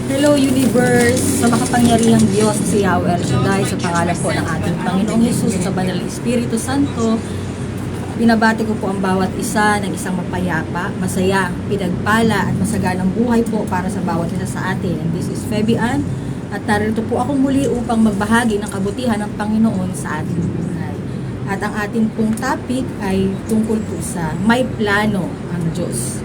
Hello Universe, sa makapangyarihang Diyos si Yahweh El Shaddai, sa pangalan po ng ating Panginoong Hesus sa Banal na Espiritu Santo, binabati ko po ang bawat isa ng isang mapayapa, masaya, pinagpala at masaganang buhay po para sa bawat isa sa atin. And this is Fabian at narito po ako muli upang magbahagi ng kabutihan ng Panginoon sa ating buhay. At ang ating pong topic ay tungkol po sa may plano ang Diyos.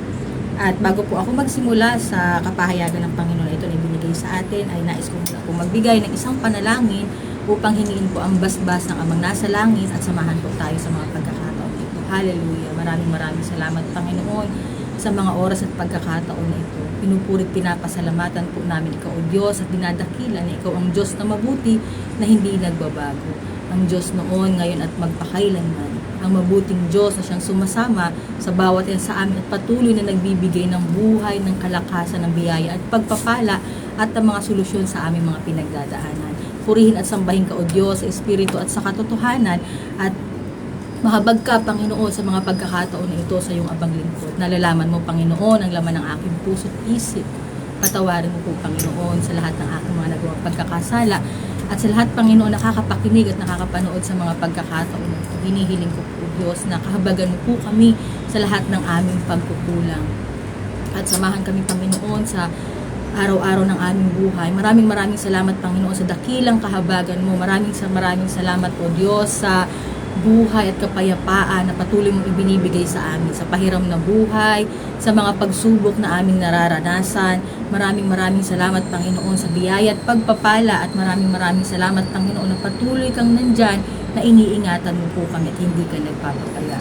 At bago po ako magsimula sa kapahayagan ng Panginoon na ito na ibinigay sa atin, ay nais ko muna po magbigay ng isang panalangin upang hingiin po ang basbas ng Amang nasa langit at samahan po tayo sa mga pagkakataon ito. Hallelujah! Maraming salamat Panginoon sa mga oras at pagkakataon na ito. Pinupurit, pinapasalamatan po namin Ikaw o Diyos at dinadakila na Ikaw ang Diyos na mabuti na hindi nagbabago. Ang Diyos noon, ngayon at magpakailanman. Ang mabuting Diyos na siyang sumasama sa bawat isa sa amin at patuloy na nagbibigay ng buhay, ng kalakasan, ng biyaya at pagpapala at ang mga solusyon sa aming mga pinagdadaanan. Purihin at sambahin Ka o Diyos sa Espiritu at sa katotohanan at mahabag Ka, Panginoon, sa mga pagkakataon na ito sa iyong abang lingkod. Nalalaman mo, Panginoon, ang laman ng aking puso at isip. Patawarin mo po, Panginoon, sa lahat ng aking mga nagawang pagkakasala at sa lahat, Panginoon, nakakapakinig at nakakapanood sa mga pagkakataon na ito. Hinihiling ko po, Diyos, na kahabagan mo po kami sa lahat ng aming pagkukulang. At samahan kami, Panginoon, sa araw-araw ng aming buhay. Maraming salamat, Panginoon, sa dakilang kahabagan mo. Maraming salamat po, Diyos, sa buhay at kapayapaan na patuloy mong ibinibigay sa amin sa pahiram na buhay, sa mga pagsubok na aming nararanasan. Maraming salamat, Panginoon, sa biyaya at pagpapala at maraming salamat, Panginoon, na patuloy kang nandyan na iniingatan mo po kami at hindi ka nagpapakaya.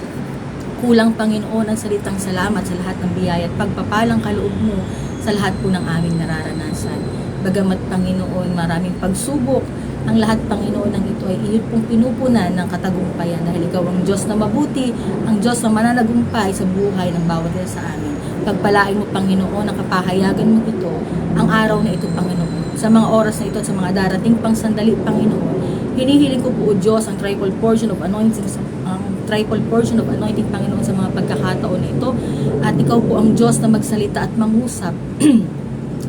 Kulang, Panginoon, ang salitang salamat sa lahat ng biyaya at pagpapalang kaloob mo sa lahat po ng aming nararanasan. Bagamat, Panginoon, maraming pagsubok, ang lahat, Panginoon, ng ito ay iyong pong pinupunan ng katagumpayan dahil Ikaw ang Diyos na mabuti, ang Diyos na mananagumpay sa buhay ng bawat isa sa amin. Pagpalain mo, Panginoon, ang kapahayagan mo ito, ang araw na ito, Panginoon. Sa mga oras na ito at sa mga darating pang sandali, Panginoon, hinihiling ko po, O Diyos, ang triple portion of anointing, Panginoon, sa mga pagkakataon na ito. At Ikaw po ang Diyos na magsalita at mangusap.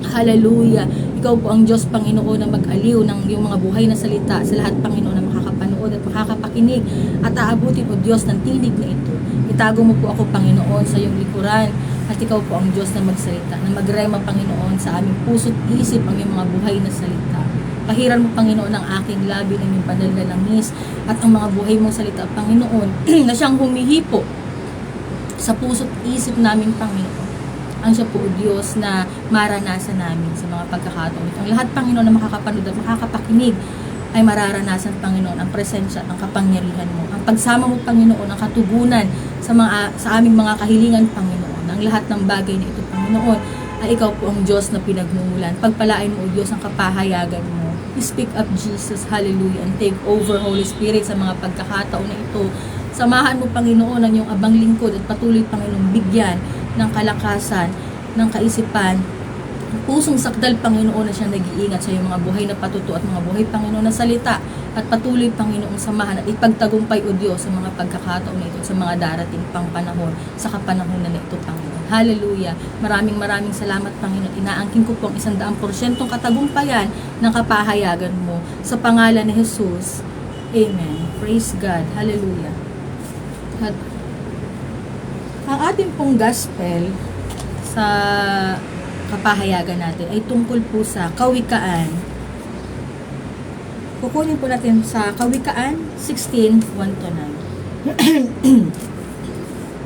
Hallelujah! Ikaw po ang Diyos, Panginoon, na mag-aliw ng iyong mga buhay na salita sa lahat, Panginoon, na makakapanood at makakapakinig at aabutin po, Diyos, ng tinig na ito. Itago mo po ako, Panginoon, sa iyong likuran at Ikaw po ang Diyos na magsalita, na magrema, Panginoon, sa aming puso't isip ang iyong mga buhay na salita. Pahiran mo, Panginoon, ang aking labi ng iyong banal na langis at ang mga buhay mong salita, Panginoon, na siyang humihipo sa puso't isip namin, Panginoon. Ang siya po, Diyos, na maranasan namin sa mga pagkakataon ito. Ang lahat, Panginoon, na makakapanood at makakapakinig ay mararanasan, Panginoon, ang presensya at ang kapangyarihan mo. Ang pagsama mo, Panginoon, ang katugunan sa aming mga kahilingan, Panginoon. Ang lahat ng bagay na ito, Panginoon, ay Ikaw po ang Diyos na pinagmumulan. Pagpalain mo, Diyos, ang kapahayagan mo. Speak up, Jesus, hallelujah, and take over, Holy Spirit, sa mga pagkakataon na ito. Samahan mo, Panginoon, ang iyong abang lingkod at patuloy, Panginoon, bigyan ng kalakasan, ng kaisipan, pusong sakdal, Panginoon, na siya nag-iingat sa iyong mga buhay na patuto at mga buhay, Panginoon, na salita at patuloy, Panginoon, samahan at ipagtagumpay, O Diyos, sa mga pagkakataon na ito sa mga darating pang panahon, sa kapanahonan na ito, Panginoon. Hallelujah! Maraming salamat, Panginoon. Inaangkin ko po ang 100% katagumpayan ng kapahayagan mo sa pangalan ni Jesus. Amen. Praise God. Hallelujah. At ang ating pong gospel sa kapahayagan natin ay tungkol po sa kawikaan. Kukunin po natin sa kawikaan 16:1-9.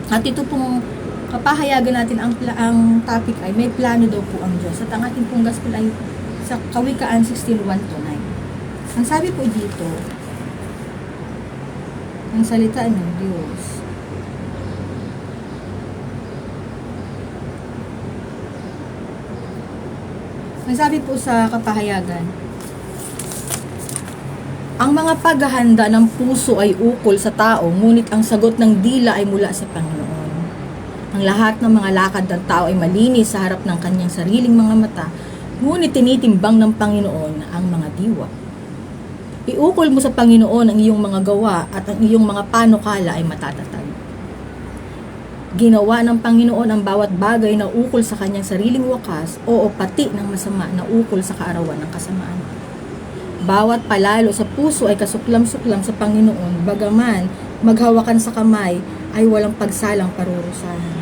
At ito pong kapahayagan natin, ang topic ay may plano daw po ang Diyos. At ang ating pong gospel ay sa kawikaan 16:1-9. Ang sabi po dito, ang salita ng Diyos. Ang sabi po sa kapahayagan, ang mga paghahanda ng puso ay ukol sa tao, ngunit ang sagot ng dila ay mula sa Panginoon. Ang lahat ng mga lakad ng tao ay malinis sa harap ng kanyang sariling mga mata, ngunit tinitimbang ng Panginoon ang mga diwa. Iukol mo sa Panginoon ang iyong mga gawa at ang iyong mga panukala ay matatatag. Ginawa ng Panginoon ang bawat bagay na ukol sa kanyang sariling wakas, o pati ng masama na ukol sa kaarawan ng kasamaan. Bawat palalo sa puso ay kasuklam-suklam sa Panginoon, bagaman maghawakan sa kamay ay walang pagsalang parurusahan.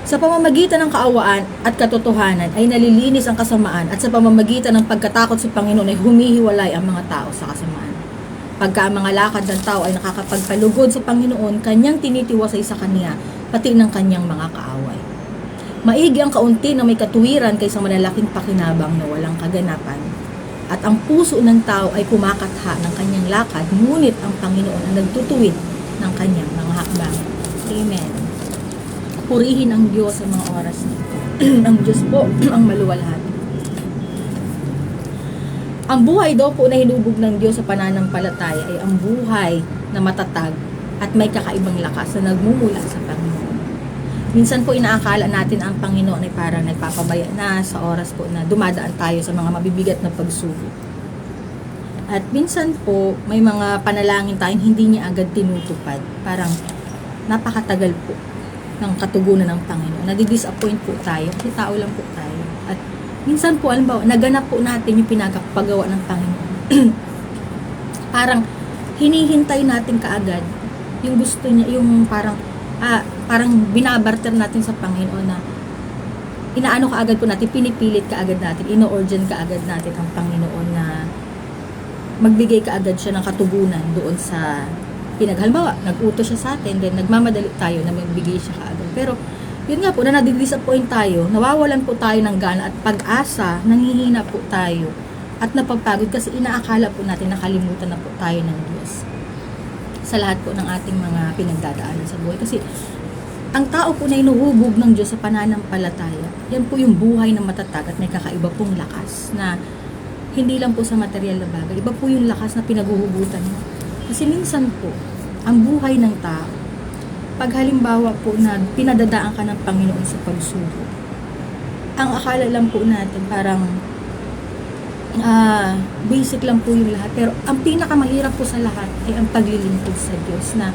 Sa pamamagitan ng kaawaan at katotohanan ay nalilinis ang kasamaan, at sa pamamagitan ng pagkatakot sa Panginoon ay humihiwalay ang mga tao sa kasamaan. Pagka ang mga lakad ng tao ay nakakapagpalugod sa Panginoon, kanyang tinitiwasay sa kanya, pati ng kanyang mga kaaway. Maigi ang kaunti na may katuwiran kaysa malalaking pakinabang na walang kaganapan. At ang puso ng tao ay kumakatha ng kanyang lakad, ngunit ang Panginoon ang nagtutuwid ng kanyang mga hakbang. Amen. Purihin ang Diyos sa mga oras nito. Ang Diyos po ang maluwalhati. Ang buhay daw po na hinubog ng Diyos sa pananampalataya ay ang buhay na matatag at may kakaibang lakas na nagmumula sa Panginoon. Minsan po inaakala natin ang Panginoon ay parang nagpapabaya na sa oras po na dumadaan tayo sa mga mabibigat na pagsubok. At minsan po may mga panalangin tayong hindi niya agad tinutupad. Parang napakatagal po ng katugunan ng Panginoon. Nadi-disappoint po tayo kasi tao lang po tayo. At minsan po, alam ba, naganap po natin yung pinagpagawa ng Panginoon. Parang hinihintay natin kaagad yung gusto niya, yung parang binabarter natin sa Panginoon na inaano kaagad po natin, pinipilit kaagad natin, ino-urgent kaagad natin ang Panginoon na magbigay kaagad siya ng katugunan doon sa pinaghalimbawa, nag-utos siya sa atin, then nagmamadali tayo na magbigay siya kaagad. Pero, yun nga po, na nadidisappoint tayo, nawawalan po tayo ng gana at pag-asa, nanghihina po tayo, at napapagod kasi inaakala po natin, nakalimutan na po tayo ng Diyos sa lahat po ng ating mga pinagdadaanan sa buhay. Kasi, ang tao po na inuhubog ng Diyos sa pananampalataya, yan po yung buhay na matatag at may kakaiba pong lakas na hindi lang po sa material na bagay, iba po yung lakas na pinaguhugutan mo. Kasi minsan po, ang buhay ng tao, pag halimbawa po na pinadadaan ka ng Panginoon sa pagsubok, ang akala lang po natin parang basic lang po yung lahat. Pero ang pinakamahirap po sa lahat ay ang paglilingkod sa Diyos na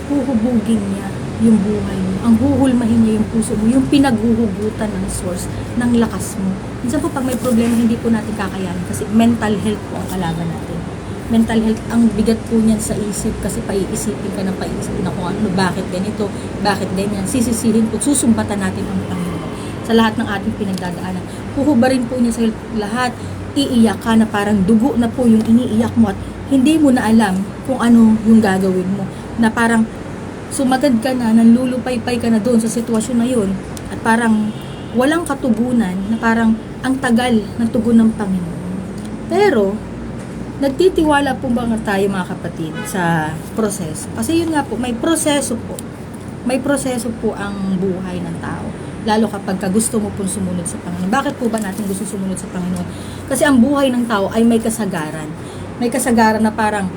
huhubugin niya yung buhay mo. Ang huhulmahin niya yung puso mo, yung pinaghuhugutan ng source ng lakas mo. Minsan po pag may problema, hindi po natin kakayanin kasi mental health po ang kalaban natin. Mental health, ang bigat po niyan sa isip kasi paiisipin ka ng paiisipin na kung ano, bakit ganito, bakit ganyan, sisisihin po, susumbatan natin ang Panginoon sa lahat ng ating pinagdadaanan. Huhubarin po niya sa lahat, iiyak ka na parang dugo na po yung iniiyak mo at hindi mo na alam kung ano yung gagawin mo, na parang sumagad ka na, nanlulupaypay ka na doon sa sitwasyon na yun at parang walang katugunan, na parang ang tagal ng tugon ng Panginoon. Pero nagtitiwala po ba tayo mga kapatid sa proseso? Kasi yun nga po, may proseso po. May proseso po ang buhay ng tao. Lalo kapag gusto mo pong sumunod sa Panginoon. Bakit po ba natin gusto sumunod sa Panginoon? Kasi ang buhay ng tao ay may kasagaran. May kasagaran na parang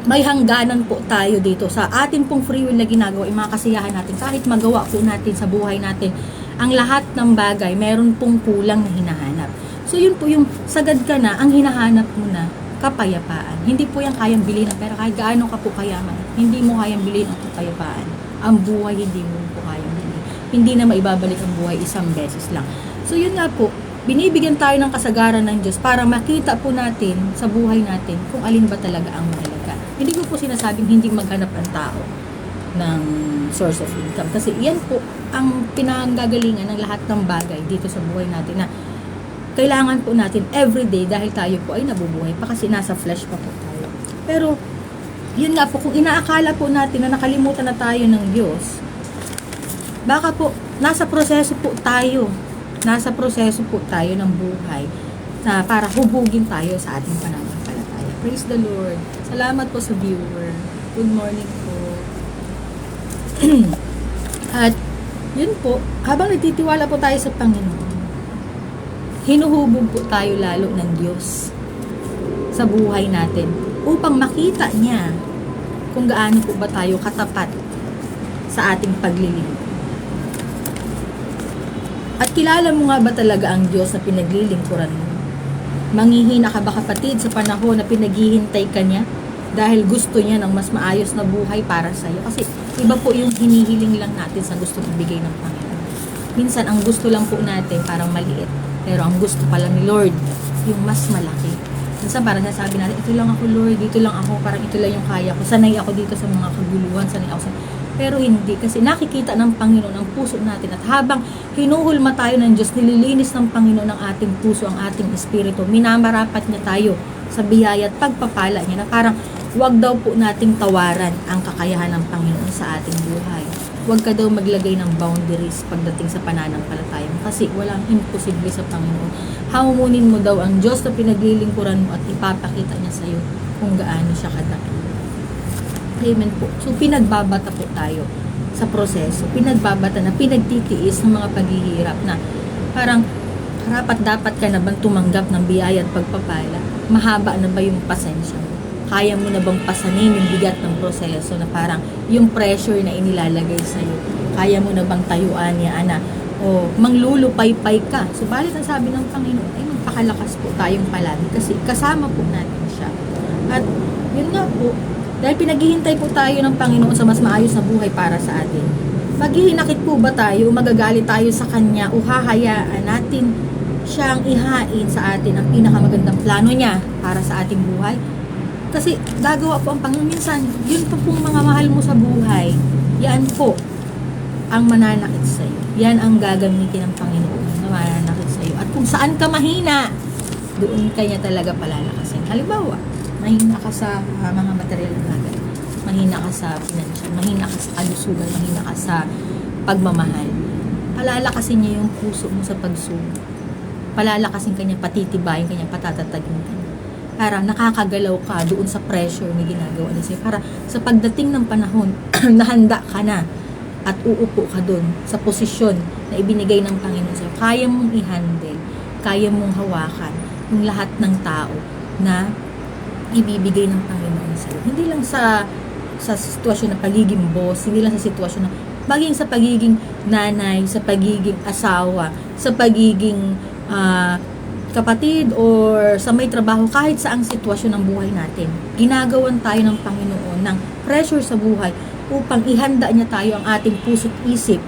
may hangganan po tayo dito. Sa atin pong free will na ginagawa, yung mga kasiyahan natin, kahit magawa po natin sa buhay natin, ang lahat ng bagay, meron pong kulang na hinahanap. So yun po yung sagad ka na, ang hinahanap mo na kapayapaan. Hindi po yan kayang bilhin ng pera. Kahit gaano ka po kayaman, hindi mo kayang bilhin ang kapayapaan. Ang buhay, hindi mo po kayang bilhin. Hindi na maibabalik ang buhay isang beses lang. So yun nga po, binibigyan tayo ng kasagaran ng Diyos para makita po natin sa buhay natin kung alin ba talaga ang mahalaga. Hindi ko po sinasabing hindi maghanap ang tao ng source of income. Kasi yan po ang pinanggagalingan ng lahat ng bagay dito sa buhay natin na kailangan po natin everyday dahil tayo po ay nabubuhay pa kasi nasa flesh pa po tayo. Pero, yun nga po, kung inaakala po natin na nakalimutan na tayo ng Diyos, baka po, nasa proseso po tayo. Nasa proseso po tayo ng buhay na para hubugin tayo sa ating pananampalataya. Praise the Lord. Salamat po sa viewer. Good morning po. At, yun po, habang nagtitiwala po tayo sa Panginoon, hinuhubog po tayo lalo ng Diyos sa buhay natin upang makita niya kung gaano po ba tayo katapat sa ating paglilingkod. At kilala mo nga ba talaga ang Diyos na pinaglilingkuran mo? Manghihina ka ba kapatid sa panahon na pinaghihintay ka niya? dahil gusto niya ng mas maayos na buhay para sa iyo. Kasi iba po yung hinihiling lang natin sa gusto ibigay ng Panginoon. Minsan ang gusto lang po natin parang maliit, pero ang gusto pala ni Lord yung mas malaki. Minsan parang nasabi natin, ito lang ako Lord, dito lang ako, parang ito lang yung kaya ko. Sanay ako dito sa mga kaguluhan, sanay ako sa... Pero hindi, kasi nakikita ng Panginoon ang puso natin, at habang hinuhulma tayo ng Diyos, nililinis ng Panginoon ang ating puso, ang ating espiritu, minamarapat niya tayo sa biyaya at pagpapala niya, na parang wag daw po nating tawaran ang kakayahan ng Panginoon sa ating buhay. Huwag ka daw maglagay ng boundaries pagdating sa pananampalataya mo, kasi walang imposible sa Panginoon. Hamunin mo daw ang Diyos na pinaglilingkuran mo at ipapakita niya sa iyo kung gaano siya kadakil. Amen po. So, pinagbabata po tayo sa proseso. Pinagbabata na, pinagtitiis ng mga paghihirap na parang dapat ka na bang tumanggap ng biyaya at pagpapala? Mahaba na ba yung pasensya mo? Kaya mo na bang pasanin yung bigat ng proseso na parang yung pressure na inilalagay sa'yo? Kaya mo na bang tayuan niya, ana? O manglulupay-pay ka? Subalit ang sabi ng Panginoon, ay magpakalakas po tayong palagi kasi kasama po natin siya. At yun nga po, dahil pinaghihintay po tayo ng Panginoon sa mas maayos na buhay para sa atin. Maghihinakit po ba tayo, magagalit tayo sa Kanya, o hahayaan natin siyang ihain sa atin ang pinakamagandang plano niya para sa ating buhay? Kasi gagawa po ang Panginoon minsan, yun po pong mga mahal mo sa buhay, yan po ang mananakit sa iyo. Yan ang gagamitin ng Panginoon na mananakit sa iyo. At kung saan ka mahina, doon kanya talaga palalakasin. Halimbawa, mahina ka sa mga material na bagay, mahina ka sa financial, mahina ka sa kalusugan, mahina ka sa pagmamahal, palalakasin niya yung puso mo sa pagsubok. Palalakasin kanya, patitibayin kanya, patatatagin kanya. Para nakakagalaw ka doon sa pressure na ginagawa niya sa'yo. Para sa pagdating ng panahon, nahanda ka na at uupo ka doon sa posisyon na ibinigay ng Panginoon sa'yo. Kaya mong i-handle, kaya mong hawakan yung lahat ng tao na ibibigay ng Panginoon sa'yo. Hindi lang sa sitwasyon na pagiging boss, hindi lang sa sitwasyon na maging sa pagiging nanay, sa pagiging asawa, sa pagiging kapatid, or sa may trabaho, kahit saang sitwasyon ng buhay natin. Ginagawan tayo ng Panginoon ng pressure sa buhay upang ihanda niya tayo ang ating puso't isip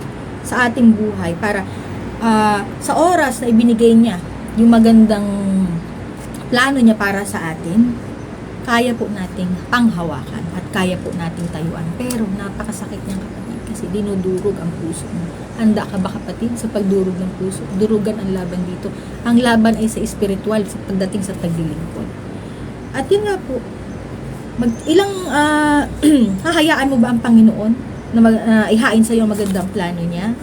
sa ating buhay para sa oras na ibinigay niya yung magandang plano niya para sa atin, kaya po nating panghawakan at kaya po nating tayuan. Pero napakasakit niyang kapatid kasi dinudurog ang puso mo. Handa ka ba kapatid sa pagdurog ng puso? Durugan ang laban dito. Ang laban ay sa espiritual, sa pagdating sa paglilingkod. At yun nga po, hahayaan mo ba ang Panginoon na ihain sa iyo magandang plano niya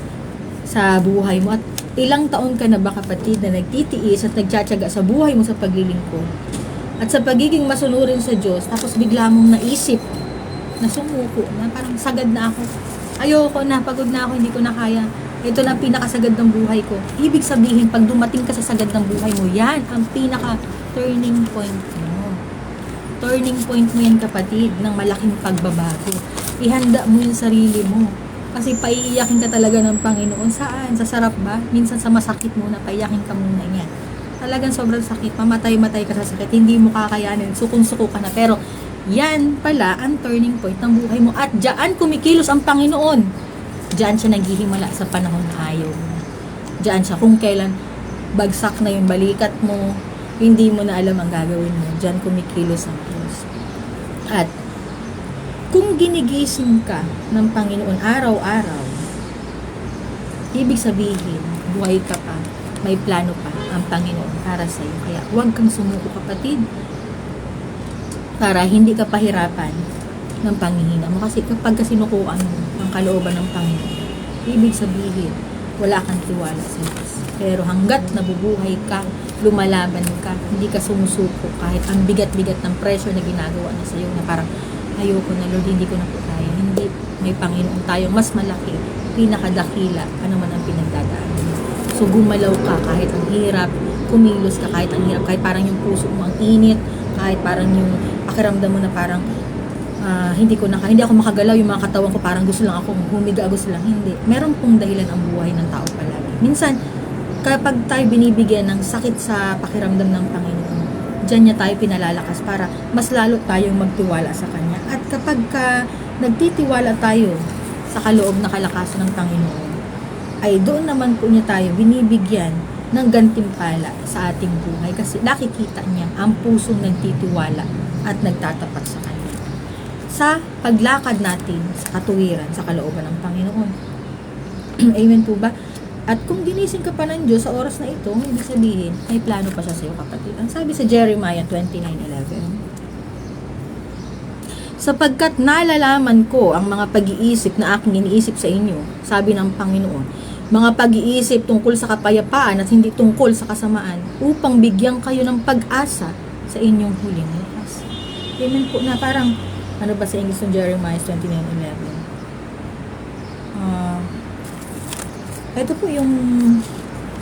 sa buhay mo? At ilang taon ka na ba kapatid na nagtitiis at nagtsatsaga sa buhay mo sa paglilingkod? At sa pagiging masunurin sa Diyos, tapos bigla mong naisip na sumuko, na parang sagad na ako. Ayoko na, pagod na ako, hindi ko na kaya. Ito na ang pinakasagad ng buhay ko. Ibig sabihin, pag dumating ka sa sagad ng buhay mo, yan ang pinaka-turning point mo. Turning point mo yan kapatid, ng malaking pagbabago. Ihanda mo yung sarili mo. Kasi paiiyakin ka talaga ng Panginoon. Saan? Sa sarap ba? Minsan sa masakit muna, paiyakin ka muna niya. Talagang sobrang sakit, mamatay-matay ka sa sakit, hindi mo kakayanin, sukong-suko ka na. Pero yan pala ang turning point ng buhay mo. At diyan kumikilos ang Panginoon. Diyan siya naghihimala sa panahon na ayaw mo. Diyan siya kung kailan bagsak na yung balikat mo, hindi mo na alam ang gagawin mo. Diyan kumikilos ang Diyos. At kung ginigising ka ng Panginoon araw-araw, ibig sabihin, buhay ka pa, may plano pa ang Panginoon para sa iyo. Kaya huwag kang sumuko kapatid, para hindi ka pahirapan ng panghihina mo. Kasi kapag sinukuan mo ang kalooban ng Panginoon, ibig sabihin, wala kang tiwala sa Diyos. Pero hanggat nabubuhay ka, lumalaban ka, hindi ka sumusuko kahit ang bigat-bigat ng pressure na ginagawa na sa iyo, na parang ayoko na Lord, hindi ko na po kaya. Hindi, may Panginoon tayong mas malaki, pinakadakila, ano man ang pinagdadaanan mo. So gumalaw ka kahit ang hirap, kumilos ka kahit ang hirap, kahit parang yung puso mo ang init, kahit parang yung pakiramdam mo na parang hindi ako makagalaw, yung mga katawan ko parang gusto lang akong humiga, gusto lang, hindi. Meron pong dahilan ang buhay ng tao palagi. Minsan, kapag tayo binibigyan ng sakit sa pakiramdam ng Panginoon, dyan niya tayo pinalalakas para mas lalo tayong magtiwala sa Kanya. At kapag nagtitiwala tayo sa kaloob na kalakasan ng Panginoon, ay doon naman po niya tayo binibigyan ng gantimpala sa ating buhay kasi nakikita niya ang pusong nagtitiwala at nagtatapat sa Kanya. Sa paglakad natin sa katuwiran, sa kalooban ng Panginoon. Amen po ba? At kung ginising ka pa ng Diyos sa oras na ito, ibig sabihin, may plano pa siya sa iyo, kapatid. Ang sabi sa Jeremiah 29:11, sapagkat nalalaman ko ang mga pag-iisip na aking iniisip sa inyo, sabi ng Panginoon, mga pag-iisip tungkol sa kapayapaan at hindi tungkol sa kasamaan, upang bigyan kayo ng pag-asa sa inyong huling lakas. Amen po na parang, ano ba sa English ng Jeremiah 29:11? Ito po yung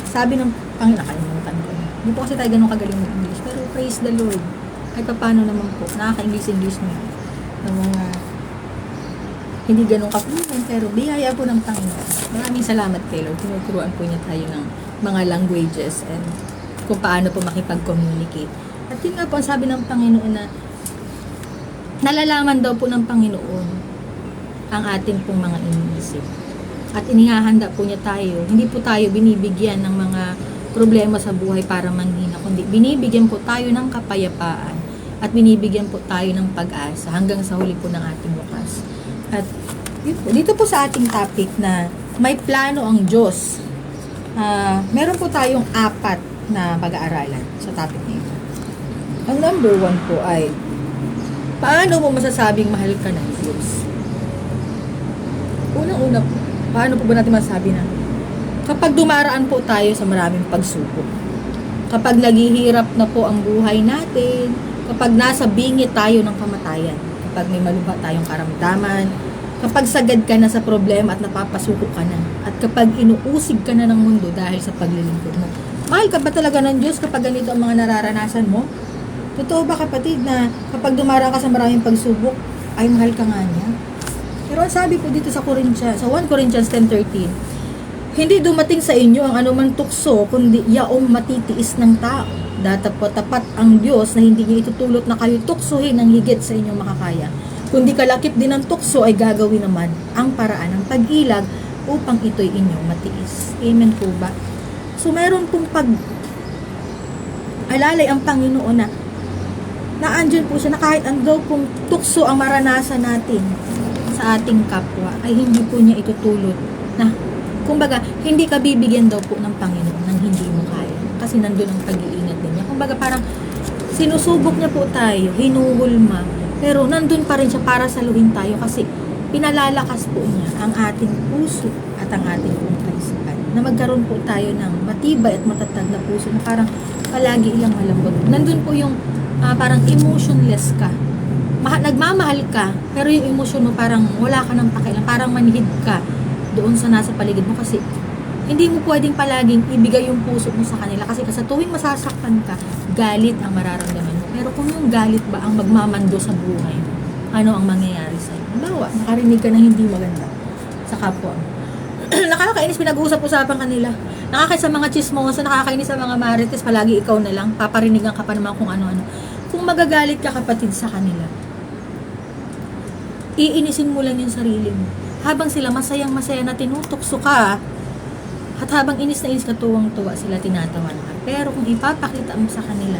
sabi ng Panginoon, nakalimutan ko. Hindi po kasi tayo ganun kagaling ng English. Pero praise the Lord. Ay paano naman po, nakaka-English na ng mga hindi ganun ka-fluent, pero biyaya po ng Panginoon. Maraming salamat kay Lord. Tinuturuan po niya tayo ng mga languages and kung paano po makipag-communicate. At yun nga po, ang sabi ng Panginoon na nalalaman daw po ng Panginoon ang ating pong mga iniisip. At inihahanda po niya tayo. Hindi po tayo binibigyan ng mga problema sa buhay para manghina, kundi binibigyan po tayo ng kapayapaan at binibigyan po tayo ng pag-asa hanggang sa huli po ng ating wakas. At dito po sa ating topic na may plano ang Diyos, meron po tayong 4 na pag-aaralan sa topic na ito. Ang number 1 po ay, paano mo masasabing mahal ka ng Diyos? Unang-una po, paano po ba natin masabi na kapag dumaraan po tayo sa maraming pagsubok, kapag naghihirap na po ang buhay natin, kapag nasa bingit tayo ng kamatayan, kapag may malubha tayong karamdaman, kapag sagad ka na sa problema at napapasuko ka na, at kapag inuusig ka na ng mundo dahil sa paglilingkod mo, mahal ka ba talaga ng Diyos kapag ganito ang mga nararanasan mo? Totoo ba kapatid na kapag dumaraan ka sa maraming pagsubok, ay mahal ka nga niya? Pero ang sabi po dito sa 1 Corinthians 10:13, hindi dumating sa inyo ang anumang tukso, kundi yaong matitiis ng tao. Tapat ang Diyos na hindi niya itutulot na kayo tuksohin ng higit sa inyong makakaya. Kundi kalakip din ng tukso ay gagawin naman ang paraan ng pag-ilag upang ito'y inyong matiis. Amen po ba? So meron pong alalay ang Panginoon na naandyan po siya na kahit ang daw pong tukso ang maranasan natin sa ating kapwa ay hindi po niya itutulot na kumbaga hindi ka bibigyan daw po ng Panginoon ng hindi mo kaya kasi nandun ang pag-iingat din niya. Kumbaga parang sinusubok niya po tayo, hinuhulma, pero nandun pa rin siya para saluhin tayo kasi pinalalakas po niya ang ating puso at ang ating pong kaisipan na magkaroon po tayo ng matibay at matatag na puso na parang palagi ilang malambot. Nandun po yung parang emotionless ka. Nagmamahal ka, pero yung emosyon mo parang wala ka ng pakialam, parang manhid ka doon sa nasa paligid mo kasi hindi mo pwedeng palaging ibigay yung puso mo sa kanila kasi sa tuwing masasaktan ka, galit ang mararamdaman mo. Pero kung yung galit ba ang magmamando sa buhay mo, ano ang mangyayari sa'yo? Halimbawa, nakarinig ka ng hindi maganda sa kapwa mo. Nakakainis, pinag-uusap-usapan kanila. Nakakainis sa mga chismosa, nakakainis sa mga marites, palagi ikaw na lang, paparinigan ka pa naman kung ano-ano. Kung magagalit ka kapatid sa kanila, iinisin mo lang yung sarili mo. Habang sila masayang-masaya na tinutokso ka, at habang inis na inis ka, tuwang-tuwa sila, tinatawan ka. Pero kung ipapakita mo sa kanila,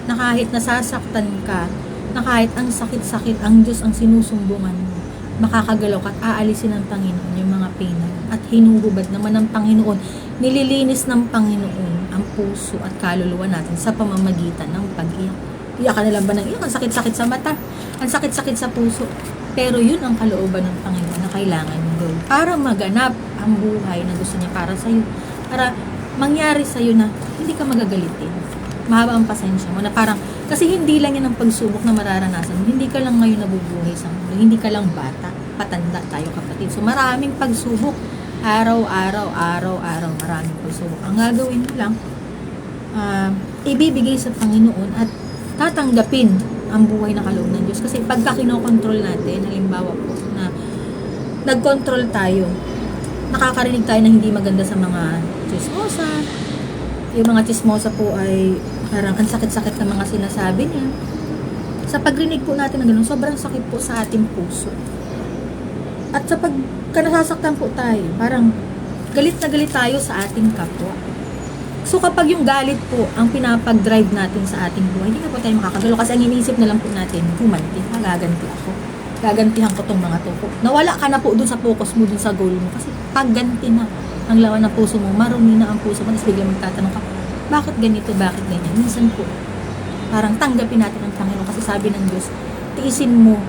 na kahit nasasaktan ka, na kahit ang sakit-sakit, ang Diyos ang sinusumbungan mo, makakagalaw ka at aalisin ng Panginoon yung mga pena. At hinuhubad naman ng Panginoon, nililinis ng Panginoon ang puso at kaluluwa natin sa pamamagitan ng pag-iyak. Iyak ka nila ba ng iyak? Ang sakit-sakit sa mata, ang sakit-sakit sa puso. Pero yun ang kalooban ng Panginoon na kailangan mo gawin para maganap ang buhay na gusto niya para sa'yo. Para mangyari sa'yo na hindi ka magagalitin. Mahaba ang pasensya mo na parang, kasi hindi lang yan ang pagsubok na mararanasan mo. Hindi ka lang ngayon nabubuhay sa mundo. Hindi ka lang bata. Patanda tayo kapatid. So maraming pagsubok. Araw-araw, maraming pagsubok. Ang gagawin mo lang, ibibigay sa Panginoon at tatanggapin ang buhay na kaloob ng Diyos. Kasi pagka kinokontrol natin, halimbawa po, na nag-control tayo, nakakarinig tayo na hindi maganda sa mga chismosa. Yung mga chismosa po ay Parang ang sakit-sakit ng mga sinasabi niya. Sa pagrinig po natin ng ganun, sobrang sakit po sa ating puso. At sa pagkanasasaktan po tayo, parang galit na galit tayo sa ating kapwa. So kapag yung galit po ang pinapag-drive natin sa ating buhay, hindi na po tayo makakagalo kasi ang iniisip na lang po natin, gumanti, gaganti ako. Gagantihan ko tong mga to. Nawala ka na po dun sa focus mo, dun sa goal mo. Kasi pagganti na ang lawan ng puso mo, marumi na ang puso mo, tapos biglang magtatanong ka, bakit ganito, bakit ganyan? Minsan po, parang tanggapin natin ang Panginoon kasi sabi ng Diyos, tiisin mo,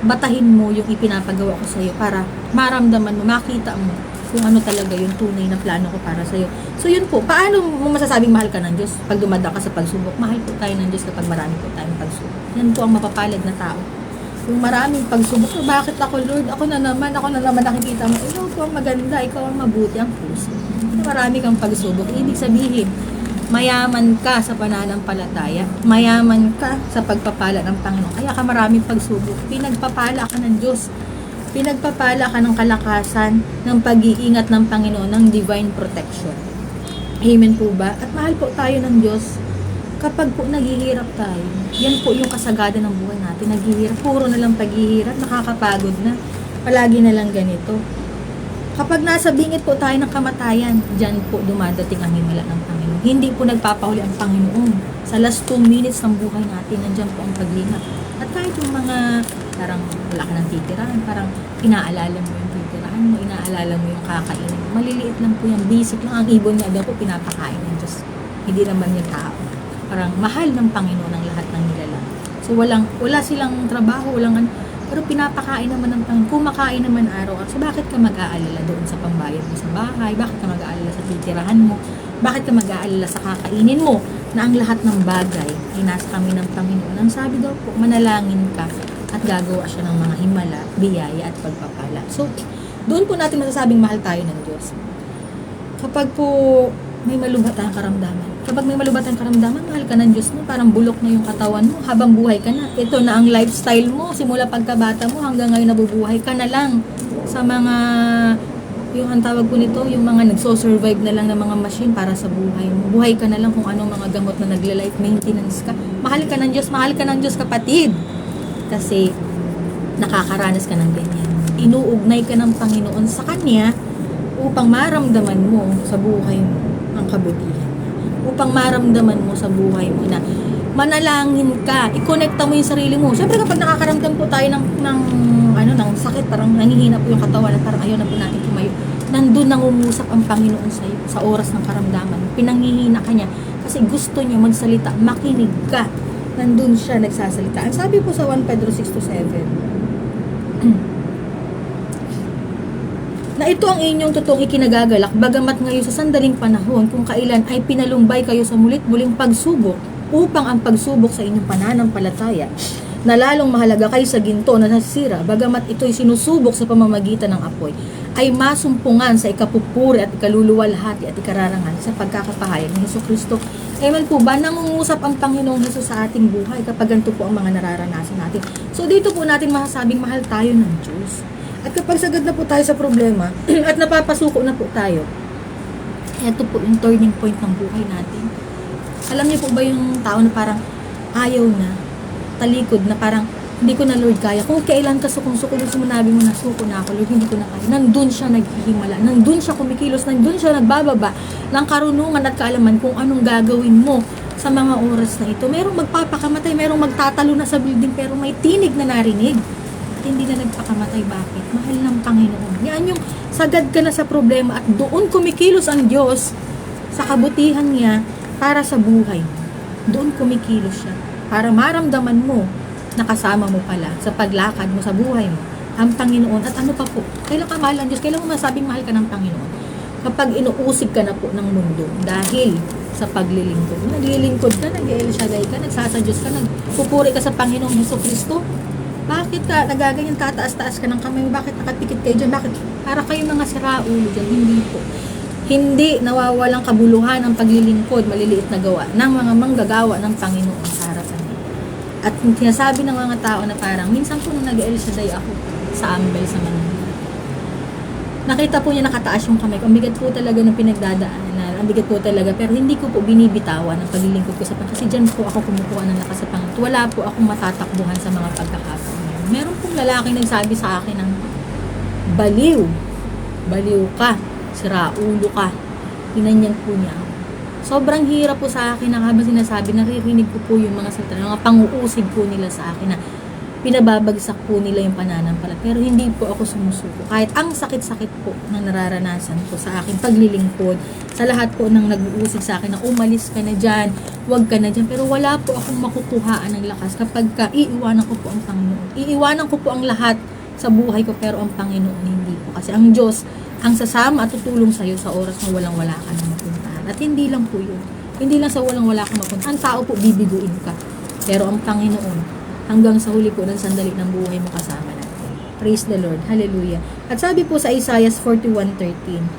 batahin mo yung ipinapagawa ko sa'yo para maramdaman mo, makita mo kung ano talaga yung tunay na plano ko para sa'yo. So yun po, paano mo masasabing mahal ka ng Diyos pag dumadaan ka sa pagsubok? Mahal po tayo ng Diyos kapag marami po tayong pagsubok. Yan po ang mapapalad na tao. Yung maraming pagsubok, so bakit ako Lord? Ako na naman nakikita mo, ikaw po ang maganda, ikaw ang mabuti ang puso. Marami kang pagsubok. Ibig sabihin, mayaman ka sa pananampalataya, mayaman ka sa pagpapala ng Panginoon. Kaya ka maraming pagsubok. Pinagpapala ka ng Diyos. Pinagpapala ka ng kalakasan, ng pag-iingat ng Panginoon, ng divine protection. Amen po ba? At mahal po tayo ng Diyos. Kapag po naghihirap tayo, yan po yung kasagada ng buhay natin. Naghihirap, puro na lang paghihirap, nakakapagod na. Palagi na lang ganito. Kapag nasa bingit po tayo ng kamatayan, dyan po dumadating ang himala ng Panginoon. Hindi po nagpapahuli ang Panginoon. Sa last 2 minutes ng buhay natin, nandyan po ang paglingat. At kahit yung mga, parang wala ka ng titirahan, parang inaalala mo yung titirahan mo, inaalala mo yung kakainin mo. Maliliit lang po yung basic lang. Ang ibon nga daw po pinapakain ng Diyos. Hindi naman yung tao. Parang mahal ng Panginoon ang lahat ng nilalang. So wala silang trabaho, pero pinapakain naman ng Panginoon. Kumakain naman araw-araw. So bakit ka mag-aalala doon sa pambayad mo sa bahay? Bakit ka mag-aalala sa titirahan mo? Bakit ka mag-aalala sa kakainin mo? Na ang lahat ng bagay ay nasa kami ng Panginoon. Ang sabi daw po, manalangin ka at gagawa siya ng mga himala, biyaya at pagpapala. So, doon po natin masasabing mahal tayo ng Diyos. Kapag po may malubhat ang karamdaman. Kapag may malubhat ang karamdaman, mahal ka ng Diyos mo, parang bulok na yung katawan mo, habang buhay ka na. Ito na ang lifestyle mo, simula pagkabata mo hanggang ngayon nabubuhay ka na lang sa mga, yung ang tawag ko nito, yung mga nagso-survive na lang ng mga machine para sa buhay mo. Buhay ka na lang kung anong mga gamot na nagla-life maintenance ka. Mahal ka ng Diyos kapatid. Kasi nakakaranas ka ng ganyan. Inuugnay ka ng Panginoon sa Kanya upang maramdaman mo sa buhay mo ang kabutihan. Upang maramdaman mo sa buhay mo na manalangin ka, i-connecta mo yung sarili mo. Siyempre kapag nakakaramdam po tayo ng sakit, parang nanghihina po yung katawan at parang ayaw na po natin tumayo. Nandun nangungusap ang Panginoon sa iyo sa oras ng karamdaman. Pinanghihina ka niya kasi gusto niya magsalita, makinig ka. Nandun siya nagsasalita. Ang sabi po sa 1 Pedro 6-7, na ito ang inyong totoong ikinagagalak, bagamat ngayon sa sandaling panahon, kung kailan ay pinalumbay kayo sa mulit-muling pagsubok, upang ang pagsubok sa inyong pananampalataya, na lalong mahalaga kayo sa ginto na nasisira, bagamat ito'y sinusubok sa pamamagitan ng apoy, ay masumpungan sa ikapupuri at ikaluluwalhati at ikararangan sa pagkakapahayag ng Hesukristo. Amen po ba? Nangungusap ang Panginoong Hesus sa ating buhay kapag ganito po ang mga nararanasan natin. So dito po natin masasabing mahal tayo ng Diyos. At kapag sagad na po tayo sa problema at napapasuko na po tayo, ito po yung turning point ng buhay natin. Alam niyo po ba yung tao na parang ayaw na, talikod na parang hindi ko na Lord kaya. Kung kailan ka sukong-suko, sinabi mo na suko na ako, Lord, hindi ko na kaya. Nandun siya naghihimala, nandun siya kumikilos, nandun siya nagbababa ng karunungan at kaalaman kung anong gagawin mo sa mga oras na ito. Merong magpapakamatay, merong magtatalo na sa building, pero may tinig na narinig. Hindi na nagpakamatay. Bakit? Mahal ng Panginoon. Yan yung sagad ka na sa problema at doon kumikilos ang Diyos sa kabutihan niya para sa buhay mo. Doon kumikilos siya para maramdaman mo na kasama mo pala sa paglakad mo sa buhay mo ang Panginoon. At ano pa po? Kailan ka mahal ng Diyos? Kailan mo masabing mahal ka ng Panginoon? Kapag inuusig ka na po ng mundo dahil sa paglilingkod. Naglilingkod ka, nag-El Shaddai ka, nagsasadyos ka, nagpupuri ka sa Panginoong Hesukristo. Bakit ka nagaganyan, tataas-taas ka ng kamay mo? Bakit nakapikit kayo dyan? Bakit? Para kayong mga siraulo dyan. Hindi po. Hindi nawawalang kabuluhan ang paglilingkod, maliliit na gawa ng mga manggagawa ng Panginoon sa harapan niya. At sinasabi ng mga tao na parang, minsan po nung nag-El Shaddai ako sa Ambel sa Manila, nakita po niya nakataas yung kamay ko. Ang bigat po talaga ng pinagdadaanan na ang bigat po talaga, pero hindi ko po binibitawan ang paglilingkod ko sa Panginoon. Kasi dyan po ako kumukuha ng lakas sa Panginoon. Wala po akong matatakbuhan sa mga pagkakataon. Meron pong lalaki nagsabi sa akin ng baliw. Baliw ka. Siraulo ka. Pinanyan po niya ako. Sobrang hirap po sa akin na habang sinasabi, naririnig ko po yung mga salita, mga panguusig po nila sa akin na pinababagsak po nila yung pananampalataya. Pero hindi po ako sumusuko. Kahit ang sakit-sakit po na nararanasan ko sa aking paglilingkod, sa lahat po ng nag-uusig sa akin na umalis ka na dyan, huwag ka na dyan. Pero wala po akong makukuhaan ng lakas kapag iiwanan ko po ang Panginoon. Iiwanan ko po ang lahat sa buhay ko, pero ang Panginoon hindi po. Kasi ang Diyos ang sasama at tutulong sa'yo sa oras na walang-wala ka na mapuntahan. At hindi lang po yun. Hindi lang sa walang-wala ka mapuntahan. Ang tao po, bibiguin ka. Pero ang Panginoon, hanggang sa huli po ng sandali ng buhay mo kasama natin. Praise the Lord. Hallelujah. At sabi po sa Isaiah 41:13,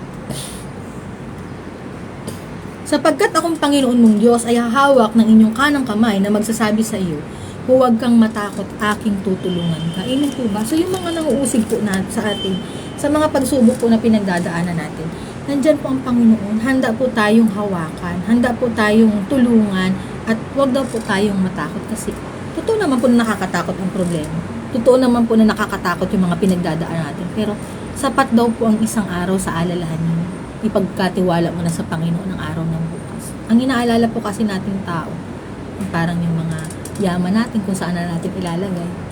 sapagkat akong Panginoon mong Diyos ay hahawak ng inyong kanang kamay na magsasabi sa iyo, huwag kang matakot, aking tutulungan ka. Amen po ba? So yung mga nanguusig po na sa atin, sa mga pagsubok po na pinagdadaanan natin, nandyan po ang Panginoon. Handa po tayong hawakan. Handa po tayong tulungan. At huwag daw po tayong matakot kasi totoo naman po na nakakatakot ang problema. Totoo naman po na nakakatakot yung mga pinagdadaan natin. Pero sapat daw po ang isang araw sa alalahanin. Ipagkatiwala mo na sa Panginoon ang araw ng bukas. Ang inaalala po kasi nating tao, parang yung mga yaman natin kung saan na natin ilalagay.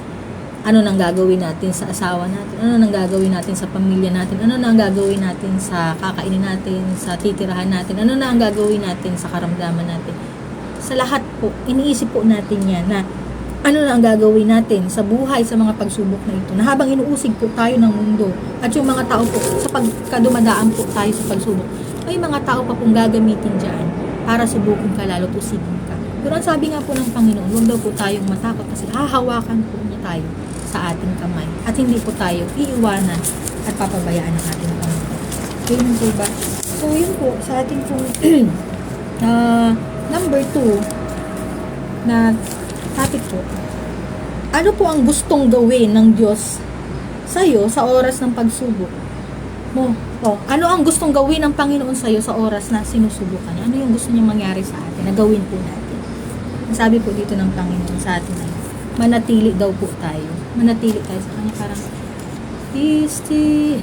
Ano nang gagawin natin sa asawa natin? Ano nang gagawin natin sa pamilya natin? Ano nang gagawin natin sa kakainin natin, sa titirahan natin? Ano nang gagawin natin sa karamdaman natin? Sa lahat po, iniisip po natin yan na ano na ang gagawin natin sa buhay, sa mga pagsubok na ito, na habang inuusig po tayo ng mundo at yung mga tao po, sa pagkadumadaan po tayo sa pagsubok, may mga tao pa pong gagamitin dyan para subukin ka lalo at usigin ka. Pero ang sabi nga po ng Panginoon, huwag daw po tayong matakot kasi hahawakan po niya tayo sa ating kamay at hindi po tayo iiwanan at papabayaan ng ating Panginoon. Yun po ba? So yun po, sa ating pong number 2 na topic po, ano po ang gustong gawin ng Diyos sa'yo sa oras ng pagsubok mo? Ano ang gustong gawin ng Panginoon sa'yo sa oras na sinusubukan niya? Ano yung gusto niya mangyari sa atin, na gawin po natin? Sabi po dito ng Panginoon sa atin na manatili daw po tayo. Manatili tayo sa Kanya, parang be still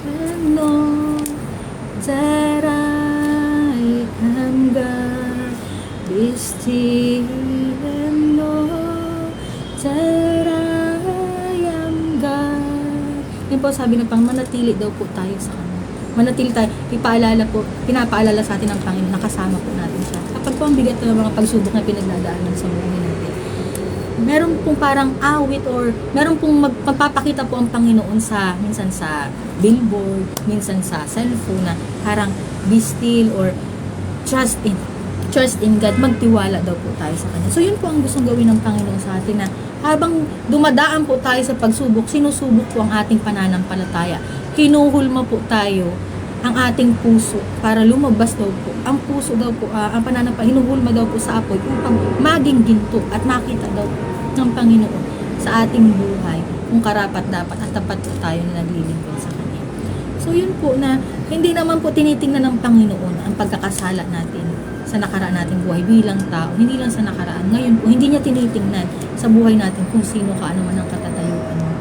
and know that I am God. Be still and know that I am God. Yan po sabi ng Panginoon, manatili daw po tayo sa Kanya. Manatili tayo, pinapaalala sa atin ng Panginoon, nakasama po natin siya. Kapag po ang bigat ng mga pagsubok na pinagdadaanan sa buhay natin, meron pong parang awit or meron pong magpapakita po ang Panginoon sa, minsan sa billboard, minsan sa cellphone na parang be still or trust in God, magtiwala daw po tayo sa Kanya. So yun po ang gustong gawin ng Panginoon sa atin, na habang dumadaan po tayo sa pagsubok, sinusubok po ang ating pananampalataya. Hinuhulma po tayo ang ating puso para lumabas daw po. Ang puso daw po, ang pananampalataya, hinuhulma daw po sa apoy upang maging ginto at makita daw po ng Panginoon sa ating buhay kung karapat dapat at tapat po tayo na naglilingkod sa Kanya. So yun po, na hindi naman po tinitingnan ng Panginoon ang pagkakasala natin sa nakaraan nating buhay bilang tao. Hindi lang sa nakaraan. Ngayon po, hindi niya tinitingnan sa buhay natin kung sino ka, ano man ang katatayuan mo.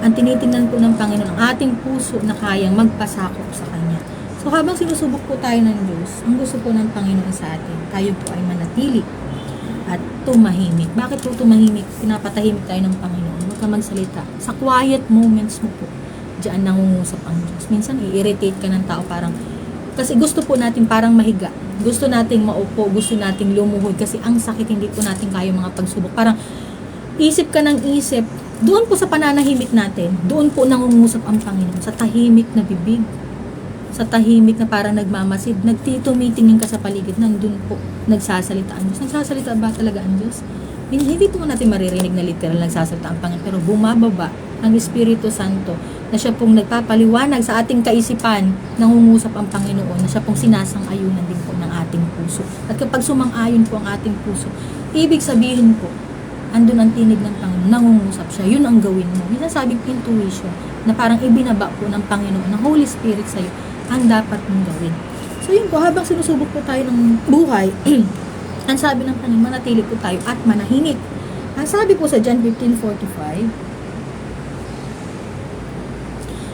Ang tinitingnan po ng Panginoon ang ating puso na kayang magpasakop sa Kanya. So habang sinusubok po tayo ng Diyos, ang gusto po ng Panginoon sa atin, tayo po ay manatili at tumahimik. Bakit po tumahimik? Pinapatahimik tayo ng Panginoon. Huwag ka magsalita. Sa quiet moments mo po, diyan nangungusap ang Diyos. Minsan i-irritate ka ng tao, parang kasi gusto po natin parang mahiga. Gusto nating maupo, gusto nating lumuhod kasi ang sakit, hindi po natin kaya mga pagsubok. Parang isip ka ng isip, doon po sa pananahimik natin, doon po nangungusap ang Panginoon, sa tahimik na bibig, sa tahimik na parang nagmamasid, nagtitumitingin ka sa paligid, nandun po nagsasalita ang Diyos. Nagsasalita ba talaga ang Diyos? Hindi po natin maririnig na literal nagsasalita ang Panginoon, pero bumababa ang Espiritu Santo na siya pong nagpapaliwanag sa ating kaisipan, nangungusap ang Panginoon, na siya pong sinasang-ayunan din po ng ating puso. At kapag sumang-ayon po ang ating puso, ibig sabihin po, andun ang tinig ng Panginoon, nangungusap siya, yun ang gawin mo. Minsan sabing intuition, na parang ibinaba po ng Panginoon, ng Holy Spirit sa'yo, ang dapat mong gawin. So yun po, habang sinusubok po tayo ng buhay, ang sabi ng Panginoon, manatili po tayo at manahimik. Ang sabi po sa John 15:45,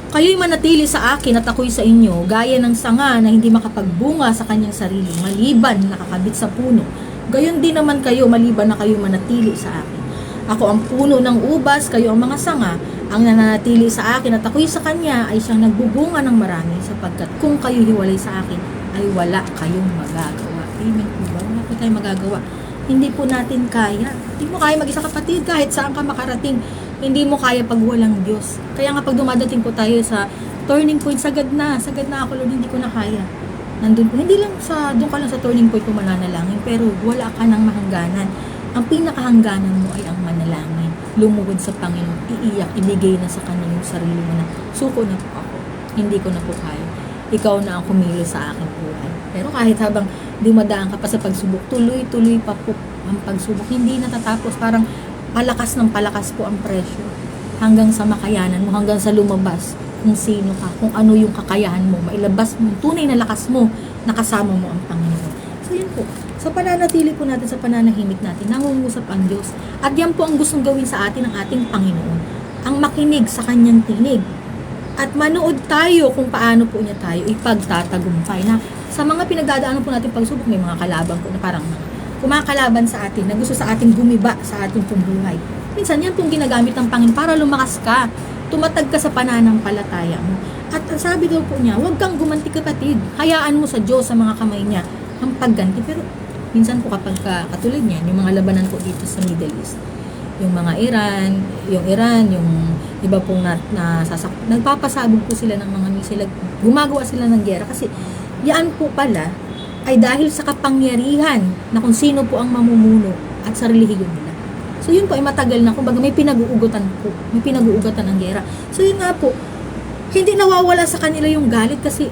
kayo'y manatili sa akin at ako'y sa inyo, gaya ng sanga na hindi makapagbunga sa kanyang sarili, maliban nakakabit sa puno. Gayon din naman kayo, maliban na kayo manatili sa akin. Ako ang puno ng ubas, kayo ang mga sanga. Ang nananatili sa akin at ako'y sa kanya ay siyang nagbubunga ng marami, sapagkat kung kayo hiwalay sa akin, ay wala kayong magagawa. Amen po ba? Wala po tayong magagawa. Hindi po natin kaya. Hindi mo kaya mag-isa kapatid kahit saan ka makarating. Hindi mo kaya pag walang Diyos. Kaya nga pag dumadating po tayo sa turning point, sagad na ako Lord, hindi ko na kaya. Nandun po, hindi lang doon ka lang sa turning point po mananalangin, pero wala ka ng mahangganan. Ang pinakahangganan mo ay ang manalangin. Lumuhod sa Panginoon, iiyak, ibigay na sa Kanya yung sarili mo na, suko na po ako, hindi ko na po kaya. Ikaw na ang kumilo sa aking buhay. Pero kahit habang dumadaan ka pa sa pagsubok, tuloy-tuloy pa po ang pagsubok. Hindi natatapos, parang palakas ng palakas po ang presyo. Hanggang sa makayanan mo, hanggang sa lumabas kung sino ka, kung ano yung kakayahan mo, mailabas mo, tunay na lakas mo, nakasama mo ang Panginoon. So yun po, sa pananatili po natin, sa pananahimik natin, nangungusap ang Diyos. At yan po ang gustong gawin sa atin ng ating Panginoon. Ang makinig sa Kanyang tinig. At manood tayo kung paano po niya tayo ipagtatagumpay. Na sa mga pinagdadaanan po natin pagsubok, may mga kalaban po na parang kumakalaban sa atin, na gusto sa ating gumiba sa ating pong buhay. Minsan yan pong ginagamit ng Panginoon para lumakas ka, tumatag ka sa pananampalataya mo. At sabi daw po niya, huwag kang gumanti kapatid. Hayaan mo sa Diyos, sa mga kamay niya, ang pagganti. Pero minsan po kapag katulad niyan, yung mga labanan po dito sa Middle East, yung mga Iran, yung iba pong nagpapasabog po sila ng mga misila, gumagawa sila ng gera kasi yan po pala ay dahil sa kapangyarihan na kung sino po ang mamumuno at sa relihiyon nila. So yun po ay matagal na, kumbaga may pinag-uugutan ng gera. So yun nga po, hindi nawawala sa kanila yung galit kasi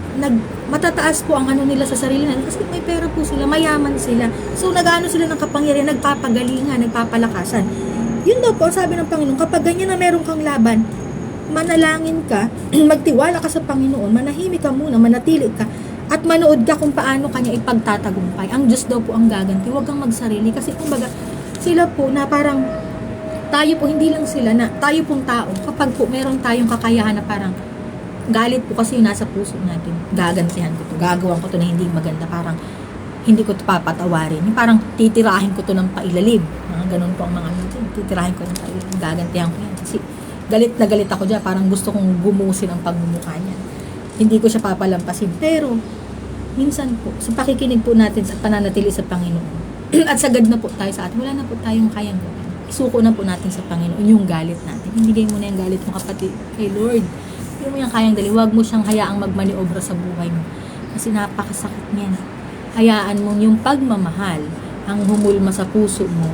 matataas po ang ano nila sa sarili nila kasi may pera po sila, mayaman sila. So nag-ano sila ng kapangyarihan, nagpapagalingan, nagpapalakasan. Yun daw po, sabi ng Panginoon, kapag ganyan na meron kang laban, manalangin ka, magtiwala ka sa Panginoon, manahimik ka muna, manatili ka, at manood ka kung paano kanya ipagtatagumpay. Ang Diyos daw po ang gaganti, huwag kang magsarili. Kasi kumbaga, sila po na parang, tayo po, hindi lang sila, na tayo pong tao, kapag po meron tayong kakayahan na parang, galit po kasi yung nasa puso natin, gagantihan ko to, gagawin ko to na hindi maganda, parang, hindi ko ito papatawarin. Yung parang titirahin ko ito ng pailalim. Mga ganun po ang mga natin. Titirahin ko ng pailalim. Gagantihan ko yan. Kasi galit na galit ako dyan. Parang gusto kong gumusin ang pagmumukha niya. Hindi ko siya papalampasin. Pero, minsan po, sa pakikinig po natin sa pananatili sa Panginoon, at sagad na po tayo sa atin, wala na po tayong kayang gawin. Isuko na po natin sa Panginoon yung galit natin. Ibigay mo na yung galit mo kapatid kay Lord. Hindi mo yung kayang dali. Huwag mo siyang hayaang magmaniobra sa buhay mo. Kasi napakasakit niyan. Hayaan mo yung pagmamahal ang humulma sa puso mo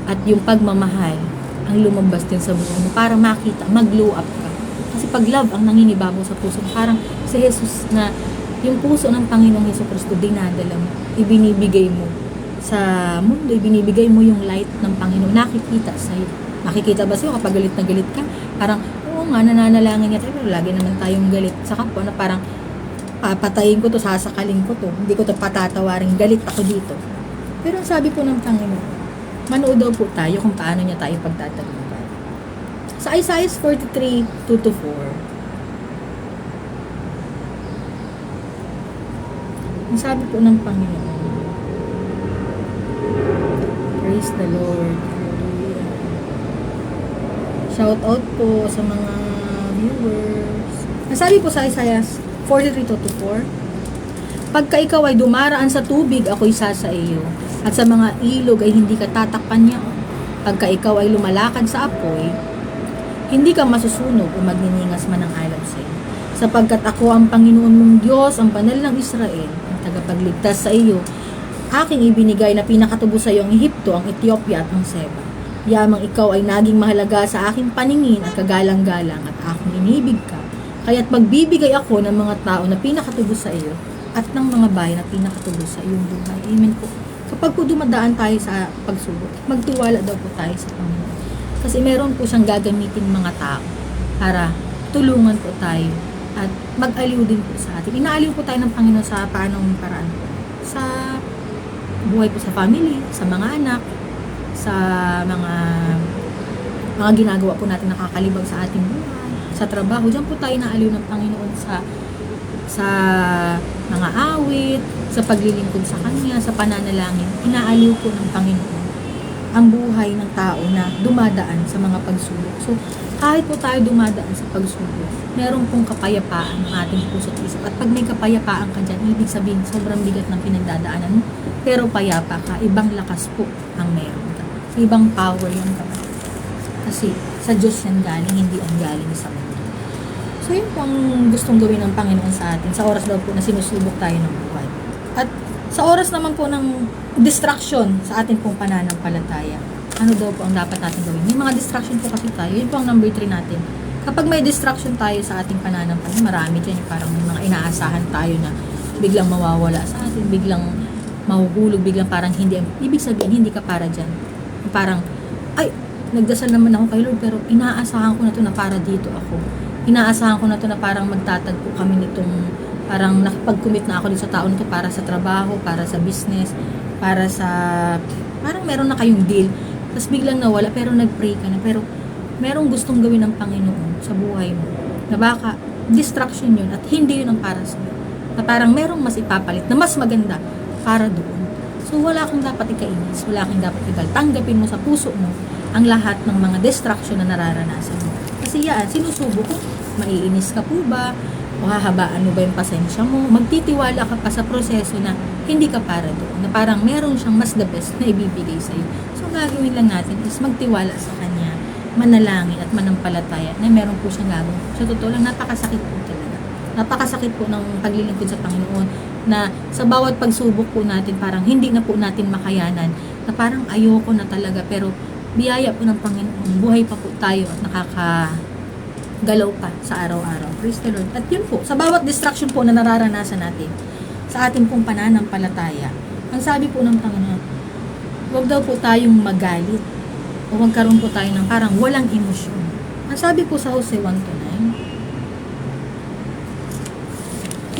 at yung pagmamahal ang lumabas din sa buhay mo para makita, mag-glow up ka. Kasi pag love ang nangingibabaw sa puso mo, parang si Jesus na yung puso ng Panginoong Jesucristo dinadala mo, ibinibigay mo sa mundo, ibinibigay mo yung light ng Panginoon, nakikita sa'yo. Nakikita ba sa'yo kapag galit na galit ka? Parang, oo nga, nananalangin niya tayo, pero lagi naman tayong galit sa kapwa na parang papatayin ko to, sasakalin ko to, hindi ko to patatawarin, galit ako dito. Pero ang sabi po ng Panginoon, manood daw po tayo kung paano niya tayo pagtatagumpay. Sa Isaiah 43, 2-4, ang sabi po ng Panginoon, praise the Lord, hallelujah. Shout out po sa mga viewers. Ang sabi po sa Isaiah 43:2-4, pagka ikaw ay dumaraan sa tubig, ako'y sasa iyo, at sa mga ilog ay hindi ka tatakpan niya. Pagka ikaw ay lumalakad sa apoy, hindi ka masusunog o magniningas man ang alab sa iyo. Sapagkat ako ang Panginoon mong Diyos, ang banal ng Israel, ang tagapagligtas sa iyo. Aking ibinigay na pinakatubo sa iyo ang Ehipto, ang Ethiopia at ang Seba. Yamang ikaw ay naging mahalaga sa aking paningin at kagalang-galang at aking inibig ka. Kaya't magbibigay ako ng mga tao na pinakatubo sa iyo at ng mga bayan na pinakatubo sa iyong buhay. Amen po. Kapag po dumadaan tayo sa pagsubok, magtiwala daw po tayo sa Panginoon. Kasi meron po siyang gagamitin mga tao para tulungan po tayo at mag-aliw din po sa atin. Inaaliw po tayo ng Panginoon sa paanong paraan? Sa buhay po sa family, sa mga anak, sa mga ginagawa po natin nakakalibang sa ating buhay, sa trabaho. Diyan po tayo inaaliw ng Panginoon sa mga awit, sa paglilingkod sa Kanya, sa pananalangin. Inaaliw po ng Panginoon ang buhay ng tao na dumadaan sa mga pagsubok. So, kahit po tayo dumadaan sa pagsubok, meron pong kapayapaan ng ating puso't isip. At pag may kapayapaan ka dyan, ibig sabihin, sobrang bigat ng pinagdadaanan mo, pero payapa ka, ibang lakas po ang meron ka. Ibang power yung ka. Kasi sa Diyos yan galing, hindi ang galing sa mundo. So, yun po ang gustong gawin ng Panginoon sa atin, sa oras daw po na sinusubok tayo ng buhay. At sa oras naman po ng distraction sa ating pong pananampalataya, ano daw po ang dapat natin gawin? May mga distraction po kasi tayo. Yun po ang number 3 natin. Kapag may distraction tayo sa ating pananampalataya, marami dyan. Parang may mga inaasahan tayo na biglang mawawala sa atin, biglang mahuhulog, biglang parang hindi. Ibig sabihin, hindi ka para dyan. Parang, ay, nagdasal naman ako kay Lord, pero inaasahan ko na to na para dito ako. Inaasahan ko na to na parang magtatagpo kami nitong, parang nakapag-commit na ako dito sa tao nito para sa trabaho, para sa business, para sa, parang meron na kayong deal. Tapos biglang nawala, pero nag-pray ka na, pero merong gustong gawin ng Panginoon sa buhay mo, na baka distraction yun at hindi yun ang para sa'yo. Na parang merong mas ipapalit, na mas maganda para doon. So wala kang dapat ikainis, wala kang dapat igal. Tanggapin mo sa puso mo ang lahat ng mga distraction na nararanasan mo. Kasi yan, sinusubo ko, maiinis ka po ba? O hahabaan mo ba yung pasensya mo? Magtitiwala ka pa sa proseso na hindi ka para doon. Na parang meron siyang mas the best na ibibigay sa'yo. So gagawin lang natin is magtiwala sa Kanya, manalangin at manampalataya na meron po siyang gagawin. Sa totoo lang, napakasakit po talaga. Napakasakit po ng paglilingkod sa Panginoon na sa bawat pagsubok po natin, parang hindi na po natin makayanan. Na parang ayoko na talaga, pero biyaya po ng Panginoon. Buhay pa po tayo at nakakagalaw pa sa araw-araw. Praise the Lord. At yun po, sa bawat distraction po na nararanasan natin, sa ating pong pananampalataya, ang sabi po ng Panginoon, huwag daw po tayong magalit o magkaroon po tayo ng parang walang emosyon. Ang sabi po sa Jose 1:9,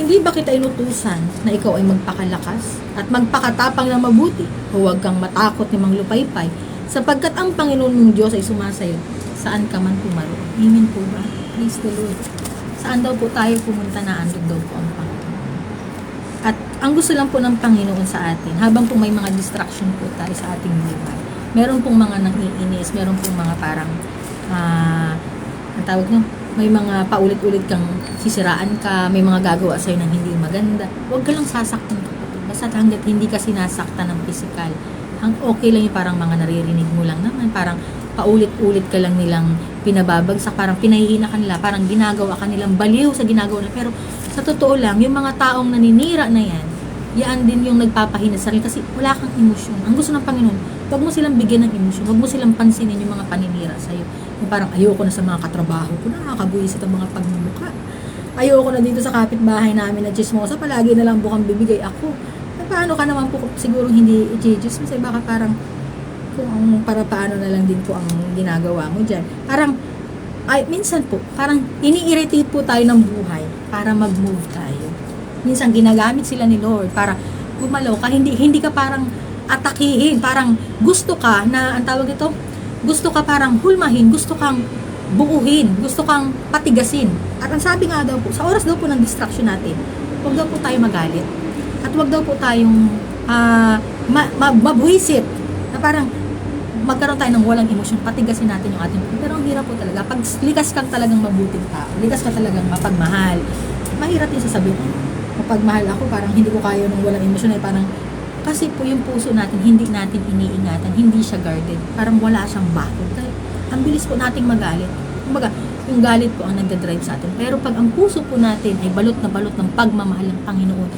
hindi ba kita inutusan na ikaw ay magpakalakas at magpakatapang na mabuti o huwag kang matakot ni manglupaypay sapagkat ang Panginoon mong Diyos ay sumasayo saan ka man pumaroon. Amen po ba? Praise the Lord. Saan daw po tayo pumunta na andun daw po ang Panginoon. At ang gusto lang po ng Panginoon sa atin, habang po may mga distraction po tayo sa ating buhay, meron pong mga nangiinis, meron pong mga parang, ang tawag nyo, may mga paulit-ulit kang sisiraan ka, may mga gagawa sa'yo ng hindi maganda. Huwag ka lang sasaktan kapatid. Basta hanggat hindi ka sinasaktan ng physical, okay lang yung parang mga naririnig mo lang naman, parang paulit-ulit ka lang nilang pinababagsak, parang pinahihina ka nila, parang ginagawa ka nilang baliw sa ginagawa nila. Pero sa totoo lang, yung mga taong naninira na yan din yung nagpapahina sa sarili kasi wala kang emosyon. Ang gusto ng Panginoon, huwag mo silang bigyan ng emosyon, huwag mo silang pansinin yung mga paninira sa'yo. Yung parang ayoko na sa mga katrabaho ko, nakakabuisit ang mga pagmumukha. Ayoko na dito sa kapitbahay namin na chismosa, palagi na lang bukang bibigay ako. Paano ka naman po siguro hindi i-judge kasi baka parang kung para paano na lang din po ang ginagawa mo dyan. Parang, minsan po, parang ini-irritate po tayo ng buhay para mag-move tayo. Minsan ginagamit sila ni Lord para gumalaw ka, hindi ka parang atakihin, parang gusto ka na, ang tawag ito, gusto ka parang hulmahin, gusto kang buuhin, gusto kang patigasin. At ang sabi nga daw po, sa oras daw po ng distraction natin, huwag daw po tayo magalit. At huwag daw po tayong mabuhisit na parang magkaroon tayo ng walang emosyon, patigasin natin yung ating. Pero ang hirap po talaga, pag likas kang talagang mabuting tao, likas ka talagang mapagmahal, mahirap yung sasabihin, mapagmahal ako, parang hindi ko kaya ng walang emosyon, ay parang, kasi po yung puso natin, hindi natin iniingatan, hindi siya guarded, parang wala siyang bakod. Kaya, ang bilis po nating magalit. Kumbaga, yung galit po ang nagdadrive sa atin. Pero pag ang puso po natin ay balot na balot ng pagmamahal ng Panginoon,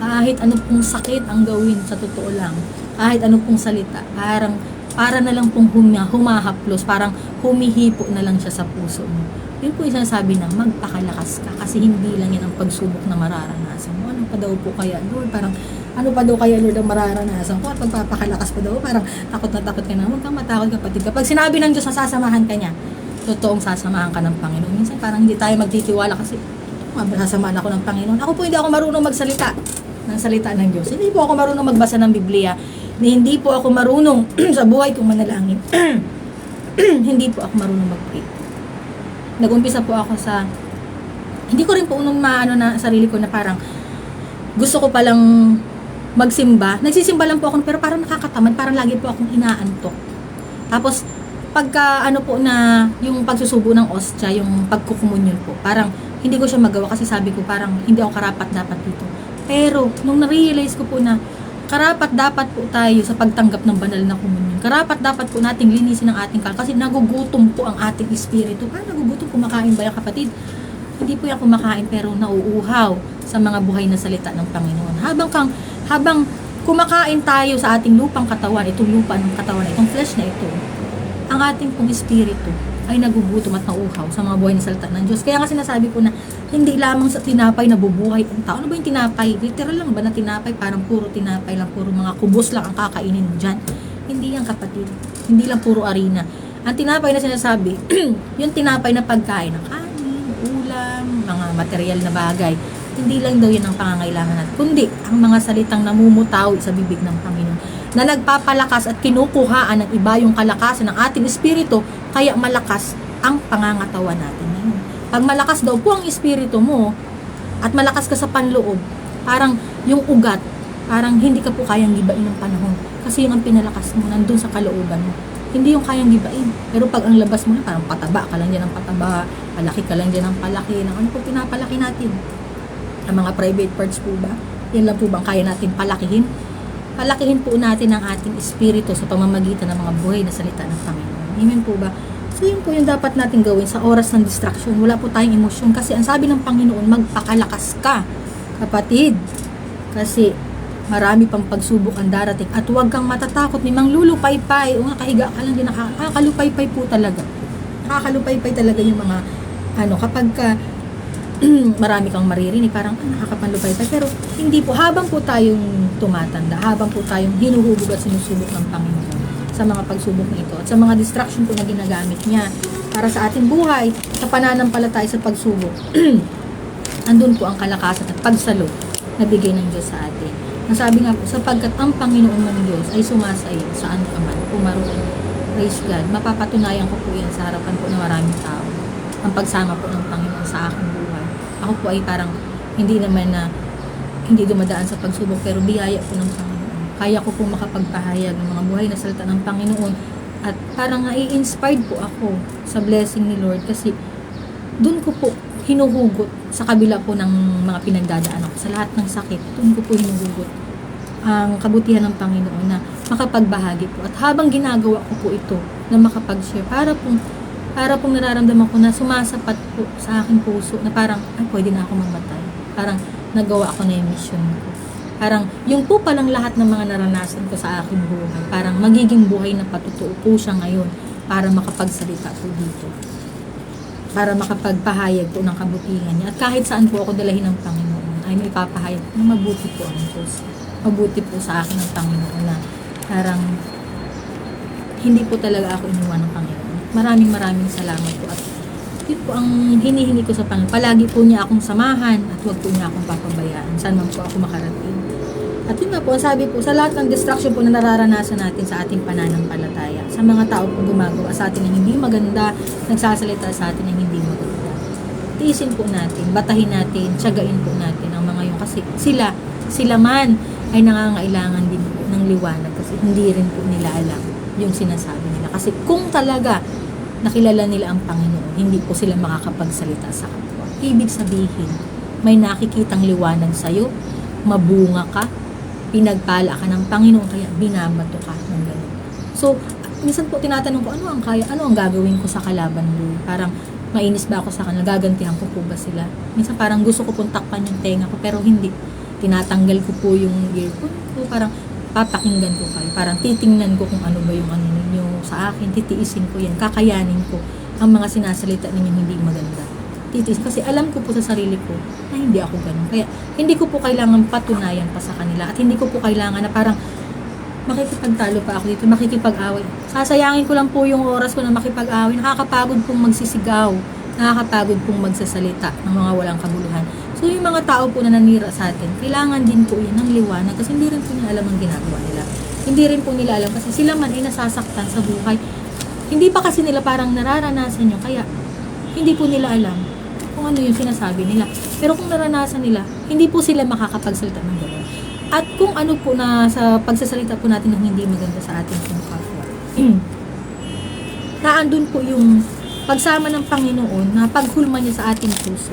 kahit ano pong sakit ang gawin, sa totoo lang, kahit ano pong salita, parang para na lang pong humahaplos, parang humihipo na lang siya sa puso mo. Yun po yung sinasabi na magpakalakas ka kasi hindi lang yan ang pagsubok na mararanasan mo. Ano pa daw po kaya, Lord? Parang, ano pa daw kaya, Lord, ang mararanasan ko? At magpapakalakas pa daw, parang takot na takot ka na. Huwag kang matakot, kapatid. Kapag sinabi ng Diyos na sasamahan ka niya, totoong sasamahan ka ng Panginoon. Minsan parang hindi tayo magtitiwala kasi masasamaan ako ng Panginoon. Ako po hindi ako marunong magsalita ng salita ng Diyos. Hindi po ako marunong magbasa ng Biblia. Hindi po ako marunong sa buhay kong manalangin. Hindi po ako marunong mag-pray. Nag-umpisa po ako sa, hindi ko rin po unong maano na sarili ko na parang gusto ko palang magsimba. Nagsisimba lang po ako pero parang nakakatamad, parang lagi po akong inaantok. Tapos pagka ano po na yung pagsusubo ng ostya, yung pagkukumunyon po, parang hindi ko siya magawa kasi sabi ko parang hindi ako karapat dapat dito. Pero nung na-realize ko po na karapat dapat po tayo sa pagtanggap ng banal na komunyon. Karapat dapat po nating linisin ang ating kasi nagugutom po ang ating espiritu. Nagugutom, kumakain ba yan kapatid? Hindi po yan kumakain pero nauuhaw sa mga buhay na salita ng Panginoon. Habang kumakain tayo sa ating lupang katawan, itong lupa ng katawan, itong flesh na ito, ang ating pong espiritu ay nagugutom at nauuhaw sa mga buhay na salita ng Diyos. Kaya nga sinasabi ko na hindi lamang sa tinapay nabubuhay ang tao. Ano ba yung tinapay? Literal lang ba na tinapay? Parang puro tinapay lang, puro mga kubos lang ang kakainin mo dyan. Hindi yan kapatid. Hindi lang puro arena. Ang tinapay na sinasabi, yung tinapay na pagkain ng kanin, ulam, mga material na bagay. Hindi lang daw yan ang pangangailangan natin. Kundi ang mga salitang namumutaw sa bibig ng Panginoon na nagpapalakas at kinukuhaan ng iba yung kalakasan ng ating espiritu, kaya malakas ang pangangatawan natin ngayon. Pag malakas daw po ang espiritu mo at malakas ka sa panloob, parang yung ugat, parang hindi ka po kayang gibain ng panahon. Kasi yung ang pinalakas mo nandun sa kalooban mo. Hindi yung kayang gibain. Pero pag ang labas mo na, parang pataba ka lang dyan ng pataba, palaki ka lang dyan ng palaki. Ano po pinapalaki natin? Ang mga private parts po ba? Yan lang po bang kaya natin palakihin? Palakihin po natin ang ating espiritu sa pamamagitan ng mga buhay na salita ng Panginoon. Amen po ba? So yun po yung dapat natin gawin sa oras ng distraction. Wala po tayong emosyon kasi ang sabi ng Panginoon, magpakalakas ka, kapatid. Kasi marami pang pagsubok ang darating at huwag kang matatakot ni manglulupaypay o nga kahiga ka lang din, nakakalupaypay po talaga. Nakakalupaypay talaga yung mga kapag ka marami kang maririnig, parang nakakapanlupaypay. Pero hindi po, habang po tayong tumatanda, habang po tayong hinuhubog at sinusubok ng Panginoon sa mga pagsubok na ito at sa mga distraction po na ginagamit niya para sa ating buhay, sa pananampalataya sa pagsubok, andun po ang kalakasan at pagsalo na bigay ng Diyos sa atin. Ang sabi nga po, sapagkat ang Panginoon ng Diyos ay sumasayo saan ka man pumaroon. Praise God. Mapapatunayan ko po yan sa harapan po ng maraming tao. Ang pagsama po ng Panginoon sa aking buhay. Ako po ay parang hindi naman na hindi dumadaan sa pagsubok pero biyaya po ng Panginoon. Kaya ko po makapagpahayag ng mga buhay na salita ng Panginoon at parang nai-inspired po ako sa blessing ni Lord kasi doon ko po hinuhugot sa kabila po ng mga pinagdadaan ako sa lahat ng sakit. Doon ko po hinuhugot ang kabutihan ng Panginoon na makapagbahagi po at habang ginagawa ko po ito na makapag-share para pong nararamdaman ko na sumasapat po sa aking puso na parang, pwede na ako mamatay. Parang nagawa ako na yung mission ko. Parang yung po palang lahat ng mga naranasan ko sa aking buhay, parang magiging buhay na patutuo po siya ngayon para makapagsalita po dito. Para makapagpahayag po ng kabutihan niya. At kahit saan po ako dalahin ng Panginoon, ay may papahayag na mabuti po ang Diyos. Mabuti po sa akin ng Panginoon na parang hindi po talaga ako iniwan ng Panginoon. Maraming salamat po at yun po ang hinihingi ko sa Panginoon. Palagi po niya akong samahan at huwag po niya akong papabayaan. Saan man po ako makarating. At yun na po, sabi po, sa lahat ng distraction po na nararanasan natin sa ating pananampalataya, sa mga tao po gumagawa sa atin ng hindi maganda, nagsasalita sa atin ng hindi maganda. Tiisin po natin, batahin natin, tiyagain po natin ang mga yun kasi sila man ay nangangailangan din po ng liwanag kasi hindi rin po nila alam yung sinasabi nila. Kasi kung talaga nakilala nila ang Panginoon, hindi po sila makakapagsalita sa kapwa. Ibig sabihin, may nakikitang liwanag sa'yo, mabunga ka, pinagpala ka ng Panginoon, kaya binabato ka ng gano'n. So, minsan po tinatanong ko, ano ang gagawin ko sa kalaban mo? Parang, mainis ba ako sa kanila? Gagantihan ko po ba sila? Minsan parang gusto ko pong takpan yung tenga ko, pero hindi. Tinatanggal ko po yung earphone ko, parang papakinggan ko kayo. Parang titingnan ko kung ano ba yung ano ninyo sa akin, titiisin ko yan, kakayanin ko ang mga sinasalita ninyo hindi maganda. Titiisin, kasi alam ko po sa sarili ko na hindi ako ganun. Kaya hindi ko po kailangan patunayan pa sa kanila at hindi ko po kailangan na parang makikipagtalo pa ako dito, makikipag-away. Sasayangin ko lang po yung oras ko na makipag-away. Nakakapagod pong magsisigaw. nakakapagod pong magsasalita ng mga walang kabuluhan. So yung mga tao po na nanira sa atin, kailangan din po yun ng liwanag kasi hindi rin po nila alam ang ginagawa nila. Hindi rin po nila alam kasi sila man ay nasasaktan sa buhay. Hindi pa kasi nila parang nararanasan nyo, kaya hindi po nila alam kung ano yung sinasabi nila. Pero kung naranasan nila, hindi po sila makakapagsalita ng gano'n. At kung ano po na sa pagsasalita po natin ng hindi maganda sa ating pong kapwa. Naandun po yung pagsama ng Panginoon na paghulma niya sa ating puso.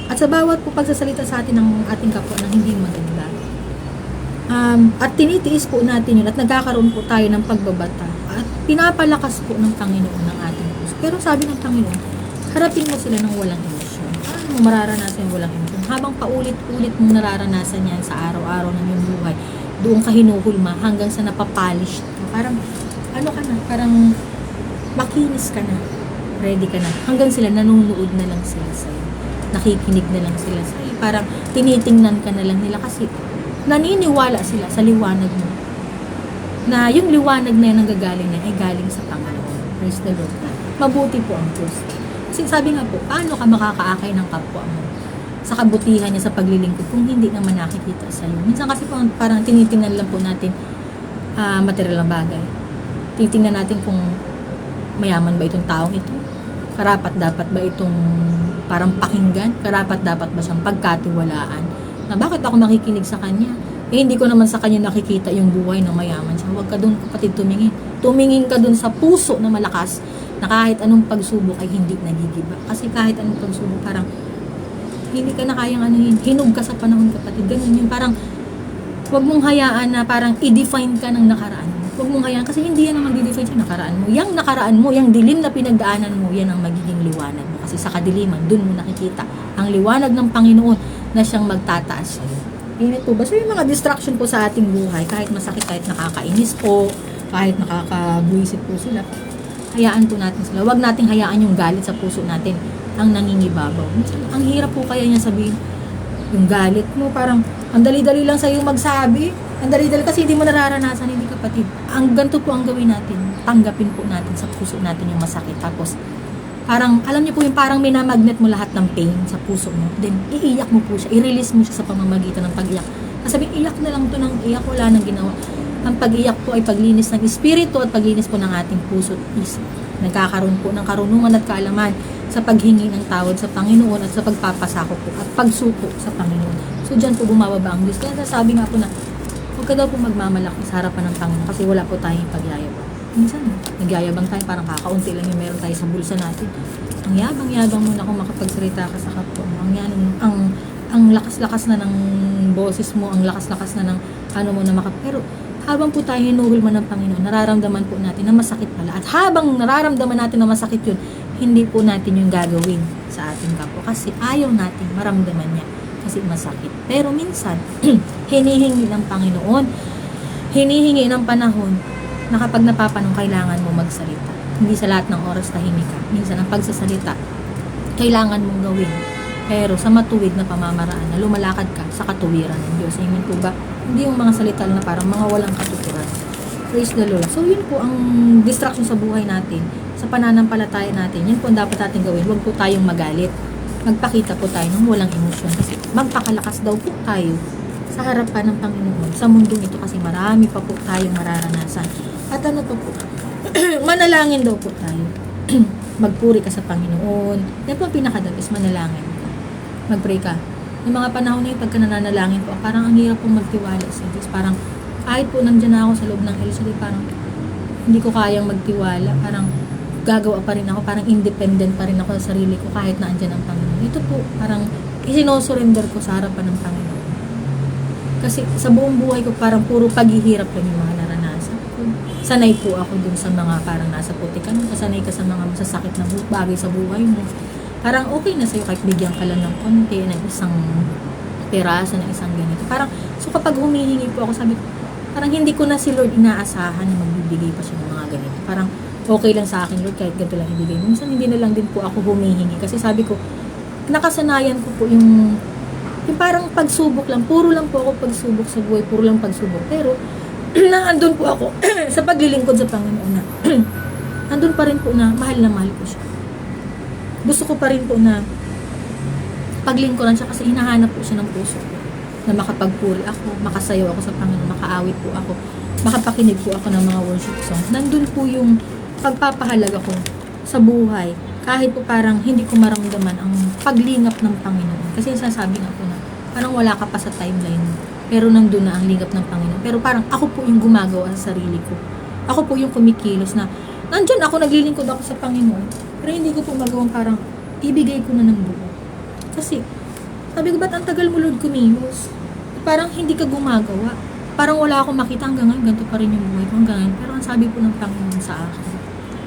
At sa bawat po pagsasalita sa atin ng ating kapwa ng hindi maganda. At tinitiis po natin yun at nagkakaroon po tayo ng pagbabata. At pinapalakas po ng Panginoon ng ating puso. Pero sabi ng Panginoon, harapin mo sila ng walang emosyon. Paano mo mararanasan yung walang emosyon? Habang paulit-ulit mong nararanasan yan sa araw-araw ng iyong buhay, doon ka hinuhulma hanggang sa napapolish. Parang, ano ka na, parang makinis ka na. Ready ka na. Hanggang sila nanonood na lang sila sa'yo. Nakikinig na lang sila sa'yo. Parang tinitingnan ka na lang nila kasi naniniwala sila sa liwanag mo. Na yung liwanag na yan ang gagaling na ay galing sa Panginoon. Praise the Lord. Mabuti po ang Diyos. Kasi sabi nga po, paano ka makakaakay ng kapwa mo sa kabutihan niya sa paglilingkod kung hindi naman nakikita sa iyo? Minsan kasi po, parang tinitingnan lang po natin material na bagay. Titingnan natin kung mayaman ba itong taong ito? Karapat dapat ba itong parang pakinggan? Karapat dapat ba siyang pagkatiwalaan? Na bakit ako nakikinig sa kanya? Eh hindi ko naman sa kanya nakikita yung buhay ng mayaman siya. Huwag ka dun kapatid tumingin. Tumingin ka dun sa puso na malakas na kahit anong pagsubok ay hindi nagigiba. Kasi kahit anong pagsubok parang hindi ka na kayang anuhin. Hinog ka sa panahon kapatid. Ganun yung parang huwag mong hayaan na parang i-define ka ng nakaraan mo. Huwag mong hayaan kasi hindi yan ang mag-define sa nakaraan mo. Yang nakaraan mo, yang dilim na pinagdaanan mo, yan ang magiging liwanag mo. Kasi sa kadiliman, dun mo nakikita ang liwanag ng Panginoon na siyang magtataas sa'yo. Init po ba? So yung mga distraction po sa ating buhay, kahit masakit, kahit nakakainis po, kahit nakakabuisit po sila, hayaan po natin sila. Huwag nating hayaan yung galit sa puso natin ang nangingibabaw. Ang hirap po kaya niya sabihin, yung galit mo, parang ang dali-dali lang sa'yo magsabi. Ang dali-dali kasi hindi mo nararanasan, hindi kapatid. Ang ganito po ang gawin natin. Tanggapin po natin sa puso natin yung masakit. Tapos, parang, alam niyo po yung parang minamagnet mo lahat ng pain sa puso mo. Then, iiyak mo po siya. I-release mo siya sa pamamagitan ng pag-iyak. Sabi, iyak na lang to ng iyak. Wala nang ginawa. Ang pag-iyak po ay paglinis ng espiritu at paglinis po ng ating puso at isip. Nagkakaroon po ng karunungan at kaalaman sa paghingi ng tawad sa Panginoon at sa pagpapasako po at pagsuko sa Panginoon. So, dyan po bumababa ang Diyos. Kaya sabi nga po na, huwag ka daw po magmamalaki sa harapan ng Panginoon kasi wala po tayong pagyayabang. Minsan, nagyayabang tayo, parang kakaunti lang yung meron tayo sa bulsa natin. Ang yabang-yabang mo na kung makapagsalita ka sa kapwa mo. Ang lakas-lakas na ng boses mo, ang lakas-lakas na ng ano mo na pero habang po tayo hinuhulma ng Panginoon, nararamdaman po natin na masakit pala. At habang nararamdaman natin na masakit yun, hindi po natin yung gagawin sa ating kapwa. Kasi ayaw natin maramdaman niya kasi masakit. Pero minsan, hinihingi ng Panginoon, hinihingi ng panahon na kapag napapanong kailangan mo magsalita. Hindi sa lahat ng oras tahimik ka. Minsan ang pagsasalita, kailangan mong gawin. Pero sa matuwid na pamamaraan na lumalakad ka sa katuwiran ng Diyos. Amen po ba? Hindi yung mga salita na parang mga walang katuturan. Praise the Lord. So yun po ang distraction sa buhay natin, sa pananampalataya natin. Yun po ang dapat natin gawin. Huwag po tayong magalit. Magpakita po tayo ng walang emosyon. Kasi magpakalakas daw po tayo sa harapan ng Panginoon. Sa mundong ito kasi marami pa po tayong mararanasan. At ano pa po? Manalangin daw po tayo. Magpuri ka sa Panginoon. Yan po ang pinakadal is manalangin. Mag-pray ka. Yung mga panahon na yun, pagka nananalangin po, parang ang hirap pong magtiwala sa Diyos. Parang kahit po nandyan na ako sa loob ng LCD, parang hindi ko kayang magtiwala. Parang gagawa pa rin ako. Parang independent pa rin ako sa sarili ko kahit na andyan ang Panginoon. Ito po, parang isinosurrender ko sa harapan ng Panginoon. Kasi sa buong buhay ko, parang puro paghihirap lang yung mga naranasan ko. Sanay po ako dun sa mga parang nasa putikan. Sanay ka sa mga masasakit na bagay sa buhay mo. Parang okay na sa'yo kahit bigyan ka lang ng konti, ng isang peraso, ng isang ganito. Parang, so kapag humihingi po ako, sabi ko, parang hindi ko na si Lord inaasahan na magbibigay pa siya ng mga ganito. Parang okay lang sa akin, Lord, kahit ganito lang ibigay. Minsan hindi na lang din po ako humihingi. Kasi sabi ko, nakasanayan ko po yung parang pagsubok lang. Puro lang po ako pagsubok sa buhay. Puro lang pagsubok. Pero, naandun po ako sa paglilingkod sa Panginoon na andun pa rin po na mahal ko siya. gusto ko pa rin po na paglingkuran siya kasi hinahanap po siya ng puso ko. Na makapagpuri ako, makasayaw ako sa Panginoon, makaawit po ako, makapakinig po ako ng mga worship songs. Nandun po yung pagpapahalaga ko sa buhay. Kahit po parang hindi ko maramdaman ang paglingap ng Panginoon. Kasi sasabi nga po na parang wala ka pa sa timeline mo. Pero nandun na ang lingap ng Panginoon. Pero parang ako po yung gumagawa sa sarili ko. Ako po yung kumikilos na nandyan ako, naglilingkod ako sa Panginoon. Pero hindi ko po magawang parang ibigay ko na ng buo. Kasi sabi ko, ba't ang tagal mo, Lord, kumilos? Parang hindi ka gumagawa. Parang wala akong makita hanggang ngayon, ganito pa rin yung buhay ko hanggang ngayon. Pero ang sabi po ng Panginoon sa akin,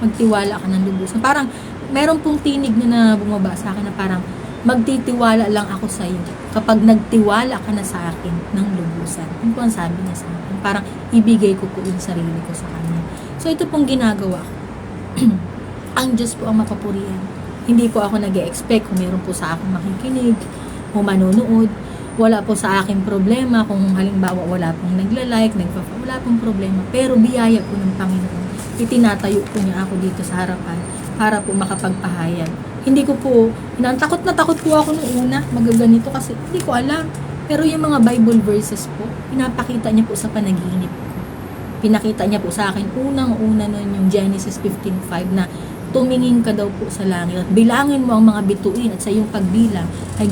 magtiwala ka ng lubusan. Parang meron pong tinig na bumaba sa akin na parang magtitiwala lang ako sa iyo kapag nagtiwala ka na sa akin ng lubusan. Yun po ang sabi niya sa akin. Parang ibigay ko po yung sarili ko sa kanya. So ito pong ginagawa ko. Ang Diyos po ang mapapurihan. Hindi po ako nag-e-expect kung meron po sa akin makikinig o manonood. Wala po sa akin problema kung halimbawa wala pong nagla-like, wala pong problema. Pero biyaya po ng Panginoon. Itinatayo po niya ako dito sa harapan para po makapagpahayag. Hindi ko po, takot na takot po ako nung una magaganito kasi hindi ko alam. Pero yung mga Bible verses po, pinapakita niya po sa panaginip ko. Pinakita niya po sa akin, unang-una nun yung Genesis 15:5 na tumingin ka daw po sa langit at bilangin mo ang mga bituin at sa iyong pagbilang ay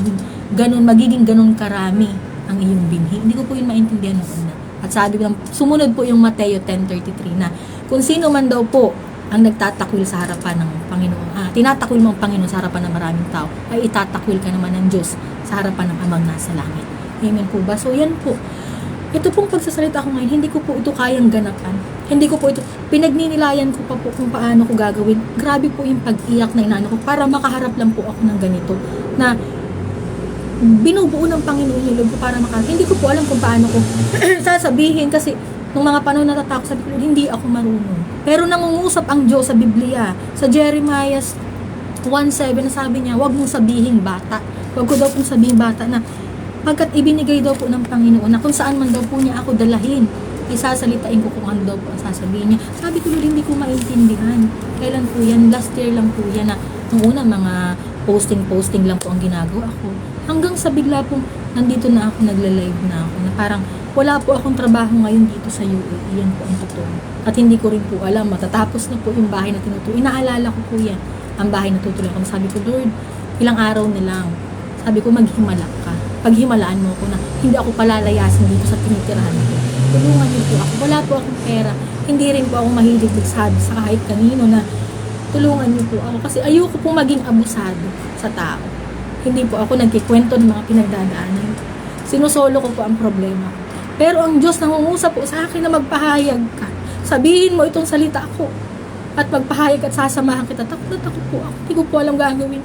magiging ganun karami ang iyong binhi. Hindi ko po yun maintindihan noong una. At sabi ko, sumunod po yung Mateo 10:33 na kung sino man daw po ang nagtatakwil sa harapan ng Panginoon, tinatakwil mo ang Panginoon sa harapan ng maraming tao, ay itatakwil ka naman ng Diyos sa harapan ng Amang nasa langit. Amen po ba? So yan po. Ito pong pagsasalita ko ngayon, hindi ko po ito kayang ganapan. Hindi ko po ito, pinagninilayan ko pa po kung paano ko gagawin. Grabe po yung pag-iyak na inaano ko para makaharap lang po ako ng ganito. Na binubuo ng Panginoon yung loob ko para hindi ko po alam kung paano ko sasabihin kasi nung mga panahon natatakot sa Biblia, hindi ako marunong. Pero nangungusap ang Diyos sa Biblia, sa Jeremiah 1:7 na sabi niya, huwag mong sabihin bata. Huwag ko daw pong sabihin bata na pagkat ibinigay daw po ng Panginoon na kung saan man daw po niya ako dalahin, isasalitain ko kung ano daw po ang sasabihin niya. Sabi ko, hindi ko maintindihan. Kailan po yan? Last year lang po yan na nung una mga posting lang po ang ginagawa ko. Hanggang sa bigla po, nandito na ako, nagla-live na ako, na parang wala po akong trabaho ngayon dito sa UAE. Yan po ang totoo. At hindi ko rin po alam, matatapos na po yung bahay na tinutuloy. Inaalala ko po yan, ang bahay na tutuloy ko. Sabi ko, Lord, ilang araw na lang. Sabi ko, maghimala ka. Paghimalaan mo ko na hindi ako palalayasin dito sa tinitirahan ko. Tulungan niyo po ako. Wala po akong pera. Hindi rin po ako mahilig magsabi sa kahit kanino na tulungan niyo po ako. Kasi ayoko po maging abusado sa tao. Hindi po ako nagkikwento ng mga pinagdadaanan. Sinusolo ko po ang problema. Pero ang Diyos nangungusap po sa akin na magpahayag ka. Sabihin mo itong salita ko. At magpahayag at sasamahan kita. Takot na takot po ako. Hindi ko po alam gagawin.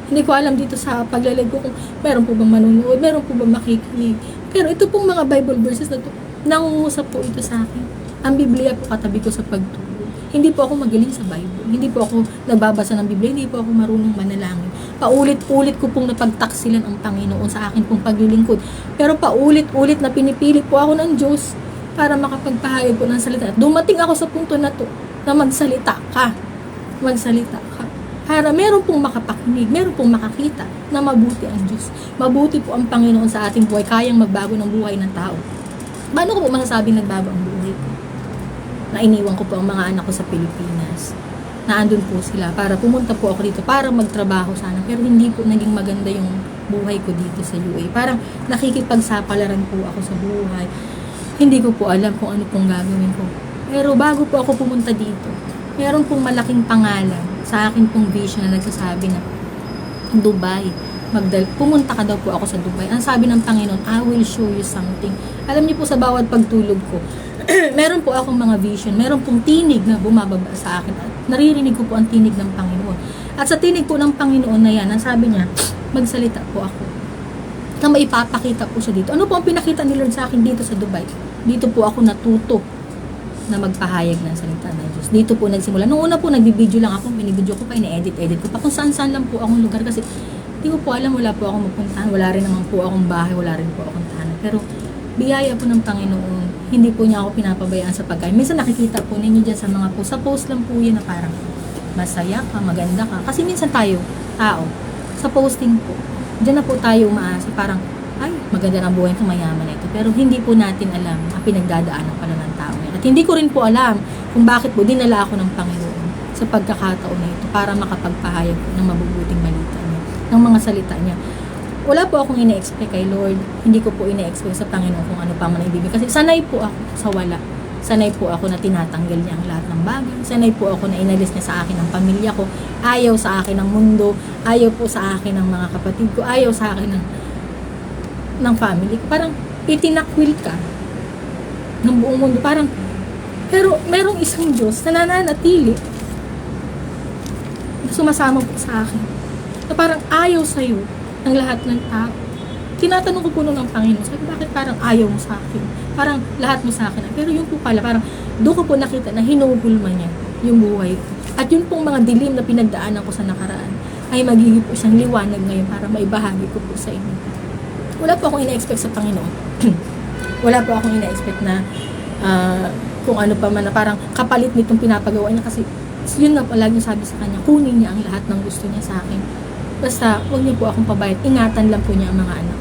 Hindi ko alam dito sa paglalag ko kung meron po bang manunood, meron po bang makikinig. Pero ito pong mga Bible verses na ito, nangungusap po ito sa akin. Ang Biblia po katabi ko sa pagtulog. Hindi po ako magaling sa Bible. Hindi po ako nagbabasa ng Biblia. Hindi po ako marunong manalangin. Paulit-ulit ko pong napagtaksilan ang Panginoon sa akin pong paglilingkod. Pero paulit-ulit na pinipili po ako ng Diyos para makapagpahayag po ng salita. At dumating ako sa punto na to na magsalita ka. Magsalita ka. Para meron pong makapakinig, meron pong makakita na mabuti ang Diyos. Mabuti po ang Panginoon sa ating buhay, kayang magbago ng buhay ng tao. Paano ko po masasabing nagbago ang buhay ko? Na iniwan ko po ang mga anak ko sa Pilipinas. Naandun po sila para pumunta po ako dito para magtrabaho sana. Pero hindi po naging maganda yung buhay ko dito sa UAE. Parang nakikipagsapalaran po ako sa buhay. Hindi ko po alam kung ano pong gagawin ko. Pero bago po ako pumunta dito, meron pong malaking pangalan sa akin pong vision na nagsasabi na Dubai. Pumunta ka daw po ako sa Dubai. Ang sabi ng Panginoon, I will show you something. Alam niyo po sa bawat pagtulog ko, meron po akong mga vision, meron pong tinig na bumababa sa akin. At naririnig ko po ang tinig ng Panginoon. At sa tinig po ng Panginoon na yan, ang sabi niya, magsalita po ako. Na maipapakita po siya dito. Ano po ang pinakita ni Lord sa akin dito sa Dubai? Dito po ako natuto na magpahayag ng salita ng Diyos. Dito po nagsimula. Nung una po, nagbibideo lang ako, binibideo ko pa, ine-edit ko pa. Kung saan-saan lang po akong lugar kasi hindi ko po alam, wala po akong mapuntahan, wala rin naman po akong bahay, wala rin po akong tahanan. Pero biyaya po ng Panginoon, hindi po niya ako pinapabayaan sa pagkain. Minsan nakikita po ninyo dyan sa mga post, sa post lang po yan na parang masaya ka, maganda ka. Kasi minsan tayo, tao, sa posting po, dyan na po tayo umaasa, parang, ay, maganda ng buhay ito, mayaman na ito. Pero hindi po natin alam ang pinagdadaanan pala ng tao yan. At hindi ko rin po alam kung bakit po dinala ako ng Panginoon sa pagkakataon na ito para makapagpahayag po ng mabubuting balita niya, ng mga salita niya. Wala po akong ina-expect kay Lord. Hindi ko po ina-expect sa Panginoon kung ano pa man ibibigay. Kasi sanay po ako sa wala. Sanay po ako na tinatanggal niya ang lahat ng bagay. Sanay po ako na inalis niya sa akin ang pamilya ko. Ayaw sa akin ng mundo. Ayaw po sa akin ng mga kapatid ko. Ayaw sa akin ng family ko. Parang itinakwil ka ng buong mundo. Parang, pero merong isang Diyos na nananatili na sumasama po sa akin. Na parang ayaw sa'yo ng lahat ng tao. Tinatanong ko po noon ng Panginoon, sabi, bakit parang ayaw mo sa akin? Parang lahat mo sa akin. Pero yun po pala, parang doon ko po nakita na hinugulma niya yung buhay ko. At yun pong mga dilim na pinagdaanan ko sa nakaraan ay magiging po siyang liwanag ngayon para maibahagi ko po sa inyo. Wala po akong ina-expect sa Panginoon. Wala po akong ina-expect na kung ano pa man na parang kapalit nitong pinapagawa niya kasi yun na palagi sabi sa kanya, kunin niya ang lahat ng gusto niya sa akin. Basta, huwag niyo po akong pabayad. Ingatan lang po niya ang mga anak.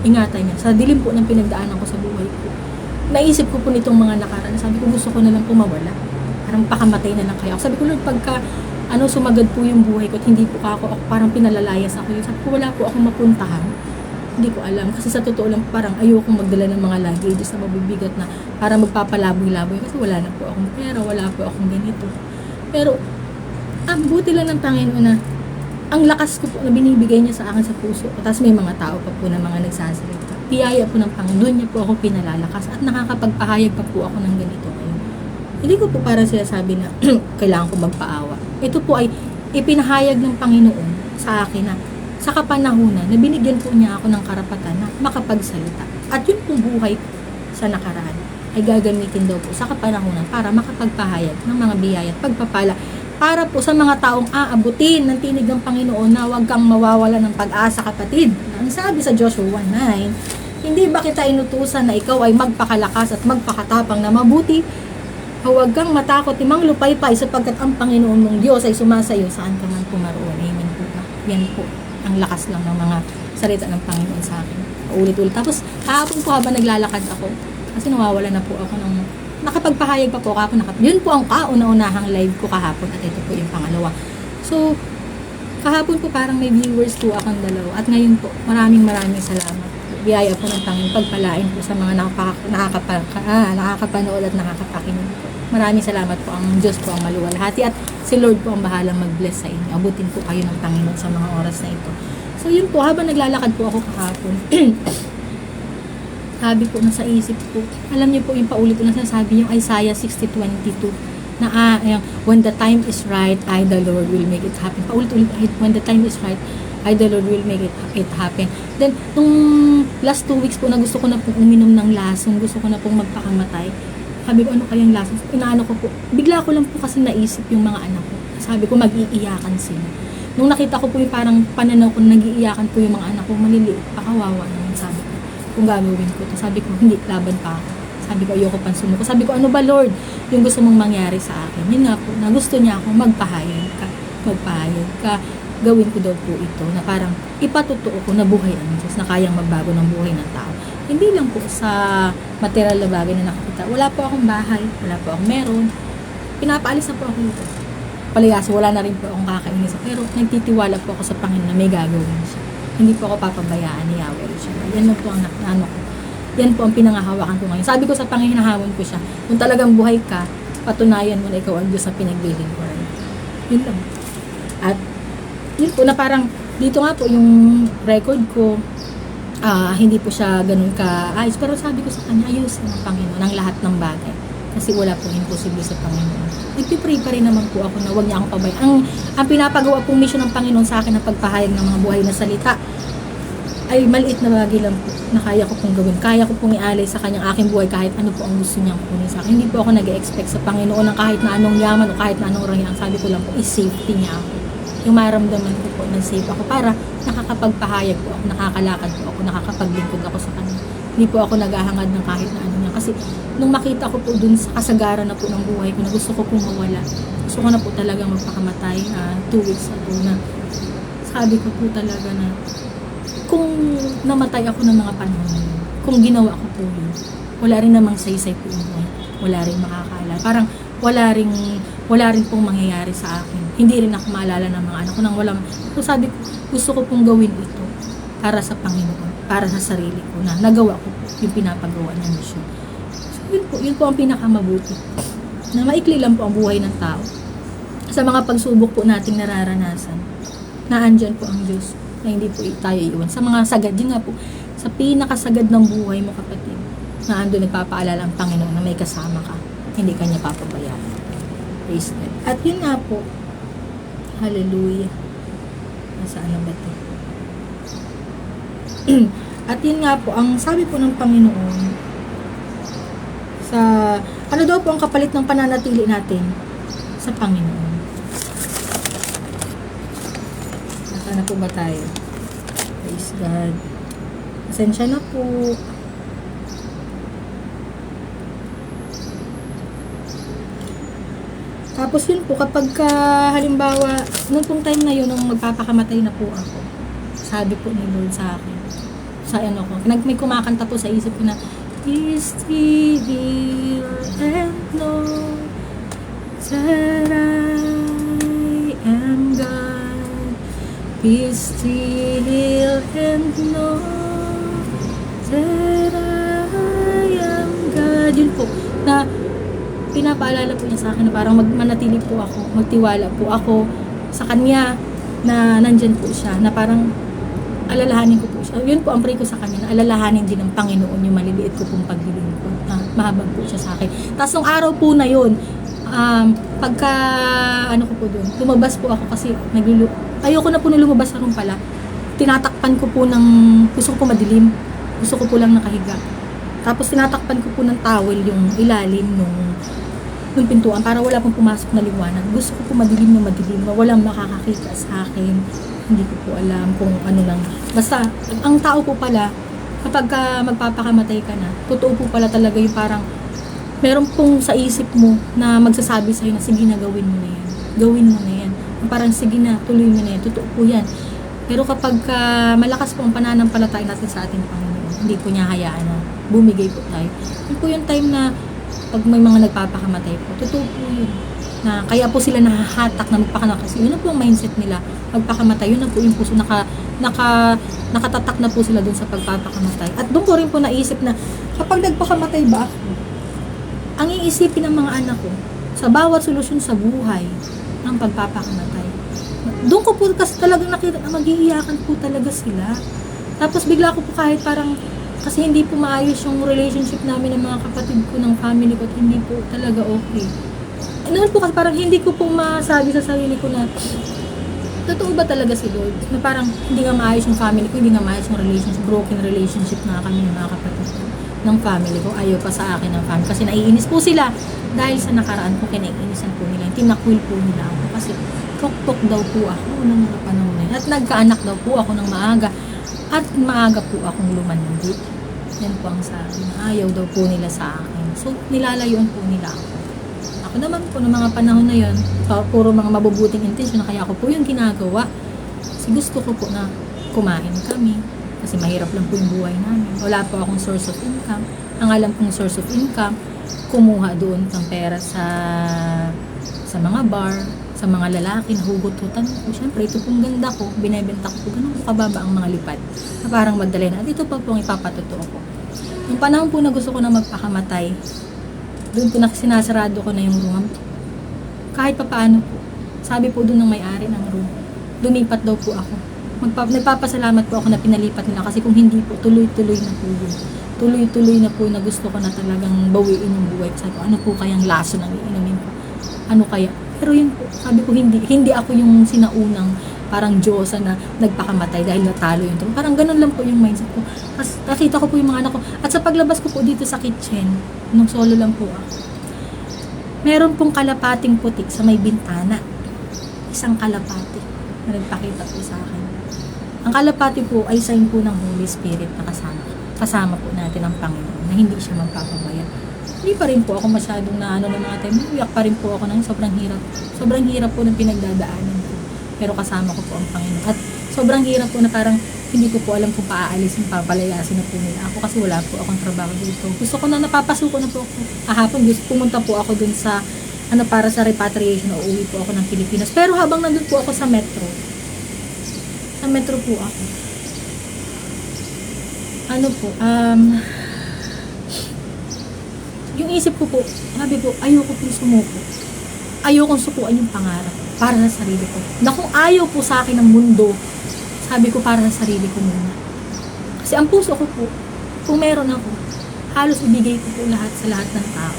Ingatan niya. Sa dilim po ng pinagdaanan ko sa buhay ko. Naisip ko po nitong mga nakaraan. Sabi ko, gusto ko na lang po mawala. Parang pakamatay na lang kaya ako. Sabi ko, Lord, pagka sumagad po yung buhay ko at hindi po ako parang pinalalayas ako. Sabi ko, wala po akong mapuntahan. Hindi ko alam. Kasi sa totoo lang, parang ayokong magdala ng mga luggages na mabibigat na para magpapalaboy-laboy. Kasi wala na po akong pera, wala po akong ganito. Pero, ang buti lang ng Panginoon na ang lakas ko po na binibigay niya sa akin sa puso. Tapos may mga tao pa po na mga nagsasalita. Biyaya po ng Panginoon. Doon niya po ako pinalalakas at nakakapagpahayag pa po ako ng ganito ngayon. Hindi ko po para sila sabi na kailangan ko magpaawa. Ito po ay ipinahayag ng Panginoon sa akin na sa kapanahunan na binigyan po niya ako ng karapatan na makapagsalita. At yun pong buhay sa nakaraan ay gagamitin daw po sa kapanahunan para makapagpahayag ng mga biyaya at pagpapala para po sa mga taong aabutin ng tinig ng Panginoon na huwag kang mawawala ng pag-asa, kapatid. Ang sabi sa Joshua 1:9, hindi ba kita inutusan na ikaw ay magpakalakas at magpakatapang na mabuti? Huwag kang matakot timang lupaypay sapagkat ang Panginoon mong Diyos ay sumasayo saan ka man pumaroon. Amen po ba? Yan po ang lakas lang ng mga salita ng Panginoon sa akin. Ulit-ulit. Tapos kahapon po habang naglalakad ako, kasi nawawala na po ako ng nakapagpahayag pa po ako. Yun po ang kauna-unahang live ko kahapon at ito po yung pangalawa. So, kahapon po parang may viewers po akong dalawa. At ngayon po, maraming salamat. Biyaya po ng Panginoon pagpalain po sa mga nakakapanood at nakakapakinig po. Maraming salamat po. Ang Diyos po ang maluwalhati at si Lord po ang bahalang mag-bless sa inyo. Abutin po kayo ng Panginoon sa mga oras na ito. So, yun po, habang naglalakad po ako kahapon, sabi ko, nasa isip ko, alam niyo po yung paulit-ulit na sabi yung Isaiah 60:22 na when the time is right, I the Lord will make it happen. Paulit-ulit, when the time is right, I the Lord will make it happen. Then, nung last 2 weeks po na gusto ko na pong uminom ng lason, gusto ko na pong magpakamatay, sabi ko, ano kayang lason? Inaano ko po, bigla ko lang po kasi naisip yung mga anak ko. Sabi ko, mag-iiyakan sila. Nung nakita ko po yung parang pananaw ko, nag-iiyakan po yung mga anak ko, maliliit, pakawawa naman, sabi ko. Kung gagawin ko to. Sabi ko, hindi, laban pa ako. Sabi ko, ayoko pang sumuko. Sabi ko, ano ba Lord, yung gusto mong mangyari sa akin? Yun nga po, na gusto niya ako, magpahayag ka, gawin ko daw po ito, na parang ipatutuo ko na buhay ang Diyos, na kayang magbago ng buhay ng tao. Hindi lang po sa material na bagay na nakakita. Wala po akong bahay, wala po akong meron. Pinapaalis na po ako dito. Palayaso, wala na rin po akong kakainin. Pero nagtitiwala po ako sa Panginoon na may gagawin siya. Hindi po ako papabayaan ni Yahweh siya. Yan po ang ano ko. Yan po ang pinangahawakan ko ngayon. Sabi ko sa Panginoon, hinahamon ko siya. Kung talagang buhay ka, patunayan mo na ikaw ang Diyos na pinaglilingkuran. Yun lang. At yun po na parang dito nga po yung record ko, hindi po siya ganun ka-ayos. Pero sabi ko sa kanya, ayusin ng Panginoon ang lahat ng bagay. Kasi wala pong imposible sa Panginoon. Nagpipray pa rin naman po ako na huwag niya akong pabayaan. Ang pinapagawa pong mission ng Panginoon sa akin na pagpahayag ng mga buhay na salita ay maliit na bagay lang po na kaya ko pong gawin. Kaya ko pong ialay sa kanyang aking buhay kahit ano po ang gusto niyang kunin sa akin. Hindi po ako nag-expect sa Panginoon ng kahit na anong yaman o kahit na anong rangyang. Sabi ko lang po, is-safety niya ako. Yung maramdaman ko po na safe ako para nakakapagpahayag po ako, nakakalakad po ako, nakakapaglingkod ako sa kanya. Hindi po ako naghahangad ng kahit na ano niya. Kasi nung makita ko po dun sa kasagaran na po ng buhay ko na gusto ko pong mawala, gusto ko na po talaga magpakamatay 2 weeks ago na sabi ko po talaga na kung namatay ako ng mga panahon na yun, kung ginawa ko po yun, wala rin namang saysay po yun. Wala rin makakaalala. Parang wala rin pong mangyayari sa akin. Hindi rin ako maalala ng mga anak ko nang walang. So sabi ko, gusto ko pong gawin ito para sa Panginoon, para sa sarili ko na nagawa ko po yung pinapagawa niya misyon. So yun po ang pinakamabuti. Na maikli lang po ang buhay ng tao. Sa mga pagsubok po nating nararanasan, na andyan po ang Diyos na hindi po tayo iwan. Sa mga sagad, yun nga po, sa pinakasagad ng buhay mo kapatid, na ando nagpapaalala ang Panginoon na may kasama ka, hindi ka niya papabayaan. Praise God. At yun nga po, hallelujah. Nasaan na ba ito? At yun nga po, ang sabi po ng Panginoon, sa, ano daw po ang kapalit ng pananatili natin sa Panginoon? Nasaan na po ba tayo? Praise God. Pasensya na po. Tapos yun po, kapag halimbawa, nung pong time na yun, nung magpapakamatay na po ako, sabi po ni Lord sa akin, sa ano ko, may kumakanta po sa isip ko na, be still and know that I am God. Be still and know that I am God. Yun po, na pinapaalala po niya sa akin na parang manatili po ako, magtiwala po ako sa Kanya na nandyan po siya, na parang alalahanin ko po siya. Yun po ang pray ko sa Kanya, na alalahanin din ng Panginoon yung maliliit ko pong paglilingkod, na mahabag po siya sa akin. Tapos nung araw po na yun, pagka ano ko po doon, lumabas po ako kasi ayoko na po na lumabas na rin pala. Tinatakpan ko po ng, gusto ko po madilim, gusto ko po lang nakahiga. Tapos tinatakpan ko po ng towel yung ilalim nung pintuan para wala pong pumasok na liwanag. Gusto ko po madilim na walang makakakita sa akin. Hindi ko po alam kung ano lang. Basta, ang tao po pala, kapag magpapakamatay ka na, totoo po pala talaga yung parang meron pong sa isip mo na magsasabi sa'yo na sige na, gawin mo na yan. Gawin mo na yan. Parang sige na, tuloy mo na yan. Totoo po yan. Pero kapag malakas po ang pananampalataya natin sa ating Panginoon, hindi po niya hayaan na bumigay po tayo. Yun po yung time na pag may mga nagpapakamatay po, totoo po yun. Na kaya po sila nahahatak na magpakamatay. Kasi yun na po ang mindset nila. Magpakamatay, yun na po yung puso. Nakatatak na po sila dun sa pagpapakamatay. At doon ko rin po naisip na kapag nagpakamatay ba ako, ang iisipin ng mga anak ko sa bawat solusyon sa buhay ang pagpapakamatay. Doon ko po kasi talagang nakita na mag-iiyakan po talaga sila. Tapos bigla ko po kahit parang kasi hindi po maayos yung relationship namin ng mga kapatid ko, ng family ko, at hindi po talaga okay. Noon po kasi parang hindi ko po masabi sa sarili ko na totoo ba talaga si Lord? Na parang hindi nga maayos yung family ko, hindi nga maayos yung relationship, broken relationship na kami ng mga kapatid ko, ng family ko. Ayaw pa sa akin ng family kasi naiinis po sila dahil sa nakaraan ko, kinaiinisan po nila. Tinakwil po nila ako kasi tok-tok daw po ako ng mga panahon na yun. At nagkaanak daw po ako ng maaga. At maaga po akong lumandi. Yan po ang sabi na ayaw daw po nila sa akin. So, nilalayuan po nila ako. Ako naman po, ng mga panahon na yun, puro mga mabubuting intensyon na kaya ako po yung ginagawa. Kasi gusto ko po na kumain kami. Kasi mahirap lang po yung buhay namin. Wala po akong source of income. Ang alam kong source of income, kumuha doon ng pera sa mga bar, sa mga lalaki, nahugot-hutan ko. Siyempre, ito pong ganda ko, binibenta ko po, ganun po kababa ang mga lipad. Na parang magdalay na. At ito pa po ang ipapatotoo ko. Yung panahon po na gusto ko na magpakamatay, doon po na sinasarado ko na yung room. Kahit pa paano po, sabi po doon ng may-ari ng room, lumipat daw po ako. Nagpapasalamat po ako na pinalipat nila kasi kung hindi po, tuloy-tuloy na po yun. Tuloy-tuloy na po na gusto ko na talagang bawiin yung buhay. Sabi ko, ano po kayang laso ng iinumin ko? Ano kaya? Pero yun po, sabi ko hindi ako yung sinaunang parang Diyosa na nagpakamatay dahil natalo yun. Parang ganun lang po yung mindset ko. Tapos nakita ko po yung mga anak ko. At sa paglabas ko po dito sa kitchen, nung solo lang po ako, meron pong kalapating putik sa may bintana. Isang kalapati na nagpakita po sa akin. Ang kalapati po ay sign po ng Holy Spirit na kasama ko. kasama po natin ang Panginoon, na hindi siya magpapabaya. Hindi pa rin po ako masyadong na ng mga time, umiyak pa rin po ako ng sobrang hirap. Sobrang hirap po ng pinagdadaanan ko. Pero kasama ko po ang Panginoon. At sobrang hirap po na parang hindi ko po alam kung paaalisin, papalayasin na po nila ako kasi wala po akong trabaho dito. Gusto ko na napapasuko na po ako. Kahapon pumunta po ako dun sa para sa repatriation o uwi po ako ng Pilipinas. Pero habang nandun po ako sa metro po ako. Yung isip ko po, sabi ko, ayoko po sumuko. Ayokong sukuan yung pangarap para sa sarili ko. Na kung ayaw po sa akin ng mundo, sabi ko para sa sarili ko muna. Kasi ang puso ko po, kung meron ako, halos ibigay ko po lahat sa lahat ng tao.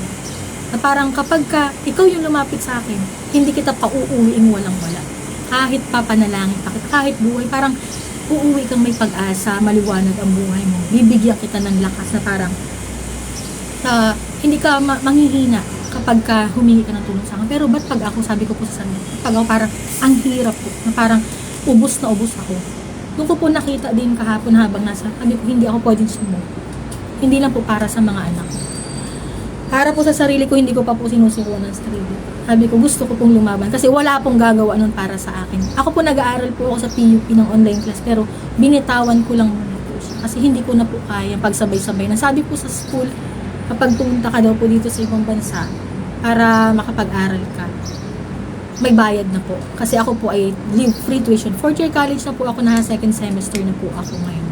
Na parang kapag ikaw yung lumapit sa akin, hindi kita pa uuwiing walang-wala. Kahit papanalangin pa kita, kahit buhay, parang uuwi kang may pag-asa, maliwanag ang buhay mo. Bibigyan kita ng lakas na parang hindi ka manghihina kapag humingi ka ng tulong sa akin. Pero ba't pag ako, sabi ko po sa sarili, pag ako parang ang hirap po, na parang ubos na ubos ako. Doon ko po nakita din kahapon habang sabi ko, hindi ako pwedeng sumuko. Hindi lang po para sa mga anak ko. Para po sa sarili ko, hindi ko pa po sinusuko ng sarili. Sabi ko, gusto ko pong lumaban kasi wala pong gagawa nun para sa akin. Ako po nag-aaral po ako sa PUP ng online class pero binitawan ko lang muna po siya kasi hindi ko na po kaya pagsabay-sabay. Nasabi po sa school, kapag pumunta ka daw po dito sa ibang bansa para makapag-aral ka, may bayad na po. Kasi ako po ay free tuition. 4th year college na po ako, na second semester na po ako ngayon.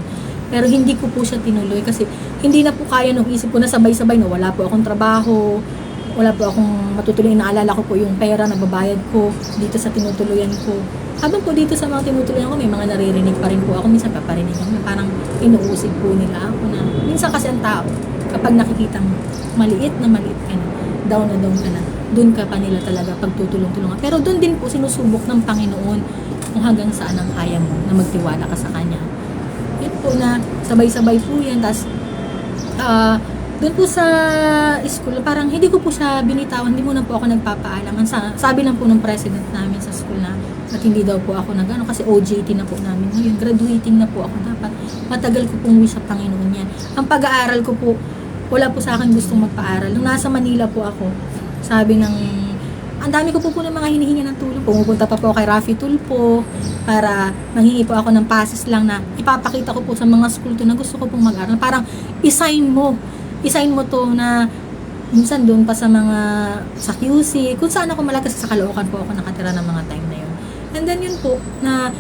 Pero hindi ko po siya tinuloy kasi hindi na po kaya nung isip ko na sabay-sabay na wala po akong trabaho, wala po akong matutuloy. Naalala ko po yung pera na babayad ko dito sa tinutuluyan ko. Habang po dito sa mga tinutuluyan ko, may mga naririnig pa rin po ako. Minsan paparinig ako na parang inuusig po nila ako na minsan kasi ang tao, kapag nakikita mo, maliit ka na, down ka na, doon ka pa nila talaga pagtutulong-tulungan. Pero doon din po sinusubok ng Panginoon kung hanggang saan ang kaya mo na magtiwala ka sa Kanya. Yun po na sabay-sabay po yan. Tapos, doon po sa school, parang hindi ko po siya binitawan, hindi muna po ako nagpapaalam. Sabi lang po ng president namin sa school na at hindi daw po ako nagano kasi OJT na po namin ngayon, graduating na po ako, dapat matagal ko pong wish sa Panginoon yan. Ang pag-aaral ko po, wala po sa akin gustong magpaaral. Nung nasa Manila po ako, sabi ng ang dami ko po ng mga hinihingi ng tulong. Pumupunta pa po kay Rafi Tulpo para manghingi po ako ng passes lang na ipapakita ko po sa mga school to na gusto ko pong mag-aral. Parang i-sign mo to na minsan doon pa sa mga sa QC, kung saan ako malakas sa Caloocan po ako nakatira ng mga time na yun. And then yun po na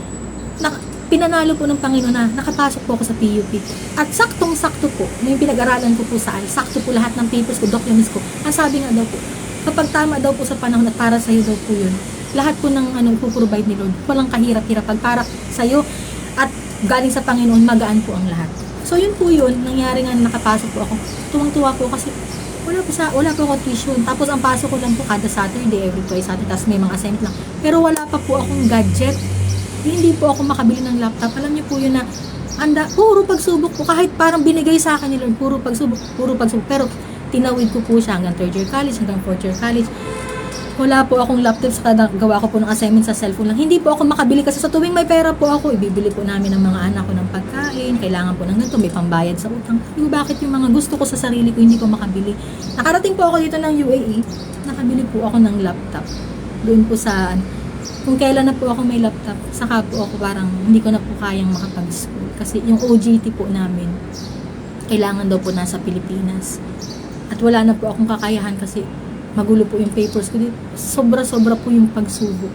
pinanalo po ng Panginoon na nakapasok po ako sa PUP. At saktong-sakto po, yung pinag-aralan ko po sa sakto po lahat ng papers ko, documents ko. Ang sabi nga daw po, kapag tama daw po sa panahon at para sa'yo daw po yun, lahat po ng ipuprovide ni Lord, walang kahirap-hirap. Pag para sa'yo at galing sa Panginoon, magaan po ang lahat. So yun po yun, nangyari nga nakapasok po ako. Tuwang-tuwa po kasi wala po ako tuition. Tapos ang pasok ko lang po kada Saturday, every twice Saturday, tapos may mga assignment lang. Pero wala pa po akong gadget. Hindi po ako makabili ng laptop. Alam niyo po yun na puro pagsubok po. Kahit parang binigay sa akin ni Lord, puro pagsubok. Pero tinawid ko po siya hanggang 3rd year college, hanggang 4th year college. Wala po akong laptop, sa gawa ko po ng assignment sa cellphone lang. Hindi po ako makabili kasi sa tuwing may pera po ako, ibibili po namin ng mga anak ko ng pagkain, kailangan po ng ganito, may pambayad sa utang. Yung bakit yung mga gusto ko sa sarili ko hindi ko makabili. Nakarating po ako dito ng UAE, nakabili po ako ng laptop. Doon po sa, kung kailan na po ako may laptop, saka po ako parang hindi ko na po kayang makapag-school. Kasi yung OJT po namin, kailangan daw po nasa Pilipinas. At wala na po akong kakayahan kasi magulo po yung papers ko dito. Sobra-sobra po yung pagsubok.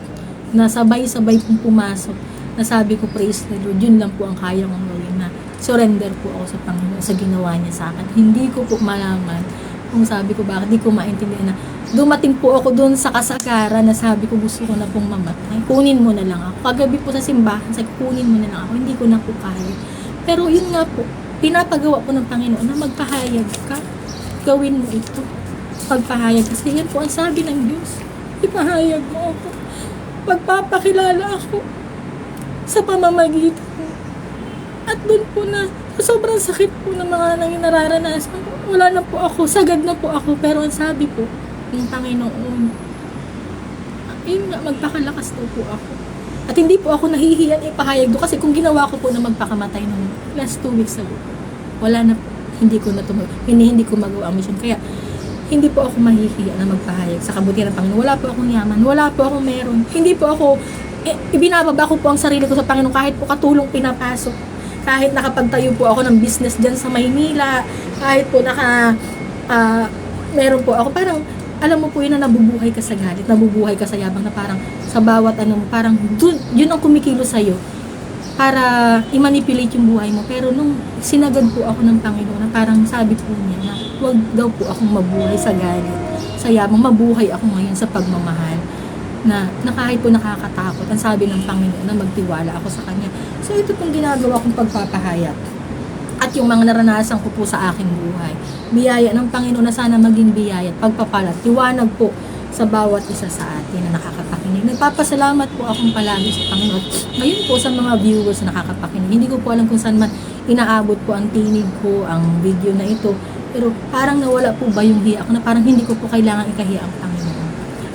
Nasabay-sabay pong pumasok. Nasabi ko, praise the Lord, yun lang po ang kaya kong gawin na surrender po ako sa Panginoon sa ginawa niya sa akin. Hindi ko po malaman kung sabi ko bakit, hindi ko maintindihan na dumating po ako doon sa kasagaran na sabi ko gusto ko na pong mamatay. Kunin mo na lang ako. Kagabi po sa simbahan, sabi kunin mo na lang ako. Hindi ko na po kaya. Pero yun nga po, pinapagawa po ng Panginoon na magpahayag ka. Gawin mo ito. Pagpahayag kasi yan po ang sabi ng Diyos, ipahayag mo ako, magpapakilala ako sa pamamagitan mo. At doon po na sobrang sakit po ng mga nararanasan ko, wala na po ako, sagad na po ako, pero ang sabi po ng Panginoon, yun nga, magpakalakas daw po ako. At hindi po ako nahihiyan ipahayag doon kasi kung ginawa ko po na magpakamatay nung last 2 weeks ago, wala na, hindi ko magawa ang mission. Kaya, hindi po ako mahihiya na magpahayag sa kabutihan ng Panginoon. Wala po akong yaman, wala po akong meron. Hindi po ako, ibinababa ko po ang sarili ko sa Panginoon kahit po katulong pinapasok. Kahit nakapagtayo po ako ng business dyan sa Maynila, kahit po meron po ako, parang, alam mo po yun na nabubuhay ka sa galit, nabubuhay ka sa yabang na parang sa bawat parang yun ang kumikilos sa'yo para i-manipulate yung buhay mo. Pero nung sinagad po ako ng Panginoon, na parang sabi po niya na huwag daw po akong mabuhay sa galit, sa yabang, mabuhay ako ngayon sa pagmamahal. Na kahit po nakakatakot, ang sabi ng Panginoon na magtiwala ako sa Kanya. So ito pong ginagawa kong pagpapahayag. At yung mga naranasan ko po sa aking buhay. Biyaya ng Panginoon na sana maging biyaya at pagpapala, tiwanag po sa bawat isa sa atin na nakakapakinig. Nagpapasalamat po akong palagi sa Panginoon. Ngayon po sa mga viewers na nakakapakinig. Hindi ko po alam kung saan man inaabot po ang tinig ko, ang video na ito. Pero parang nawala po ba yung hiya ako na parang hindi ko po kailangan ikahiya ang Panginoon.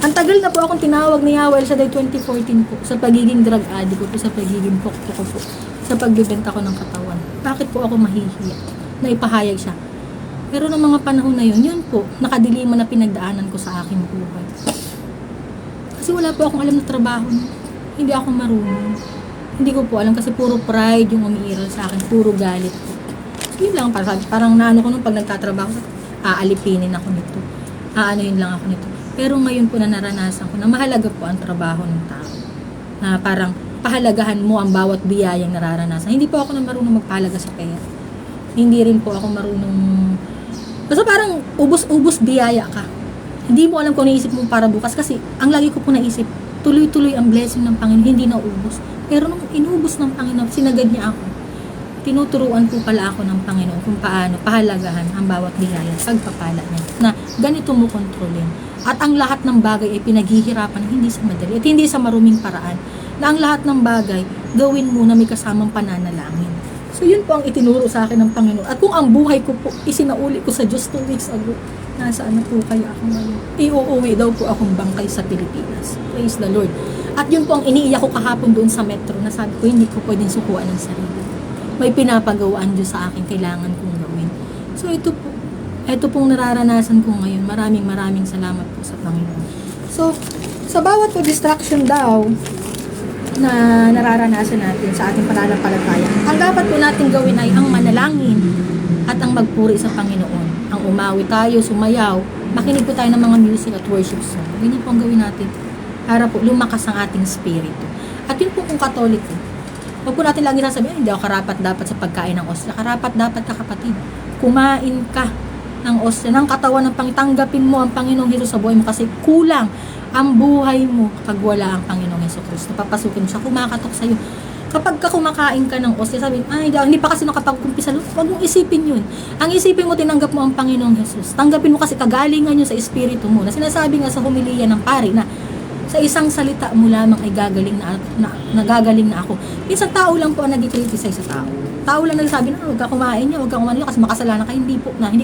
Ang tagal na po akong tinawag ni Yahweh El Shaddai 2014 po sa pagiging drug addict ko po, sa pagiging pokto ko po, sa pagbibenta ko ng katawan. Bakit po ako mahihiya na ipahayag siya? Pero ng mga panahon na yun po, nakadiliman na pinagdaanan ko sa aking buhay. Kasi wala po akong alam na trabaho. Hindi ako marunong. Hindi ko po alam kasi puro pride yung umiiral sa akin, puro galit po. So, yun lang, parang naano ko nung pag nagtatrabaho, aalipinin ako nito. Yun lang ako nito. Pero ngayon po na naranasan ko na mahalaga po ang trabaho ng tao. Na parang pahalagahan mo ang bawat biyayang nararanasan. Hindi po ako na marunong magpahalaga sa pera. Hindi rin po ako marunong... Basta parang ubos-ubos biyaya ka. Hindi mo alam kung naisip mo para bukas. Kasi ang lagi ko po naisip, tuloy-tuloy ang blessing ng Panginoon, hindi na ubos. Pero nung inubos ng Panginoon, sinagad niya ako. Tinuturuan po pala ako ng Panginoon kung paano pahalagahan ang bawat biyaya, pagpapala niya. Na ganito mo kontrolin. At ang lahat ng bagay ay pinaghihirapan hindi sa madali at hindi sa maruming paraan. Na ang lahat ng bagay, gawin mo na may kasamang pananalangin. So yun po ang itinuro sa akin ng Panginoon. At kung ang buhay ko po, isinauli ko sa Diyos 2 weeks ago, nasaan na po kaya ako ngayon? Iuuwi daw po akong bangkay sa Pilipinas. Praise the Lord. At yun po ang iniiyak ko kahapon doon sa metro na sabi ko, hindi ko pwedeng sukuan ng sarili. May pinapagawaan Diyos sa akin, kailangan kong gawin. So ito pong nararanasan ko ngayon. Maraming salamat po sa Panginoon. So, sa bawat po distraction daw na nararanasan natin sa ating pananampalataya, ang dapat po natin gawin ay ang manalangin at ang magpuri sa Panginoon. Ang umawi tayo, sumayaw, makinig po tayo ng mga music at worship song. Ganyan po ang gawin natin para po lumakas ang ating spirito. At yun po kung Katoliko, huwag po natin lagi sasabihin, hindi ako karapat dapat sa pagkain ng osya. Karapat dapat ka, kapatid. Kumain ka ng osya, ng katawan ng tanggapin mo ang Panginoong Hesus sa buhay mo kasi kulang ang buhay mo kapag wala ang Panginoong Hesus Kristo. Papasukin mo siya, kumakatok sa'yo. Kapag ka kumakain ka ng osya, sabihin, hindi pa kasi nakapagkumpisa. Huwag mong isipin yun. Ang isipin mo, tinanggap mo ang Panginoong Hesus. Tanggapin mo kasi kagalingan yun sa espiritu mo. Na sinasabi nga sa humiliya ng pari na sa isang salita mo lamang ay nagagaling na ako. Minsan tao lang po ang nag-criticize sa tao. Tao lang nagsasabi na, huwag ka kumain niya, huwag ka kumain niya kasi makasalanan ka. Hindi po na, hindi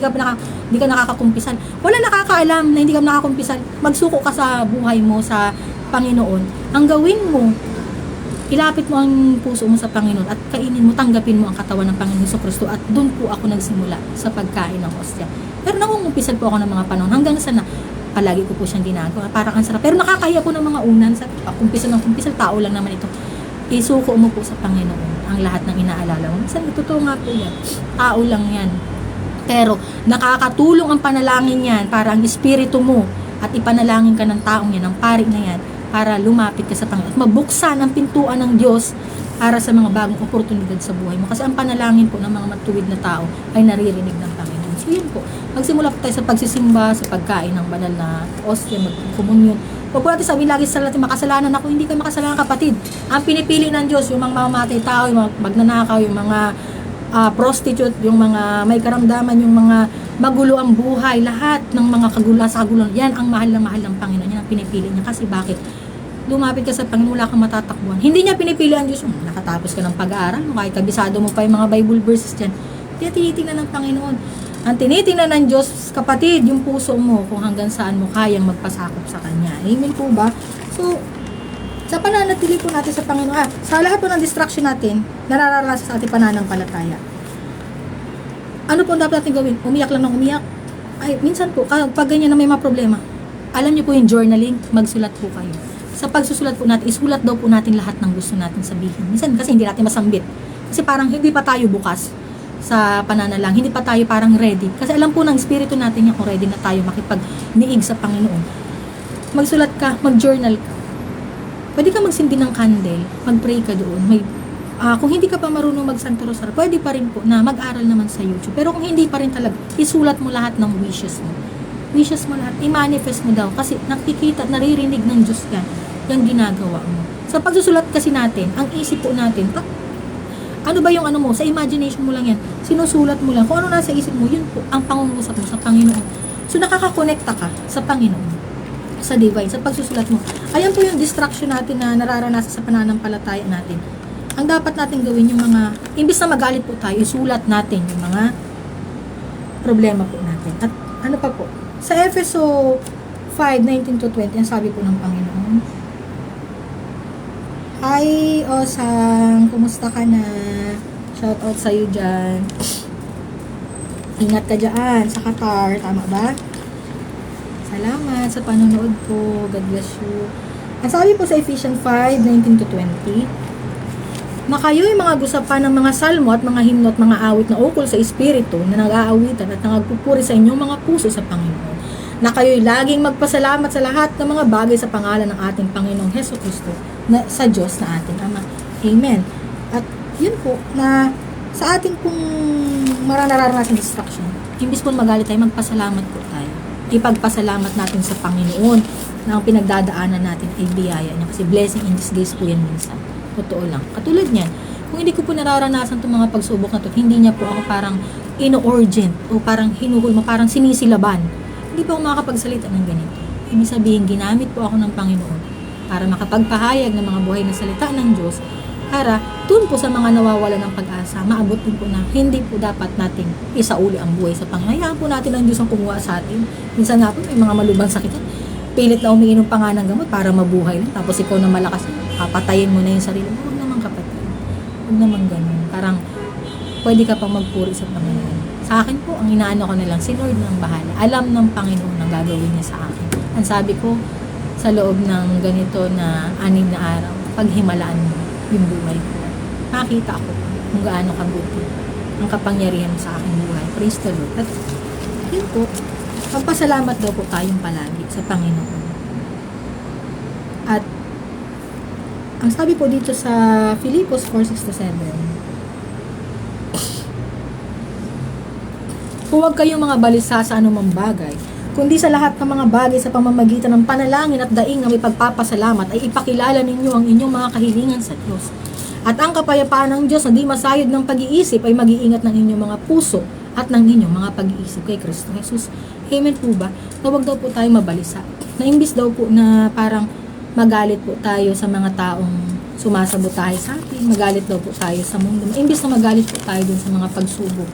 ka nakakakumpisal. Wala nakakaalam na hindi ka nakakakumpisal. Magsuko ka sa buhay mo sa Panginoon. Ang gawin mo, ilapit mo ang puso mo sa Panginoon at kainin mo, tanggapin mo ang katawan ng Panginoon Jesucristo at doon po ako nagsimula sa pagkain ng hostia. Pero nakungumpisal po ako ng mga panahon hanggang sa na palagi ko po siyang ginagawa. Parang ang sarap. Pero nakakahiya po ng mga unan. Sa kumpisal ng kumpisal, tao lang naman ito. Isuko mo po sa Panginoon ang lahat ng inaalala mo. Minsan, totoo nga po yan. Tao lang yan. Pero, nakakatulong ang panalangin yan para ang espiritu mo at ipanalangin ka ng taong yan, ng pari na yan, para lumapit ka sa Panginoon. At mabuksan ang pintuan ng Diyos para sa mga bagong oportunidad sa buhay mo. Kasi ang panalangin po ng mga matuwid na tao ay naririnig ng Panginoon. So, yun po. Magsimula po tayo sa pagsisimba, sa pagkain ng banal na osya, magkomunyon. Huwag po natin sabihin lagi sa natin, makasalanan ako, hindi ka makasalanan, kapatid. Ang pinipili ng Diyos, yung mga mamamatay tao, yung mga magnanakaw, yung mga prostitute, yung mga may karamdaman, yung mga magulo ang buhay, lahat ng mga kaguluhan, yan ang mahal ng Panginoon, yan ang pinipili niya. Kasi bakit? Lumapit ka sa Panginoon, wala kang matatakbuhan. Hindi niya pinipili ang Diyos, nakatapos ka ng pag-aaral, kahit kabisado mo pa yung mga Bible verses dyan. Kaya tinitingnan ng Panginoon. Ang tinitingnan ng Diyos, kapatid, yung puso mo, kung hanggang saan mo kayang magpasakop sa Kanya. Amen po ba? So, sa pananatili po natin sa Panginoon, sa lahat po ng distraction natin, nararanasan sa ating pananampalataya. Ano po ang dapat natin gawin? Umiyak lang ng umiyak? Ay, minsan po, pag ganyan na may mga problema, alam niyo po yung journaling, magsulat po kayo. Sa pagsusulat po natin, isulat daw po natin lahat ng gusto natin sabihin. Minsan kasi hindi natin masambit. Kasi parang hindi pa tayo bukas sa pananalang, hindi pa tayo parang ready. Kasi alam po ng espiritu natin yan kung ready na tayo makipag-niig sa Panginoon. Magsulat ka, mag-journal ka. Pwede ka magsindi ng candle, mag-pray ka doon. Kung hindi ka pa marunong mag-Santo Rosario, pwede pa rin po na mag-aral naman sa YouTube. Pero kung hindi pa rin talaga, isulat mo lahat ng wishes mo. Wishes mo lahat, i-manifest mo daw. Kasi nakikita, naririnig ng Diyos yan, yung ginagawa mo. Sa pagsusulat kasi natin, ang isip po natin, ano ba yung ano mo, sa imagination mo lang yan, sinusulat mo lang, kung ano nasa isip mo, yun po ang pangungusap mo sa Panginoon. So nakakakonekta ka sa Panginoon, sa divine, sa pagsusulat mo. Ayan po yung distraction natin na nararanasan sa pananampalataya natin. Ang dapat natin gawin yung mga, imbis na magalit po tayo, isulat natin yung mga problema po natin. At ano pa po, sa Efeso 5:19-20, ang sabi po ng Panginoon, hi, Osang, kumusta ka na? Shout out sa'yo dyan. Ingat ka dyan sa Qatar, tama ba? Salamat sa panonood po. God bless you. Ang sabi po sa Ephesians 5:19-20, na kayo'y mga gusapan ng mga salmo at mga himno at mga awit na ukol sa Espiritu na nag-aawitan at nagpupuri sa inyong mga puso sa Panginoon. Na kayo'y laging magpasalamat sa lahat ng mga bagay sa pangalan ng ating Panginoong Hesukristo na sa Diyos na ating Ama. Amen. At yun po, na sa ating pong nararanasan distraction, imbis po magalit tayo, magpasalamat po tayo. Ipagpasalamat natin sa Panginoon na ang pinagdadaanan natin ay biyaya niya. Kasi blessing in disguise po yan minsan. Totoo lang. Katulad niyan, kung hindi ko po nararanasan itong mga pagsubok na ito, hindi niya po ako parang ino-urgent o parang hinuhulma, parang sinisilaban. Hindi po ako makakapagsalita ng ganito. Ibig sabihin, ginamit po ako ng Panginoon para makapagpahayag ng mga buhay na salita ng Diyos para dun po sa mga nawawala ng pag-asa, maabot din po na hindi po dapat nating isauli ang buhay sa Panginoon. Hayaan po natin ang Diyos ang kumuha sa atin. Minsan nga po may mga malubang sakit. Pilit na umiinom pa nga ng gamot para mabuhay lang. Tapos ikaw na malakas, papatayin mo na yung sarili mo. Huwag naman kapatid. Huwag naman ganun. Parang pwede ka pang magpuri sa Panginoon. Sa akin po, ang inaano ko na lang, si Lord nang bahala. Alam ng Panginoon ang gagawin niya sa akin. Ang sabi ko, sa loob ng ganito na 6 na araw, paghimalaan mo yung buhay ko. Nakita ko kung gaano kabuti ang kapangyarihan sa aking buhay. Praise the Lord. At yun po, magpasalamat daw po tayong palagi sa Panginoon. At ang sabi po dito sa Filipos 4:6-7, huwag kayong mga balisa sa anumang bagay, kundi sa lahat ng mga bagay sa pamamagitan ng panalangin at daing na may pagpapasalamat ay ipakilala ninyo ang inyong mga kahilingan sa Diyos. At ang kapayapaan ng Diyos na di masayod ng pag-iisip ay mag-iingat ng inyong mga puso at ng inyong mga pag-iisip kay Kristo Jesus. Amen po ba? Huwag daw po tayo mabalisa. Na imbis daw po na parang magalit po tayo sa mga taong sumasabotahe sa atin, magalit daw po tayo sa mundo. Imbis na magalit po tayo dun sa mga pagsubok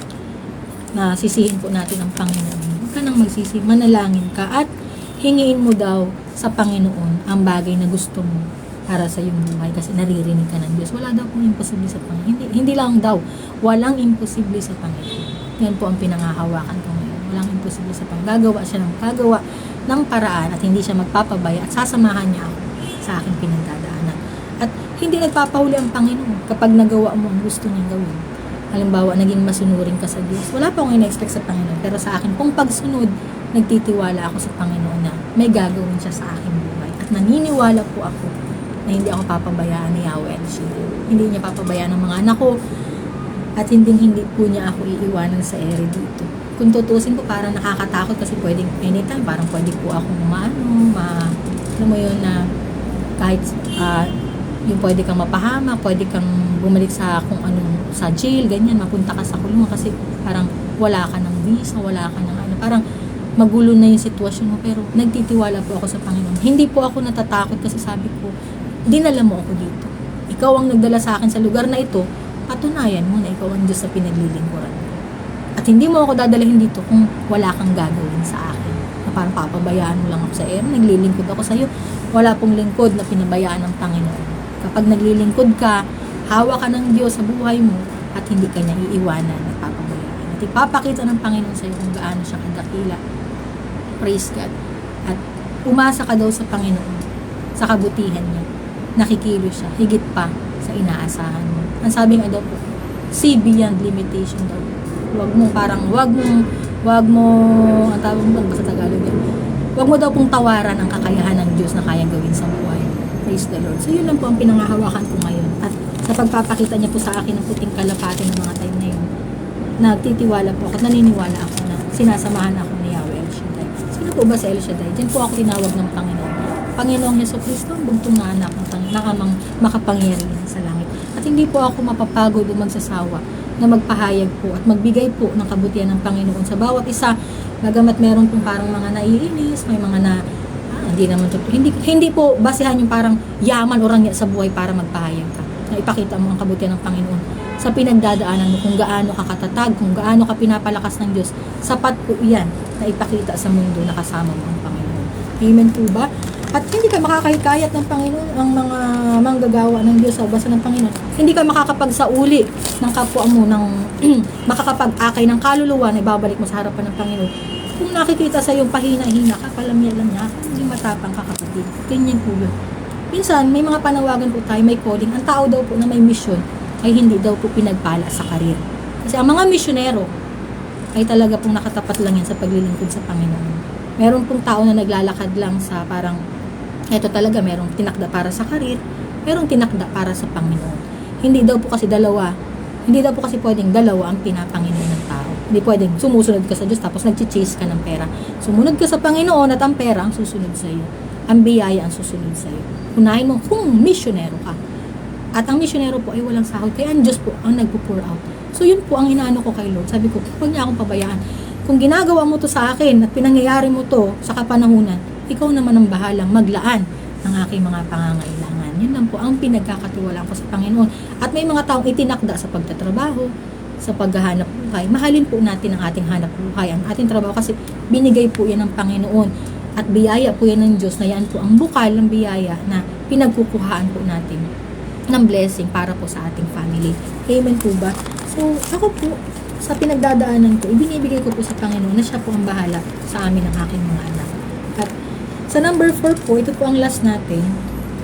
na sisihin po natin ang Panginoon. Huwag ka nang magsisi, manalangin ka at hingiin mo daw sa Panginoon ang bagay na gusto mo para sa iyong buhay kasi naririnig ka ng Diyos. Wala daw pong imposible sa Panginoon. Hindi lang daw, walang imposible sa Panginoon. Yan po ang pinangahawakan ko ngayon. Walang imposible sa Panginoon. Gagawa siya ng gagawa ng paraan at hindi siya magpapabaya at sasamahan niya ako sa aking pinagdadaanan. At hindi nagpapahuli ang Panginoon kapag nagawa mo ang gusto niyang gawin. Halimbawa, naging masunurin ka sa Diyos. Wala pa akong ina-expect sa Panginoon. Pero sa akin, kung pagsunod, nagtitiwala ako sa Panginoon na may gagawin siya sa aking buhay. At naniniwala po ako na hindi ako papabayaan ni Yahweh El-Shaddai. Hindi niya papabayaan ang mga anak ko at hindi po niya ako iiwanan sa ere dito. Kung tutusin ko, parang nakakatakot kasi pwedeng anytime, parang pwede po ako alam mo yun na kahit yung pwede kang mapahama, pwede kang bumalik sa kung ano, sa jail, ganyan, mapunta ka sa kulungan kasi parang wala ka ng visa, wala ka ng ano, parang magulo na yung sitwasyon mo, pero nagtitiwala po ako sa Panginoon. Hindi po ako natatakot kasi sabi ko, dinala mo ako dito. Ikaw ang nagdala sa akin sa lugar na ito, patunayan mo na ikaw ang Diyos sa pinaglilingkuran ko. At hindi mo ako dadalahin dito kung wala kang gagawin sa akin. Na parang papabayaan mo lang ako sa naglilingkod ako sa iyo. Wala pong lingkod na pinabayaan ng Panginoon. Kapag naglilingkod ka, hawa ka ng Diyos sa buhay mo at hindi ka niya iiwanan at papabayaan. At ipapakita ng Panginoon sa iyo kung gaano siya kadakila. Praise God. At umasa ka daw sa Panginoon, sa kabutihan niya. Nakikilos siya, higit pa sa inaasahan mo. Ang sabi nga daw po, see beyond limitation daw. Wag mo, ang tawag mo, sa Tagalog yan. Wag mo daw pong tawaran ang kakayahan ng Diyos na kayang gawin sa buhay. Praise the Lord. So yun lang po ang pinangahawakan ko ngayon. At sa pagpapakita niya po sa akin ng puting kalapati ng mga time na yun, nagtitiwala po ako at naniniwala ako na sinasamahan ako ni Yahweh El Shaddai. Sino po ba si El Shaddai? Diyan po ako tinawag ng Panginoon. Panginoong Yeso Cristo, ang bugtong na anak ng amang makapangyarihan sa langit. At hindi po ako mapapagod o magsasawa na magpahayag po at magbigay po ng kabutihan ng Panginoon sa bawat isa. Bagamat meron pong parang mga naiinis, may mga hindi naman to. Hindi po basehan yung parang yaman o rangya sa buhay para magpahayag ka. Na ipakita mo ang kabutihan ng Panginoon sa pinagdadaanan mo, kung gaano ka katatag, kung gaano ka pinapalakas ng Diyos. Sapat po yan na ipakita sa mundo na kasama mo ang Panginoon. Amen po ba? At hindi ka makakahikayat ng Panginoon ang mga manggagawa ng Diyos sa basa ng Panginoon. Hindi ka makakapagsauli ng kapwa mo, ng makakapag-akay ng kaluluwa na ibabalik mo sa harapan ng Panginoon. Kung nakikita sa iyong pahina-hina ka, palamya-lam niya, hindi matapang ka kapatid. Ganyan po yun. Minsan, may mga panawagan po tayo, may calling. Ang tao daw po na may mission ay hindi daw po pinagpala sa karir. Kasi ang mga misyonero ay talaga pong nakatapat lang yan sa paglilingkod sa Panginoon. Meron pong tao na naglalakad lang sa parang eto talaga, merong tinakda para sa karir, merong tinakda para sa Panginoon. Hindi daw po kasi pwedeng dalawa ang pinapanginoon ng tao. Hindi pwedeng sumusunod ka sa Diyos tapos nag-chase ka ng pera. Sumunod ka sa Panginoon at ang pera ang susunod sa iyo. Ang biyaya ang susunod sa iyo. Unahin mo kung misyonero ka. At ang misyonero po ay walang sahod. Kaya ang Diyos po ang nagpo-pour out. So yun po ang inaano ko kay Lord. Sabi ko, huwag niya akong pabayaan. Kung ginagawa mo to sa akin at pinangyayari mo to sa kapanahunan, ikaw naman ang bahalang maglaan ng aking mga pangangailangan. Yun lang po ang pinagkakatiwalaan ko sa Panginoon. At may mga taong itinakda sa pagtatrabaho, sa paghahanap buhay. Mahalin po natin ang ating hanap buhay, ang ating trabaho kasi binigay po yan ng Panginoon. At biyaya po yan ng Diyos na yan po ang bukal ng biyaya na pinagkukuhaan po natin ng blessing para po sa ating family. Amen po ba? So, ako po, sa pinagdadaanan ko, ibinibigay ko po sa Panginoon na siya po ang bahala sa amin ng aking mga anak. At sa number 4 po, ito po ang last natin.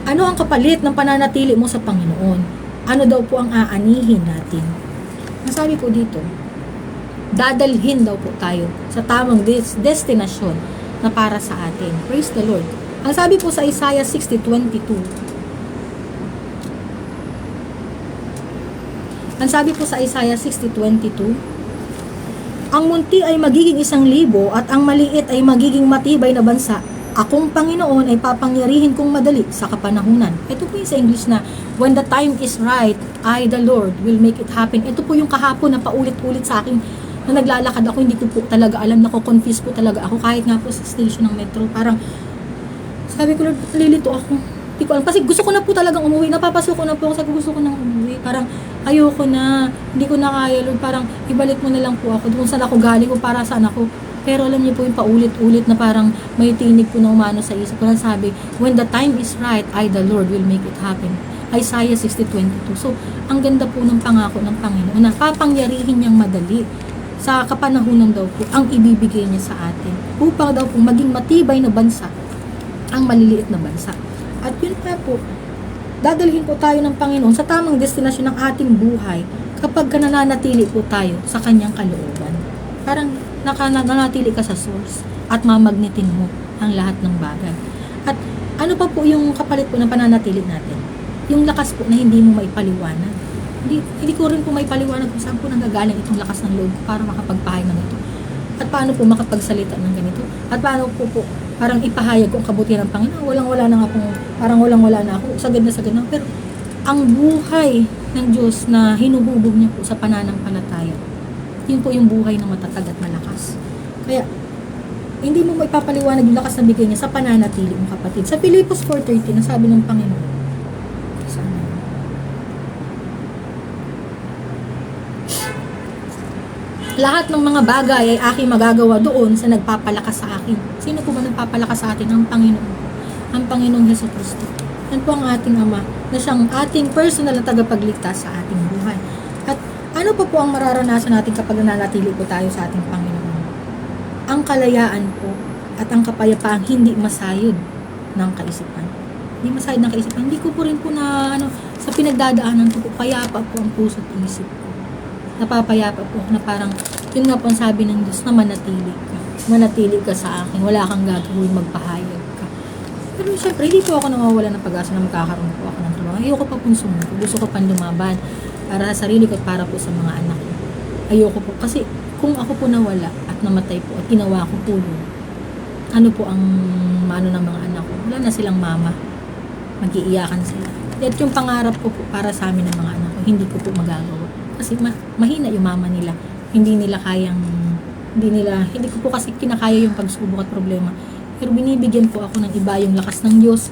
Ano ang kapalit ng pananatili mo sa Panginoon? Ano daw po ang aanihin natin? Nasabi po dito, dadalhin daw po tayo sa tamang destinasyon na para sa atin. Praise the Lord. Ang sabi po sa Isaiah 60:22, ang sabi po sa Isaiah 60:22, ang munti ay magiging 1,000 at ang maliit ay magiging matibay na bansa. Akong Panginoon ay papangyarihin kong madali sa kapanahunan. Ito po yung sa English na, when the time is right, I, the Lord, will make it happen. Ito po yung kahapon na paulit-ulit sa akin na naglalakad ako, hindi ko po talaga alam, nako-confuse po talaga ako kahit nga po sa station ng metro. Parang, sabi ko, Lord, nalilito ako. Hindi ko alam. Kasi gusto ko na po talagang umuwi. Napapasok ko na po ako. Sabi ko, gusto ko nang umuwi. Parang, ayoko na. Hindi ko na kaya, Lord. Parang, ibalik mo na lang po ako. Doon saan ako galing o para saan ako. Pero alam niyo po yung paulit-ulit na parang may tinig po na umano sa isip ko na sabi, when the time is right, I, the Lord, will make it happen. Isaiah 60:22. So, ang ganda po ng pangako ng Panginoon na papangyarihin niyang madali sa kapanahunan daw po ang ibibigay niya sa atin upang daw po maging matibay na bansa ang maliliit na bansa. At yun pa po, dadalhin po tayo ng Panginoon sa tamang destinasyon ng ating buhay kapag nananatili po tayo sa kanyang kalooban. Parang nanatili ka sa source at mamagnetin mo ang lahat ng bagay. At ano pa po yung kapalit po ng pananatili natin? Yung lakas po na hindi mo maipaliwanag. Hindi ko rin po maipaliwanag kung saan po nanggagaling itong lakas ng loob para makapagpahayag ng ito. At paano po makapagsalita ng ganito? At paano po parang ipahayag kung kabutihan ng Panginoon? Walang-wala na ako, parang walang-wala na ako, sagad na. Pero ang buhay ng Diyos na hinuhubog niya po sa pananampalataya, yun po yung buhay ng matatag at malakas. Kaya, hindi mo maipapaliwanag yung lakas na bigay niya sa pananatili mo, kapatid. Sa Filipos 4:13, nasabi ng Panginoon, lahat ng mga bagay ay aking magagawa doon sa nagpapalakas sa akin. Sino po ba nagpapalakas sa atin? Ang Panginoon. Ang Panginoong Hesus Cristo. Yan po ang ating Ama na siyang ating personal na tagapagligtas sa ating buhay. At Ano po ang mararanasan natin kapag nananatili po tayo sa ating Panginoon? Ang kalayaan po at ang kapayapaang hindi masayod ng kaisipan. Hindi masayod ng kaisipan. Hindi ko po rin po na sa pinagdadaanan ko po, payapa po ang puso at isip ko. Napapayapa po na parang, yun nga po ang sabi ng Diyos na manatili ka. Manatili ka sa akin. Wala kang gagawin, magpahayag ka. Pero syempre, hindi po ako nawawala ng pag-asa na magkakaroon po ako ng trabaho. Ayoko pa pong sumuko. Gusto ko pang lumaban para sa sarili ko at para po sa mga anak ko. Ayoko po. Kasi kung ako po nawala at namatay po at ginawa ko po yun, ano po ang mano ng mga anak ko? Wala na silang mama. Mag-iiyakan sila. At yung pangarap ko po para sa amin ng mga anak ko, hindi ko po magagawa. Kasi mahina yung mama nila. Hindi ko po kasi kinakaya yung pagsubok at problema. Pero binibigyan po ako ng iba yung lakas ng Diyos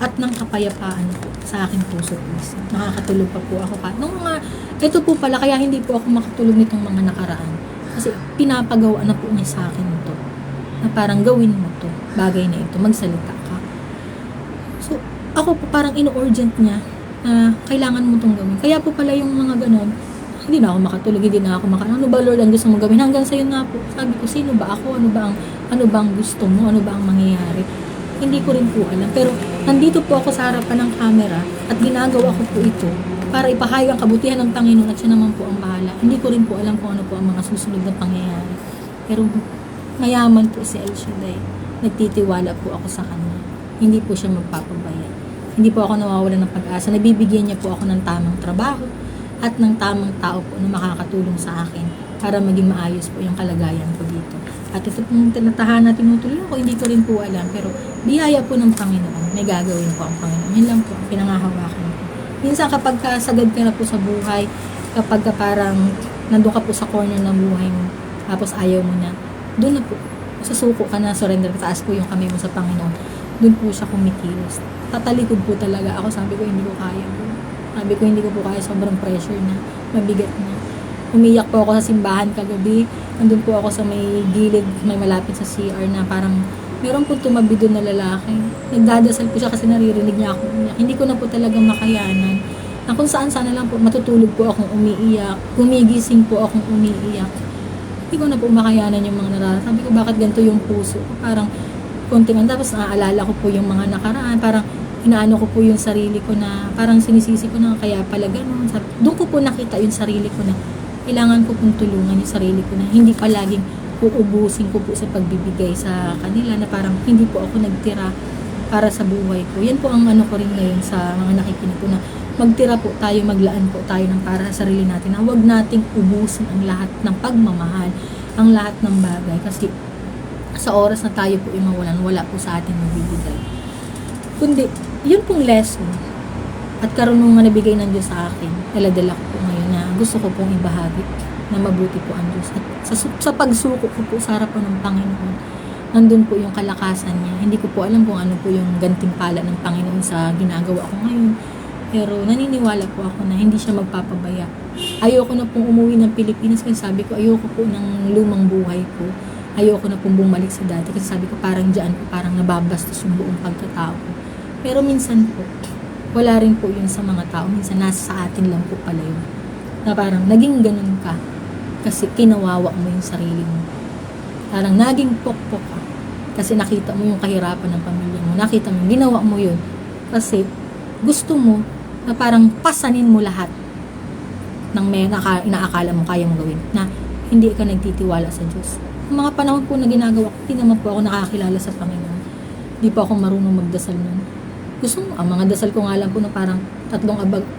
at ng kapayapaan po sa aking puso at isip. Nakakatulog pa po ako. Ito po pala, kaya hindi po ako makatulog nitong mga nakaraan. Kasi pinapagawa na po niya sa akin ito. Na parang gawin mo to, bagay na ito, magsalita ka. So, ako po parang ino-urgent niya na kailangan mo itong gawin. Kaya po pala yung mga ganon, hindi na ako makatulog, hindi na ako ano ba Lord ang gusto mong gawin? Hanggang sa'yo nga po, sabi ko, sino ba ako? Ano ba ang gusto mo? Ano ba ang mangyayari? Hindi ko rin po alam. Pero nandito po ako sa harapan ng camera at ginagawa ko po ito para ipahayag ang kabutihan ng Panginoon at siya naman po ang bahala. Hindi ko rin po alam kung ano po ang mga susunod na pangyayari. Pero mayaman po si El Shaddai. Nagtitiwala po ako sa kanya. Hindi po siya magpapabaya. Hindi po ako nawawalan ng pag-asa. Nabibigyan niya po ako ng tamang trabaho at ng tamang tao po na makakatulong sa akin para maging maayos po yung kalagayan ko dito. At ito pong tinatahan na tinutulong ko, hindi ko rin po alam. Pero biyaya po ng Panginoon. May gagawin po ang Panginoon. Yun lang po ang pinangahawakan ko. Minsan kapag sagad ka na po sa buhay, kapag parang nandun ka po sa corner ng buhay mo, tapos ayaw mo na, doon na po, susuko ka na, surrender, taas po yung kamay mo sa Panginoon. Doon po siya kumikilos. Tatalikod po talaga ako, sabi ko hindi ko kaya po. Sabi ko hindi ko po kaya, sobrang pressure na, mabigat na. Umiyak po ako sa simbahan kagabi. Nandun po ako sa may gilid, may malapit sa CR na parang meron po tumabi doon na lalaki. Nagdadasal po siya kasi naririnig niya ako umiyak. Hindi ko na po talaga makayanan. Na kung saan sana lang po, matutulog po akong umiiyak. Gumigising po akong umiiyak. Hindi ko na po makayanan yung mga nararamdaman. Sabi ko, bakit ganito yung puso ko? Parang konting tapos naaalala ko po yung mga nakaraan. Parang inaano ko po yung sarili ko na parang sinisisi ko na kaya pala ganun. Doon ko po nakita yung sarili ko na kailangan ko pong tulungan yung sarili ko na hindi palaging uubusin ko po sa pagbibigay sa kanila na parang hindi po ako nagtira para sa buhay ko. Yan po ang ano ko rin ngayon sa mga nakikinig ko na magtira po tayo, maglaan po tayo ng para sa sarili natin na huwag nating ubusin ang lahat ng pagmamahal, ang lahat ng bagay kasi sa oras na tayo po imawalan, wala po sa ating mabibigay. Kundi, yun pong lesson at karunungan na bigay ng Diyos sa akin, dala-dala ko po ngayon na gusto ko pong ibahagi na mabuti po ang Diyos. At sa pagsuko ko po sa harapan ng Panginoon, nandun po yung kalakasan niya. Hindi ko po alam kung ano po yung gantimpala ng Panginoon sa ginagawa ko ngayon. Pero naniniwala po ako na hindi siya magpapabaya. Ayoko na pong umuwi ng Pilipinas kasi sabi ko ayoko po ng lumang buhay ko. Ayoko na pong bumalik sa dati kasi sabi ko parang dyan po parang nababastos yung buong pagkatao ko. Pero minsan po, wala rin po yun sa mga tao. Minsan nasa sa atin lang po pala yun. Na parang naging ganun ka kasi kinawawa mo yung sarili mo. Parang naging pokpok ka kasi nakita mo yung kahirapan ng pamilya mo. Nakita mo, ginawa mo yun kasi gusto mo na parang pasanin mo lahat ng may inaakala mo kaya mo gawin na hindi ka nagtitiwala sa Diyos. Yung mga panahon po na ginagawa ko, hindi naman po ako nakakilala sa Panginoon. Hindi po ako marunong magdasal nun. Gusto mo, ang mga dasal ko nga lang po na parang 3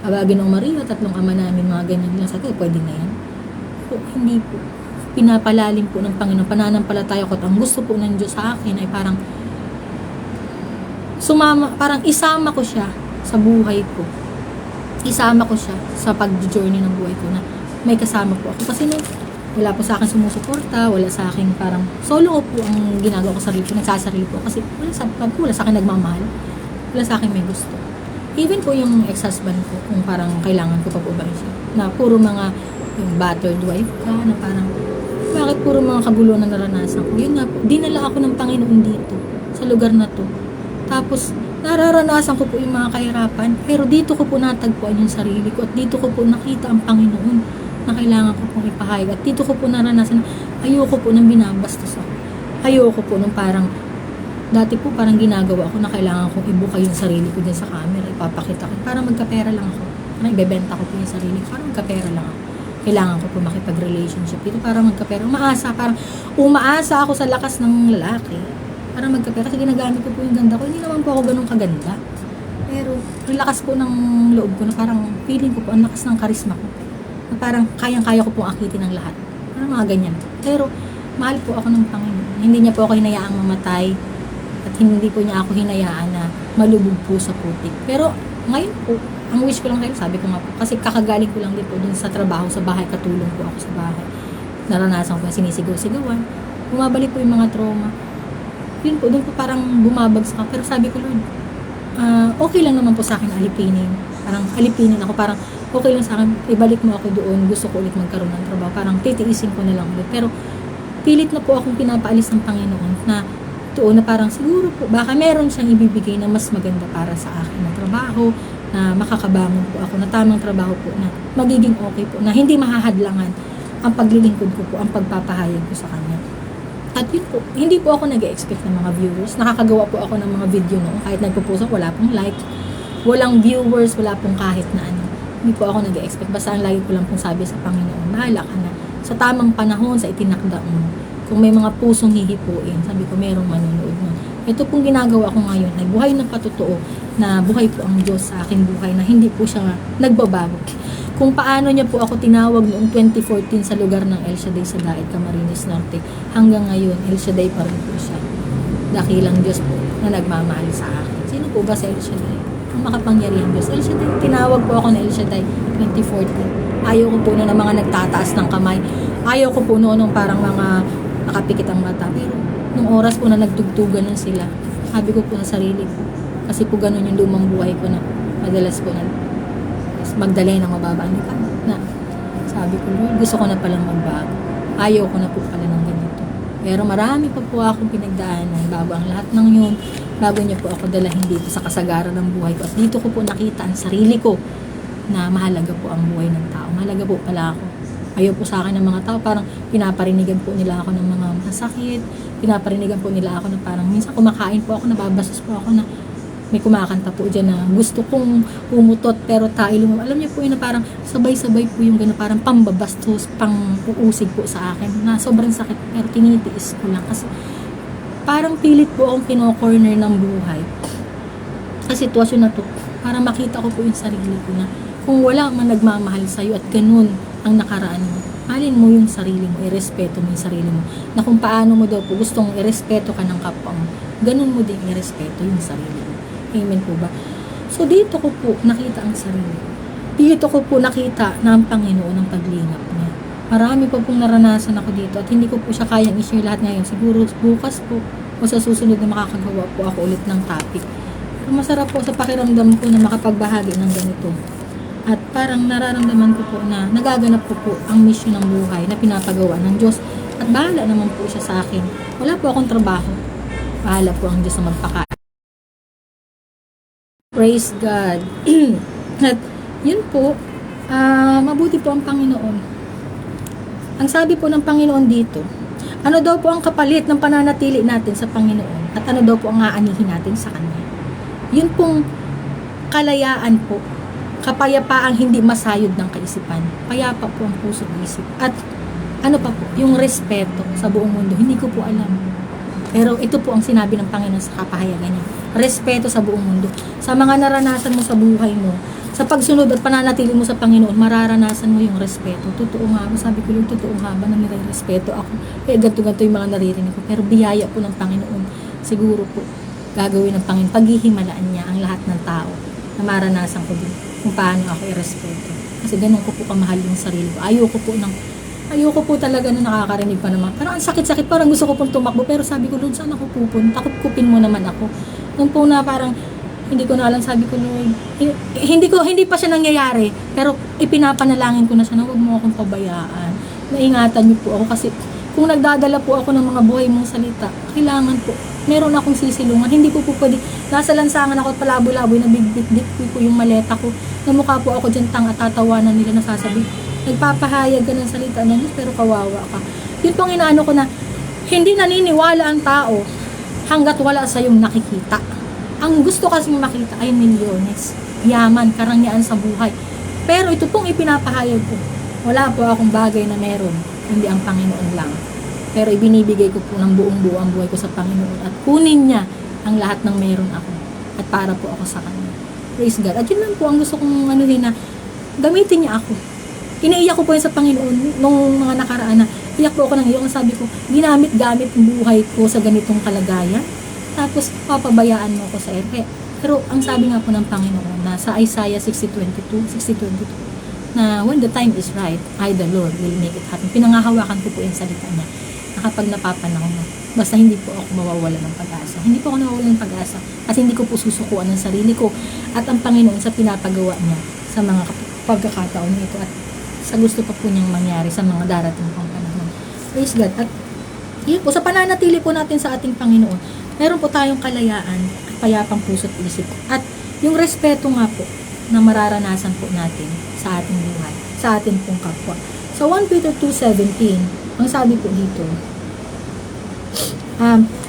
abagin ng Maria, 3 ama namin, mga ganyan lang. Sabi ko, pwede na yan. So, hindi po. Pinapalalim po ng Panginoon, pananampalataya ko. At ang gusto po ng Diyos sa akin ay parang parang isama ko siya sa buhay ko. Isama ko siya sa pag-journey ng buhay ko na may kasama po ako. Kasi wala po sa akin sumusuporta, wala sa akin parang solo ko po ang ginagawa ko sa sarili ko, nagsasarili po. Kasi wala sa akin nagmamahal. Wala sa akin may gusto. Even po yung ex-husband ko, kung parang kailangan ko pa po ba siya, na puro mga yung battered wife ka, na parang bakit puro mga kaguluhan na naranasan ko. Yun nga po, dinala ako ng Panginoon dito, sa lugar na to. Tapos, nararanasan ko po yung mga kahirapan, pero dito ko po natagpuan yung sarili ko, at dito ko po nakita ang Panginoon. na kailangan ko pong ipahayag. At dito ko po naranasan, ayoko po nang binabastos ako. Ayoko po nung parang, dati po parang ginagawa ko na kailangan kong ibuka yung sarili ko dyan sa camera, ipapakita ko. Para magkapera lang ako. Parang ibebenta ko po yung sarili ko. Parang magkapera lang ako. Kailangan ko po makipag-relationship dito para magkapera. Parang umaasa ako sa lakas ng lalaki. Para magkapera. Kasi ginagamit ko po yung ganda ko. Hindi naman po ako ganun kaganda. Pero, ang lakas po ng loob ko na parang feeling ko po, ang lakas ng karisma ko. Na parang kayang-kaya ko pong akitin ng lahat. Parang mga ganyan. Pero, mahal po ako ng Panginoon. Hindi niya po ako hinayaang mamatay. At hindi po niya ako hinayaan na malubog po sa putik. Pero, ngayon po, ang wish ko lang kayo, sabi ko nga po, kasi kakagaling ko lang din po dun sa trabaho, sa bahay, katulong po ako sa bahay. Naranasan ko na sinisigaw-sigawan. Bumabalik po yung mga trauma. Yun po, dun po parang bumabagsak ako. Pero sabi ko, Lord, okay lang naman po sa akin alipinin. Parang alipinin ako, parang okay lang sa akin, ibalik mo ako doon, gusto ko ulit magkaroon ng trabaho. Parang titiisin ko na lang ulit. Pero pilit na po akong pinapaalis ng Panginoon na doon na parang siguro po, baka meron siyang ibibigay na mas maganda para sa akin na trabaho, na makakabangon po ako, na tamang trabaho po, na magiging okay po, na hindi mahahadlangan ang paglilingkod ko po, ang pagpapahayag ko sa Kanya. At yun po, hindi po ako nag-expect ng mga viewers. Nakakagawa po ako ng mga video noon. Kahit nagpo-post ako, wala pong like, walang viewers, wala pong kahit na ano. Hindi po ako nag-expect. Basta ang lagi ko lang pong sabi sa Panginoon, bahala ka na. Sa tamang panahon, sa itinakda mo. Kung may mga pusong hihipuin, sabi ko, merong manonood mo. Ito pong ginagawa ko ngayon ay buhay ng patotoo, na buhay po ang Diyos sa aking buhay, na hindi po siya nagbabago. Kung paano niya po ako tinawag noong 2014 sa lugar ng El Shaddai sa Daet, Camarines Norte, hanggang ngayon, El Shaddai pa rin po siya. Dakilang Diyos po na nagmamahal sa akin. Sino po ba sa El Shaddai? Ang makapangyarihang Diyos. El Shaddai, tinawag po ako na El Shaddai 2014. Ayaw ko po noon ng mga nagtataas ng kamay. Ayaw ko po noon ng parang mga nakapikit ang mata. Pero nung oras po na nagtugtugan na sila, sabi ko po sa sarili ko, kasi po ganun yung lumang buhay ko na madalas ko na magdalay ng mababa ang likha na sabi ko, Lord, gusto ko na palang magbago. Ayaw ko na po pala ng ganito. Pero marami pa po akong pinagdaanan bago ang lahat ng yun, bago niya po ako dalahin dito sa kasagaran ng buhay ko. At dito ko po nakita ang sarili ko na mahalaga po ang buhay ng tao. Mahalaga po pala ako. Ayaw po sa akin ng mga tao, parang pinaparinigan po nila ako ng mga masakit, pinaparinigan po nila ako na parang minsan kumakain po ako, nababastos po ako na may kumakanta po dyan na gusto kong umutot pero tayo lumabas. Alam niyo po yun na parang sabay-sabay po yung gano'n, parang pambabastos, pang-uusig po sa akin na sobrang sakit pero tinitiis ko lang kasi parang pilit po akong kino-corner ng buhay sa sitwasyon na to para makita ko po yung sarili ko na kung wala man nagmamahal sa'yo at ganun ang nakaraan mo, mahalin mo yung sarili mo, irespeto mo yung sarili mo, na kung paano mo daw po gustong irespeto ka ng kapwa mo, ganun mo din irespeto yung sarili mo. Amen po ba? So, dito ko po nakita ang sarili. Dito ko po nakita na ang Panginoon ang paglingap niya. Marami pa pong naranasan ako dito at hindi ko po siya kayang i-share lahat ngayon. Siguro bukas po o sa susunod na makakagawa po ako ulit ng topic. Pero masarap po sa pakiramdam ko na makapagbahagi ng ganito. At parang nararamdaman ko po na nagaganap ko po ang mission ng buhay na pinapagawa ng Diyos. At bahala naman po siya sa akin. Wala po akong trabaho. Bahala po ang Diyos na magpakain. Praise God. At yun po, mabuti po ang Panginoon. Ang sabi po ng Panginoon dito, ano daw po ang kapalit ng pananatili natin sa Panginoon at ano daw po ang aanihin natin sa Kanya. Yun pong kalayaan po, kapayapaang hindi masayod ng kaisipan. Payapa po ang puso at isip. At ano pa po, yung respeto sa buong mundo. Hindi ko po alam. Pero ito po ang sinabi ng Panginoon sa kapahayagan niya. Respeto sa buong mundo. Sa mga naranasan mo sa buhay mo, sa pagsunod at pananatili mo sa Panginoon, mararanasan mo yung respeto. Totoo nga ba? Sabi ko yung totoo nga ba na nire-respeto ako? Ganto-ganto yung mga naririnig ko. Pero biyaya po ng Panginoon. Siguro po, gagawin ng Panginoon. Paghihimalaan niya ang lahat ng tao na maranasan ko din kung paano ako i-respeto. Kasi ganun ko po kamahal yung sarili ko. Ayoko po talaga na nakakarinig pa naman. Parang ang sakit-sakit, parang gusto ko pong tumakbo. Pero sabi ko, Lord, saan ako pupunta? Takot kupin mo naman ako. Nung po na parang, hindi ko na alam, sabi ko, Lord, hindi pa siya nangyayari. Pero ipinapanalangin ko na siya na huwag mo akong pabayaan. Naingatan niyo po ako kasi kung nagdadala po ako ng mga buhay mong salita, kailangan po, meron akong sisilungan. Hindi po pwede, nasa lansangan ako at palabo-laboy, nabigbit-bit po yung maleta ko. Namukha po ako dyan tanga, tatawanan nila, nasasabi, Nagpapahayag ka ng salita ng Diyos, pero kawawa ka. Yun pong inaano ko na, hindi naniniwala ang tao hanggat wala sa yung nakikita. Ang gusto kasing makita ay milyones, yaman, karangyaan sa buhay. Pero ito pong ipinapahayag ko, wala po akong bagay na meron, hindi ang Panginoon lang. Pero ibinibigay ko po ng buong buo ang buhay ko sa Panginoon at kunin niya ang lahat ng meron ako at para po ako sa Kanya. Praise God. At yun lang po ang gusto kong anuhin na gamitin niya ako. Iniiyak ko po yun sa Panginoon nung mga nakaraan na iyak po ako ng iyak. Sabi ko, ginamit-gamit ang buhay ko sa ganitong kalagayan. Tapos, papabayaan mo ko sa ere. Pero, ang sabi nga po ng Panginoon na sa Isaiah 60:22, na when the time is right, I, the Lord, will make it happen. Pinangahawakan ko po yung salita niya na kapag napapanahon na, basta hindi po ako mawawala ng pag-asa. Hindi po ako nawawala ng pag-asa at hindi ko po susukuan ng sarili ko at ang Panginoon sa pinapagawa niya sa mga pagkakataon nito at sa gusto pa po niyang mangyari sa mga darating pang panahon. Praise God. At yun po, sa pananatili po natin sa ating Panginoon, meron po tayong kalayaan at payapang puso't isip. At yung respeto nga po na mararanasan po natin sa ating buhay, sa ating pong kapwa. So 1 Peter 2:17, ang sabi po dito,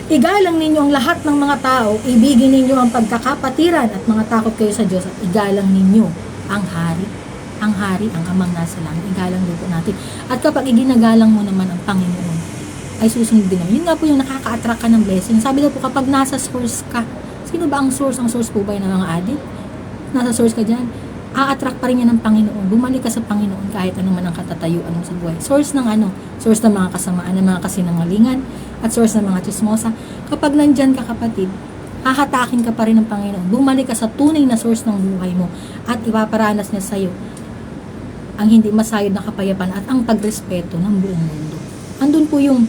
igalang ninyo ang lahat ng mga tao, ibigin ninyo ang pagkakapatiran at mga takot kayo sa Diyos at igalang ninyo ang hari. Ang hari, ang amang nasa langit, igalang din po natin. At kapag iginagalang mo naman ang Panginoon, ay susunod din naman. Yun nga po yung nakaka-attract ka ng blessing. Sabi daw po, kapag nasa source ka, sino ba ang source? Ang source po ba yun ng mga addict? Nasa source ka dyan, a-attract pa rin yan ng Panginoon. Bumalik ka sa Panginoon kahit ano man ang katatayuan mo sa buhay. Source ng ano? Source ng mga kasamaan, ng mga kasinungalingan, at source ng mga chismosa. Kapag nandyan ka, kapatid, hahatakin ka pa rin ng Panginoon. Bumalik ka sa tunay na source ng buhay mo at ipaparanas niya sa'yo ang hindi masayod na kapayapaan at ang pagrespeto ng buong mundo. Andun po yung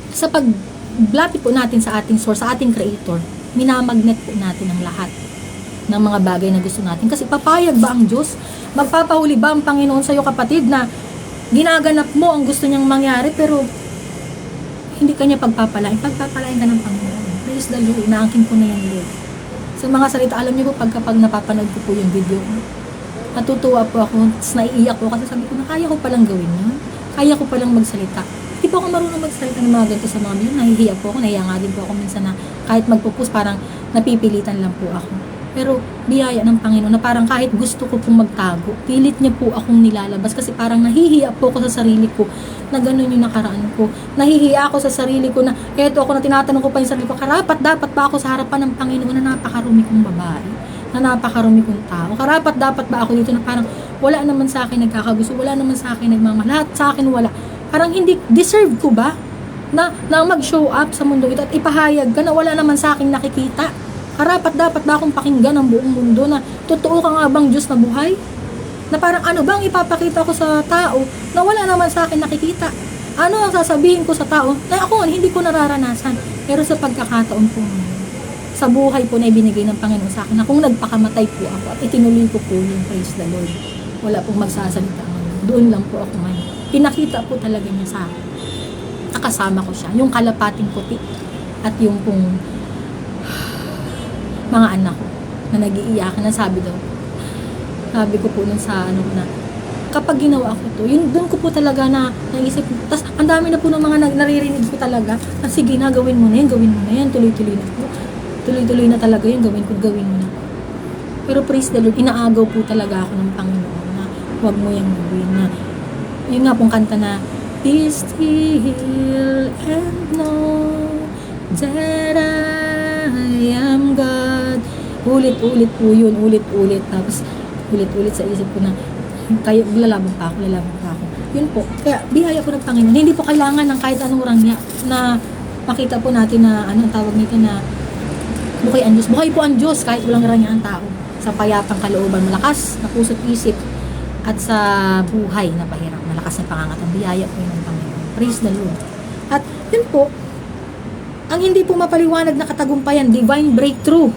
sa paglapit po natin sa ating source, sa ating creator, minamagnet po natin ang lahat ng mga bagay na gusto natin. Kasi papayag ba ang Diyos? Magpapahuli ba ang Panginoon sa iyo, kapatid, na ginaganap mo ang gusto niyang mangyari pero hindi kanya pagpapalain? Pagpapalain ka ng Panginoon. Praise the Lord. Inaangkin ko na yan, Lord. Sa mga salita, alam niyo po, kapag napapanood ko po yung video ko, natutuwa po ako, naiiyak po kasi sabi ko na kaya ko palang gawin yun. Kaya ko palang magsalita. Hindi po ako marunong magsalita ng mga ganito sa mga video. Nahihiya po ako, nahiya nga din po ako minsan na kahit magpupus, parang napipilitan lang po ako. Pero biyaya ng Panginoon na parang kahit gusto ko pong magtago, pilit niya po akong nilalabas kasi parang nahihiya po ako sa sarili ko na gano'n yung nakaraan ko. Nahihiya ako sa sarili ko na eto ako na tinatanong ko pa yung sarili ko, karapat dapat ba ako sa harapan ng Panginoon na napakarumi kong babae? Na napakarumi kong tao. Karapat dapat ba ako dito na parang wala naman sa akin nagkakagusto, wala naman sa akin nagmamahal, lahat sa akin wala. Parang hindi, deserve ko ba na mag-show up sa mundo ito at ipahayag ka na wala naman sa akin nakikita? Karapat dapat ba akong pakinggan ang buong mundo na totoo ka nga bang Diyos na buhay? Na parang ano bang ipapakita ko sa tao na wala naman sa akin nakikita? Ano ang sasabihin ko sa tao na ako hindi ko nararanasan? Pero sa pagkakataon po sa buhay po na ibinigay ng Panginoon sa akin na kung nagpakamatay po ako at itinuloy ko po yung praise the Lord. Wala pong magsasalita ngayon. Doon lang po ako ngayon. Pinakita po talaga niya sa akin. Nakasama ko siya. Yung kalapating puti at yung pong mga anak ko na nag-iiyakan na sabi daw. Sabi ko po nun sa ano na kapag ginawa ko to, yun doon ko po talaga na naisip. Tapos ang dami na po ng mga naririnig ko talaga na sige na, gawin mo na yan, tuloy-tuloy na po. Tuloy-tuloy na talaga yun, gawin mo na. Pero praise the Lord, inaagaw po talaga ako ng Panginoon na huwag mo yung gawin na. Yun nga pong kanta na, be still and know that I am God. Ulit-ulit po yun, ulit-ulit. Tapos ulit-ulit sa isip ko na, kayo, lalaban pa ako. Yun po, kaya bihaya ko ng Panginoon. Hindi po kailangan ng kahit anong rangya na makita po natin na, anong tawag nito na, buhay ang Diyos. Buhay po ang Diyos kahit walang rangya ang tao. Sa payapang kalooban, malakas na puso't isip at sa buhay na pahirap, malakas na pangangat. Ang biyaya po yun ng Panginoon. Praise the Lord. At yun po, ang hindi po mapaliwanag na katagumpayan, divine breakthrough.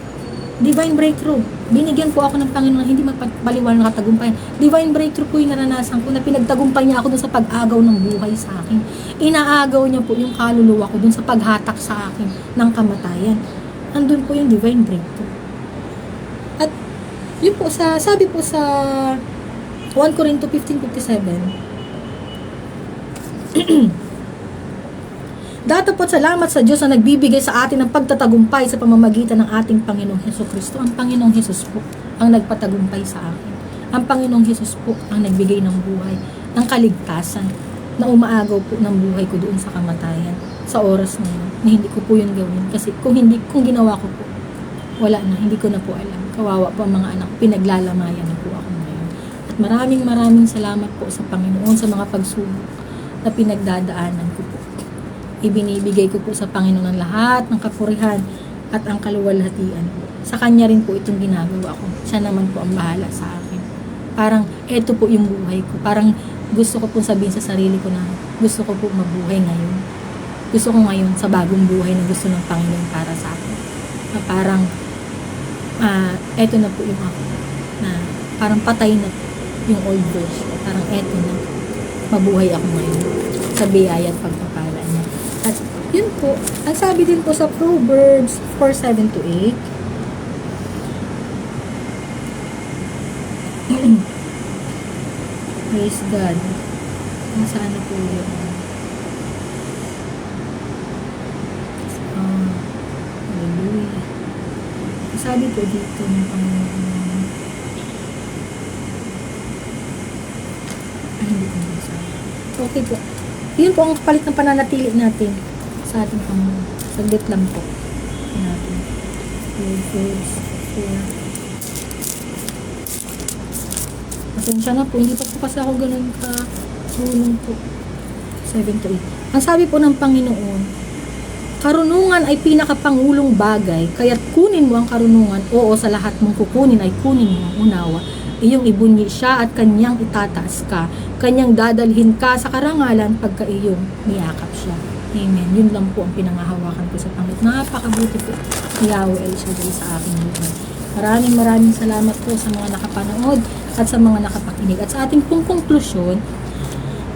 Divine breakthrough. Binigyan po ako ng Panginoon na hindi mapaliwanag na katagumpayan. Divine breakthrough po yung naranasan ko na pinagtagumpay niya ako dun sa pag-agaw ng buhay sa akin. Inaagaw niya po yung kaluluwa ko dun sa paghatak sa akin ng kamatayan. Andun po yung divine breakthrough. At yun po, sabi po sa 1 Corinto 15:57. Datapot salamat sa Diyos na nagbibigay sa atin ng pagtatagumpay sa pamamagitan ng ating Panginoong Hesukristo. Ang Panginoong Hesus po ang nagpatagumpay sa akin. Ang Panginoong Hesus po ang nagbigay ng buhay, ng kaligtasan, na umaagaw po ng buhay ko doon sa kamatayan, sa oras na yun, na hindi ko po yun gawin. Kasi kung ginawa ko po, wala na, hindi ko na po alam. Kawawa po ang mga anak, pinaglalamayan na po ako ngayon. At maraming salamat po sa Panginoon sa mga pagsubok na pinagdadaanan ko po. Ibinibigay ko po sa Panginoon ang lahat ng kapurihan at ang kaluwalhatian. Sa Kanya rin po itong ginagawa ko. Siya naman po ang bahala sa akin. Parang eto po yung buhay ko. Parang gusto ko po sabihin sa sarili ko na gusto ko po mabuhay ngayon. Gusto ko ngayon sa bagong buhay na gusto ng Panginoon para sa akin. Na parang eto na po yung ako. Na parang patay na po yung old version. Parang eto na. Mabuhay ako ngayon sa biyaya at pagpapala niya. At yun po, ang sabi din po sa Proverbs 4:7-8, praise God. Nasaan na po yun? Hallelujah. Sabi po dito ng Panginoon, hindi ko masasabi. Okay po. Yun po ang kapalit ng pananatili natin sa ating Panginoon. Saglit lang po. Natin. Proverbs 4. Pasensya na po. Hindi pa po kasi ako ganun ka-tulong po. 7-8. Ang sabi po ng Panginoon, karunungan ay pinakapangulong bagay, kaya't kunin mo ang karunungan. Oo, sa lahat mong kukunin ay kunin mo ang unawa. Iyong ibunyi siya at kanyang itataas ka. Kanyang dadalhin ka sa karangalan pagka iyong niyakap siya. Amen. Yun lang po ang pinangahawakan ko sa Panginoon. Napakabuti po ni Yahweh El Shaddai sa aking buhay. Maraming salamat po sa mga nakapanood at sa mga nakapakinig. At sa ating pong konklusyon,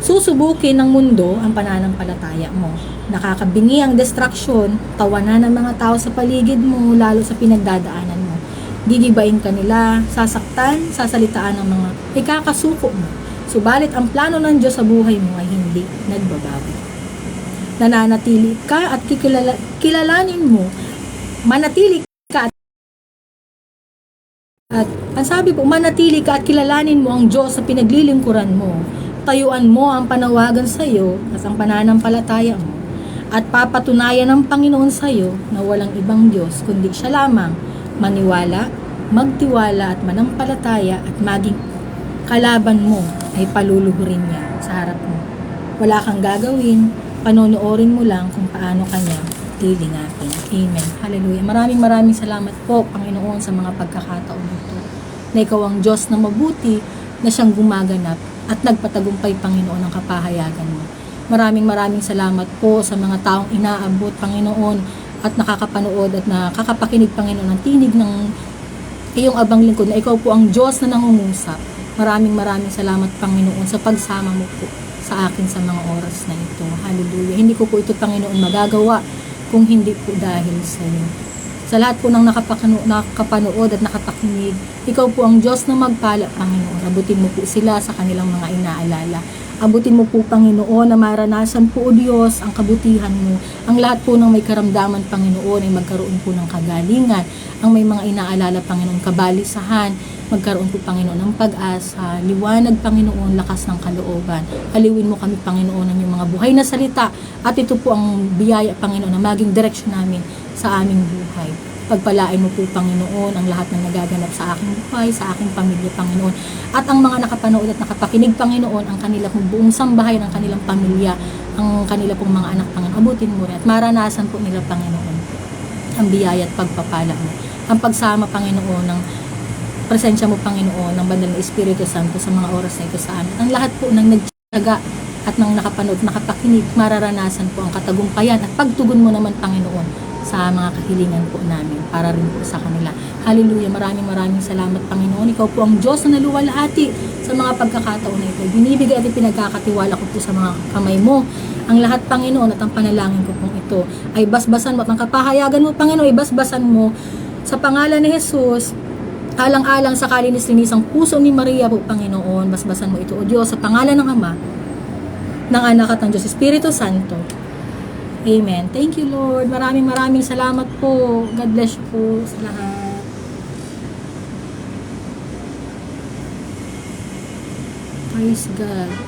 susubukin ng mundo ang pananampalataya mo. Nakakabingi ang distraksyon, tawanan ng mga tao sa paligid mo, lalo sa pinagdadaanan mo. Gigibain ka nila, sasaktan, sasalitaan ng mga ikakasuko mo. Subalit ang plano ng Diyos sa buhay mo ay hindi nagbabago. Nananatili ka at kilalanin mo, manatili ka at ang sabi po, manatili ka at kilalanin mo ang Diyos sa pinaglilingkuran mo. Tayuan mo ang panawagan sa iyo at ang pananampalataya mo. At papatunayan ng Panginoon sa iyo na walang ibang Diyos kundi siya lamang. Maniwala, magtiwala at manampalataya at maging kalaban mo ay paluluhurin niya sa harap mo. Wala kang gagawin, panonoorin mo lang kung paano kanya lilingapin. Amen. Hallelujah. Maraming salamat po, Panginoon, sa mga pagkakataon nito. Na ikaw ang Diyos na mabuti na siyang gumaganap at nagpatagumpay, Panginoon, ang kapahayagan mo. Maraming salamat po sa mga taong inaabot, Panginoon, at nakakapanood at nakakapakinig, Panginoon, ng tinig ng iyong abang lingkod na ikaw po ang Diyos na nangungusap. Maraming salamat, Panginoon, sa pagsama mo po sa akin sa mga oras na ito. Hallelujah. Hindi ko po ito, Panginoon, magagawa kung hindi po dahil sa iyo. Sa lahat po ng nakapanood at nakapakinig, ikaw po ang Diyos na magpala, Panginoon. Abutin mo po sila sa kanilang mga inaalala. Abutin mo po, Panginoon, na maranasan po, O Diyos, ang kabutihan mo. Ang lahat po ng may karamdaman, Panginoon, ay magkaroon po ng kagalingan. Ang may mga inaalala, Panginoon, kabalisahan, magkaroon po, Panginoon, ng pag-asa, liwanag, Panginoon, lakas ng kalooban. Aliwin mo kami, Panginoon, ng iyong mga buhay na salita. At ito po ang biyaya, Panginoon, na maging direksyon namin sa aming buhay. Pagpalain mo po, Panginoon, ang lahat ng nagaganap sa aking buhay, sa aking pamilya, Panginoon. At ang mga nakapanood at nakapakinig, Panginoon, ang kanila pong buong sambahay ng kanilang pamilya, ang kanila pong mga anak, Panginoon. Abutin mo rin at maranasan po nila, Panginoon, ang biyaya at pagpapala mo. Ang pagsama, Panginoon, ng presensya mo, Panginoon, ng Banal na Espiritu Santo sa mga oras na ito sa amin. Ang lahat po ng nagtiyaga at ng nakapanood, nakapakinig, mararanasan po ang katagumpayan at pagtugon mo naman, Panginoon, sa mga kahilingan po namin para rin po sa kanila. Hallelujah. Maraming salamat, Panginoon. Ikaw po ang Diyos na naluwalhati sa mga pagkakataon na ito. Binibigay at pinagkakatiwala ko po sa mga kamay mo. Ang lahat, Panginoon, at ang panalangin ko pong ito ay basbasan mo at ang kapahayagan mo, Panginoon, ay basbasan mo sa pangalan ni Jesus Alang-alang sa kalinis-linisang puso ni Maria po, Panginoon, basbasan mo ito, O Diyos, sa pangalan ng Ama, ng Anak at ng Diyos, Espiritu Santo. Amen. Thank you, Lord. Maraming salamat po. God bless you po sa lahat. Praise God.